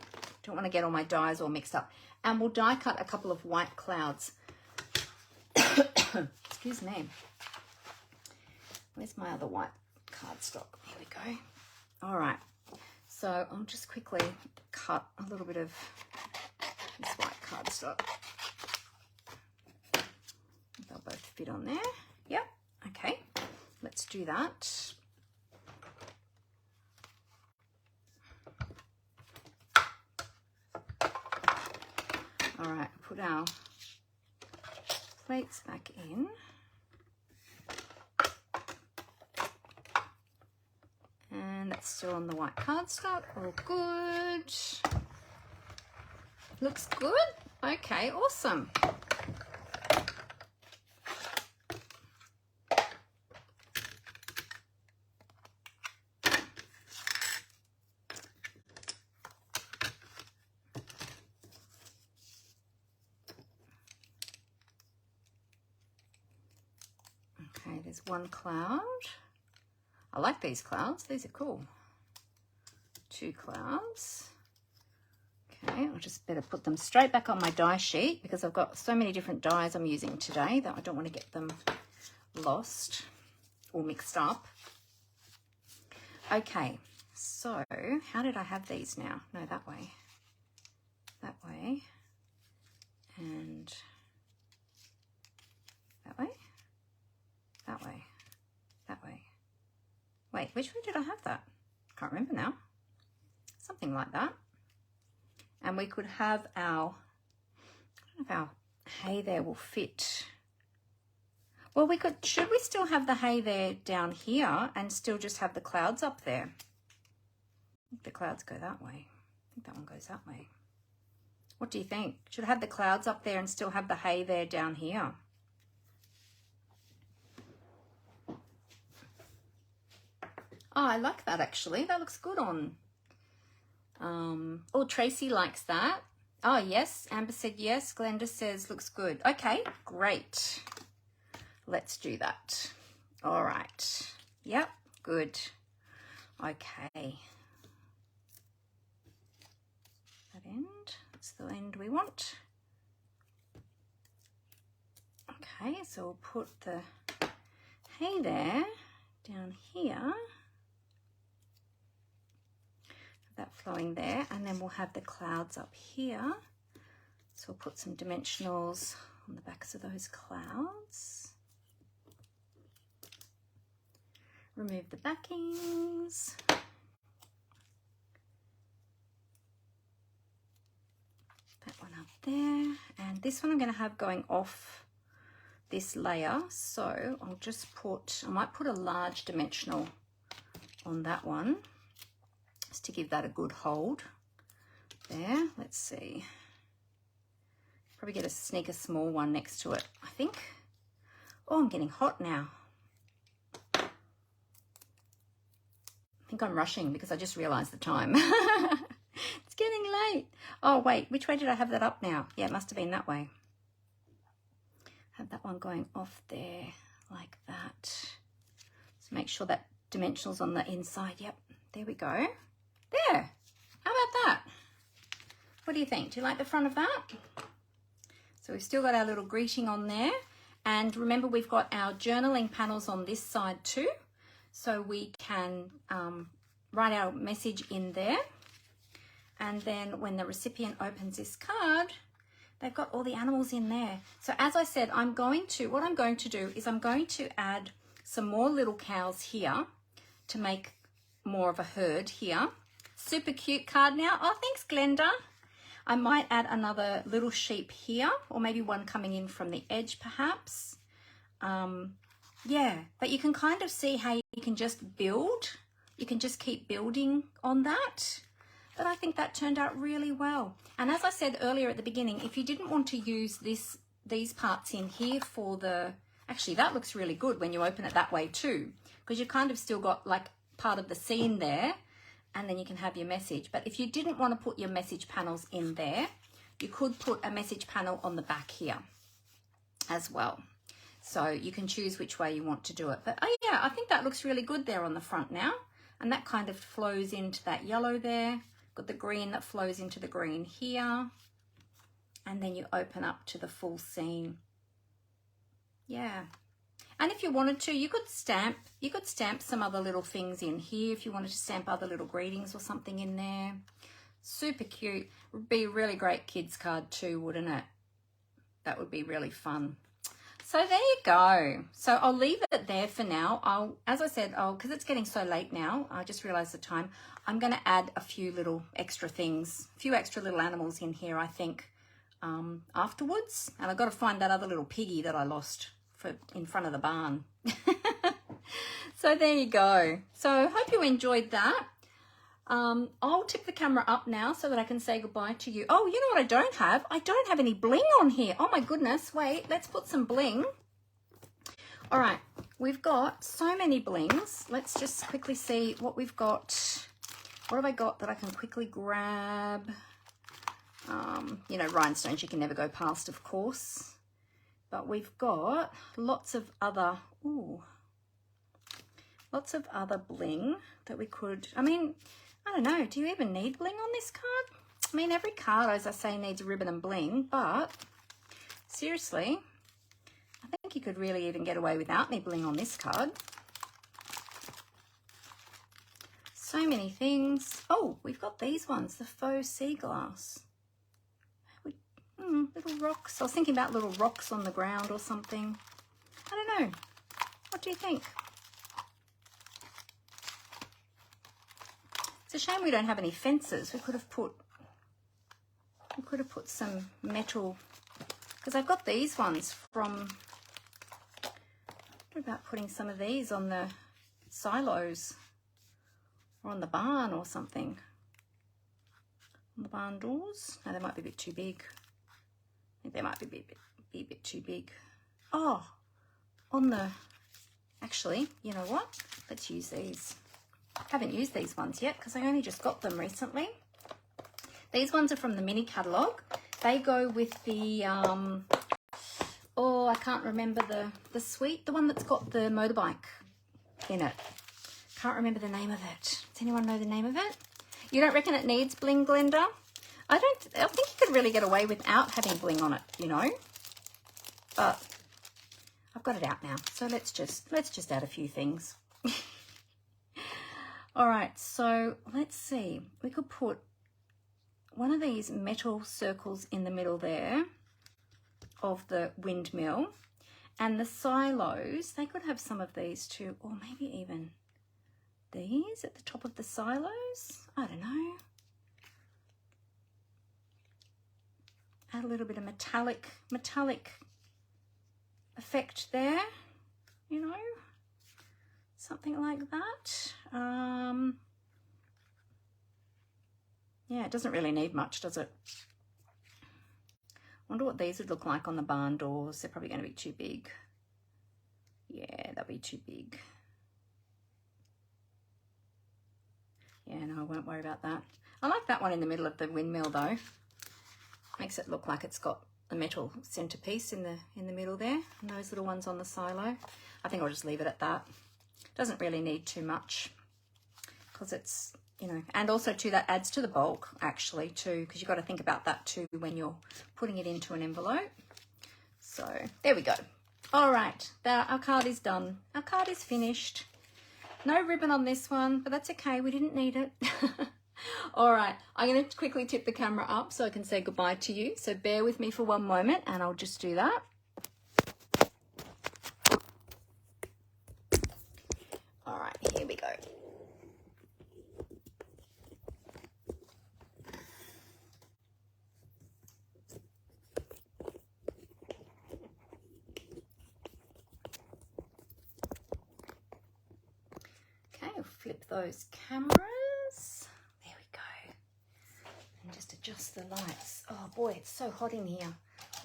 Don't want to get all my dies all mixed up. And we'll die cut a couple of white clouds. Excuse me. Where's my other white cardstock? Here we go. All right. So I'll just quickly cut a little bit of this white cardstock. They'll both fit on there. Yep. Okay. Let's do that. All right. Put our plates back in. And that's still on the white cardstock. All good. Looks good. Okay, awesome. Okay, there's one cloud. I like these clouds. These are cool. Two clouds. Okay, I'll just better put them straight back on my die sheet because I've got so many different dies I'm using today that I don't want to get them lost or mixed up. Okay, so how did I have these now? No, that way. That way. And that way. That way. That way. Wait, which way did I have that? Can't remember now. Something like that. And we could have our, I don't know if our hay there will fit. Well, we could, should we still have the hay there down here and still just have the clouds up there? I think the clouds go that way. I think that one goes that way. What do you think? Should I have the clouds up there and still have the hay there down here? Oh, I like that actually. That looks good on. Oh, Tracy likes that. Oh, yes. Amber said yes. Glenda says looks good. Okay, great. Let's do that. All right. Yep, good. Okay. That end, that's the end we want. Okay, so we'll put the hay there, down here. That flowing there, and then we'll have the clouds up here. So we'll put some dimensionals on the backs of those clouds. Remove the backings. That one up there, and this one I'm going to have going off this layer, so I'll just put, I might put a large dimensional on that one just to give that a good hold there. Let's see, probably get sneak a small one next to it, I think. Oh, I'm getting hot now. I think I'm rushing because I just realized the time. It's getting late. Oh wait, which way did I have that up now? Yeah, it must have been that way. Have that one going off there like that. So make sure that dimensional's on the inside. Yep, there we go. There, how about that? What do you think? Do you like the front of that? So we've still got our little greeting on there. And remember, we've got our journaling panels on this side too. So we can write our message in there. And then when the recipient opens this card, they've got all the animals in there. So as I said, what I'm going to do is I'm going to add some more little cows here to make more of a herd here. Super cute card now. Oh, thanks, Glenda. I might add another little sheep here, or maybe one coming in from the edge perhaps. Yeah, but you can kind of see how you can just build. You can just keep building on that. But I think that turned out really well. And as I said earlier at the beginning, if you didn't want to use these parts in here for the, actually that looks really good when you open it that way too, because you kind of still got like part of the scene there, and then you can have your message. But if you didn't want to put your message panels in there, you could put a message panel on the back here as well. So you can choose which way you want to do it. But oh yeah, I think that looks really good there on the front now. And that kind of flows into that yellow there. Got the green that flows into the green here. And then you open up to the full scene. Yeah. And if you wanted to, you could stamp some other little things in here if you wanted to stamp other little greetings or something in there. Super cute. Would be a really great kids card too, wouldn't it? That would be really fun. So there you go. So I'll leave it there for now. As I said, because it's getting so late now, I just realized the time. I'm going to add a few little extra things, a few extra little animals in here, I think, afterwards. And I've got to find that other little piggy that I lost in front of the barn. So there you go. So hope you enjoyed that. I'll tip the camera up now so that I can say goodbye to you. Oh, you know what I don't have? I don't have any bling on here. Oh my goodness. Wait, let's put some bling. All right, we've got so many blings. Let's just quickly see what we've got. What have I got that I can quickly grab? You know, rhinestones you can never go past, of course. But we've got lots of other, lots of other bling that we could, I mean, I don't know, do you even need bling on this card? I mean, every card, as I say, needs ribbon and bling, but seriously, I think you could really even get away without any bling on this card. So many things. Oh, we've got these ones, the faux sea glass. Little rocks. I was thinking about little rocks on the ground or something. I don't know. What do you think? It's a shame we don't have any fences. We could have put some metal, because I've got these ones from, what about putting some of these on the silos or on the barn or something? On the barn doors? No, they might be a bit too big. I think they might be a bit too big. Oh, on the, actually, you know what? Let's use these. I haven't used these ones yet because I only just got them recently. These ones are from the mini catalogue. They go with the, I can't remember the suite, the one that's got the motorbike in it. Can't remember the name of it. Does anyone know the name of it? You don't reckon it needs bling, Glenda? I think you could really get away without having bling on it, you know. But I've got it out now, so let's just add a few things. All right, so let's see. We could put one of these metal circles in the middle there of the windmill, and the silos, they could have some of these too, or maybe even these at the top of the silos. I don't know. Add a little bit of metallic effect there, you know, something like that. Yeah, it doesn't really need much, does it? Wonder what these would look like on the barn doors. They're probably going to be too big. Yeah, they'll be too big. Yeah, no, I won't worry about that. I like that one in the middle of the windmill though. Makes it look like it's got a metal centerpiece in the middle there, and those little ones on the silo. I think I'll just leave it at that. Doesn't really need too much because it's, you know, and also too, that adds to the bulk actually too, because you've got to think about that too when you're putting it into an envelope. So there we go. All right, our card is done. Our card is finished. No ribbon on this one, but that's okay. We didn't need it. All right, I'm going to quickly tip the camera up so I can say goodbye to you. So bear with me for one moment and I'll just do that. All right, here we go. Okay, I'll flip those cameras. There we go. And just adjust the lights. Oh boy, it's so hot in here.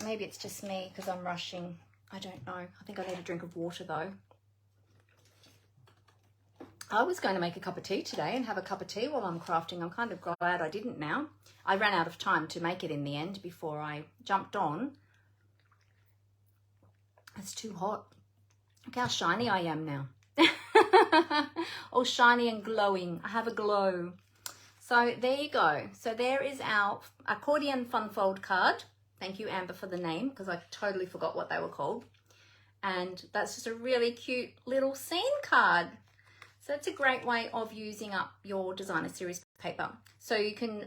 Maybe it's just me because I'm rushing. I don't know. I think I need a drink of water though. I was going to make a cup of tea today and have a cup of tea while I'm crafting. I'm kind of glad I didn't now. I ran out of time to make it in the end before I jumped on. It's too hot. Look how shiny I am now. All shiny and glowing. I have a glow. So there you go. So there is our Accordion Fun Fold card. Thank you, Amber, for the name, because I totally forgot what they were called. And that's just a really cute little scene card. So it's a great way of using up your designer series paper. So you can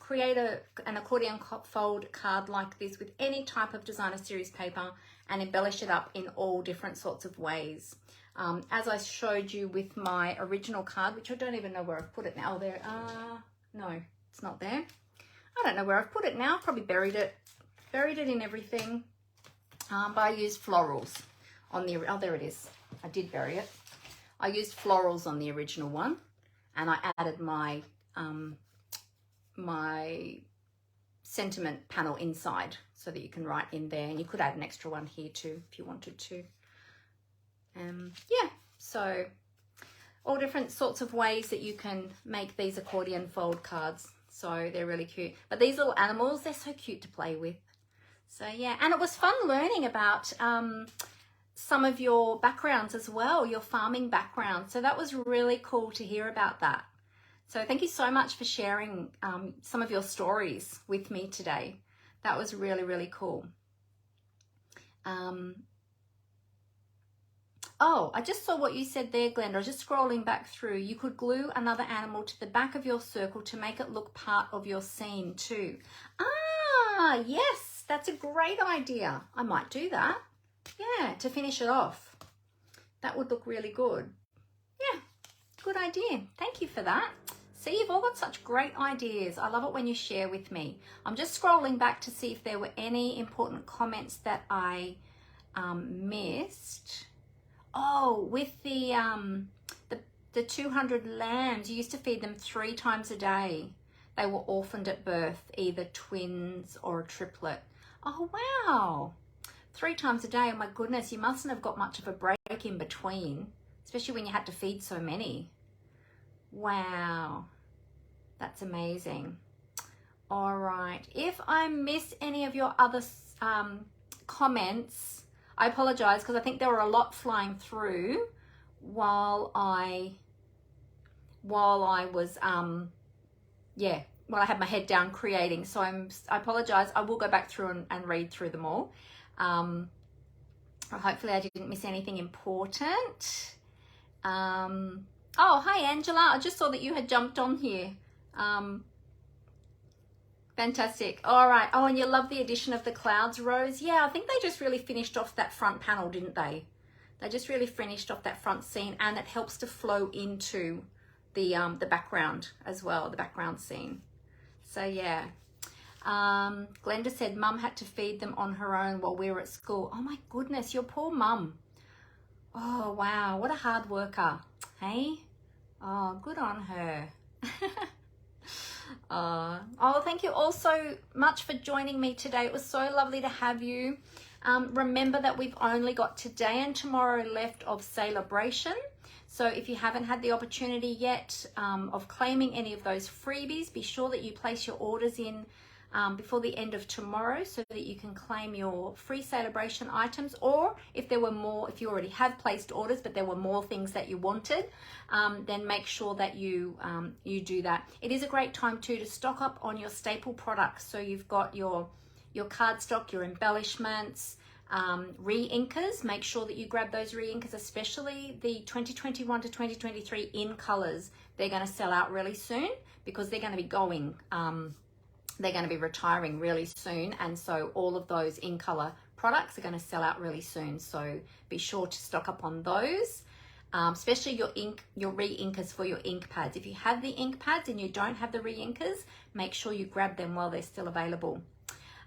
create an accordion fold card like this with any type of designer series paper and embellish it up in all different sorts of ways. As I showed you with my original card, which I don't even know where I've put it now. Oh, there, no, it's not there. I don't know where I've put it now. Probably buried it in everything. But I used florals on the, oh, there it is. I did bury it. I used florals on the original one, and I added my my sentiment panel inside so that you can write in there, and you could add an extra one here too if you wanted to. Yeah, so all different sorts of ways that you can make these accordion fold cards. So they're really cute. But these little animals, they're so cute to play with. So yeah, and it was fun learning about some of your backgrounds as well, your farming background. So that was really cool to hear about that. So thank you so much for sharing some of your stories with me today. That was really, really cool. Oh, I just saw what you said there, Glenda. I was just scrolling back through. You could glue another animal to the back of your circle to make it look part of your scene too. Ah, yes, that's a great idea. I might do that. Yeah, to finish it off. That would look really good. Yeah, good idea. Thank you for that. See, you've all got such great ideas. I love it when you share with me. I'm just scrolling back to see if there were any important comments that I missed. Oh, with the 200 lambs, you used to feed them 3 times a day. They were orphaned at birth, either twins or a triplet. Oh, wow. 3 times a day. Oh my goodness, you mustn't have got much of a break in between, especially when you had to feed so many. Wow, that's amazing. All right, if I miss any of your other comments, I apologize because I think there were a lot flying through while I while I was, yeah, while I had my head down creating. So I apologize. I will go back through and read through them all. Hopefully I didn't miss anything important. Oh, hi, Angela. I just saw that you had jumped on here. Fantastic. All right. Oh, and you love the addition of the clouds, Rose. Yeah, I think they just really finished off that front panel, didn't they? They just really finished off that front scene, and it helps to flow into the background as well, the background scene. So yeah. Glenda said mum had to feed them on her own while we were at school. Oh my goodness, your poor mum. Oh wow, what a hard worker. Hey? Oh, good on her. Oh, thank you all so much for joining me today. It was so lovely to have you. Remember that we've only got today and tomorrow left of Sale-A-Bration. So if you haven't had the opportunity yet of claiming any of those freebies, be sure that you place your orders in before the end of tomorrow so that you can claim your free Sale-A-Bration items. Or if there were more, if you already have placed orders but there were more things that you wanted, then make sure that you do that. It is a great time too to stock up on your staple products. So you've got your cardstock, your embellishments, re-inkers. Make sure that you grab those re-inkers, especially the 2021 to 2023 in colors. They're going to sell out really soon because they're going to be going, they're going to be retiring really soon, and so all of those in color products are going to sell out really soon. So be sure to stock up on those, especially your re-inkers for your ink pads. If you have the ink pads and you don't have the re-inkers, make sure you grab them while they're still available.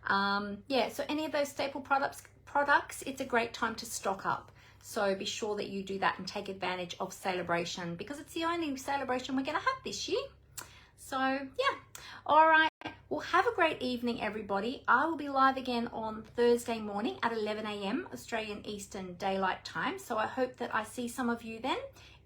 Yeah, so any of those staple products, it's a great time to stock up. So be sure that you do that and take advantage of Sale-A-Bration because it's the only Sale-A-Bration we're going to have this year. So yeah, all right. Well, have a great evening, everybody. I will be live again on Thursday morning at 11 a.m. Australian Eastern Daylight Time. So I hope that I see some of you then.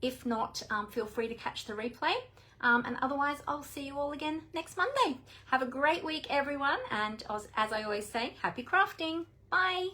If not, feel free to catch the replay. And otherwise, I'll see you all again next Monday. Have a great week, everyone. And as I always say, happy crafting. Bye.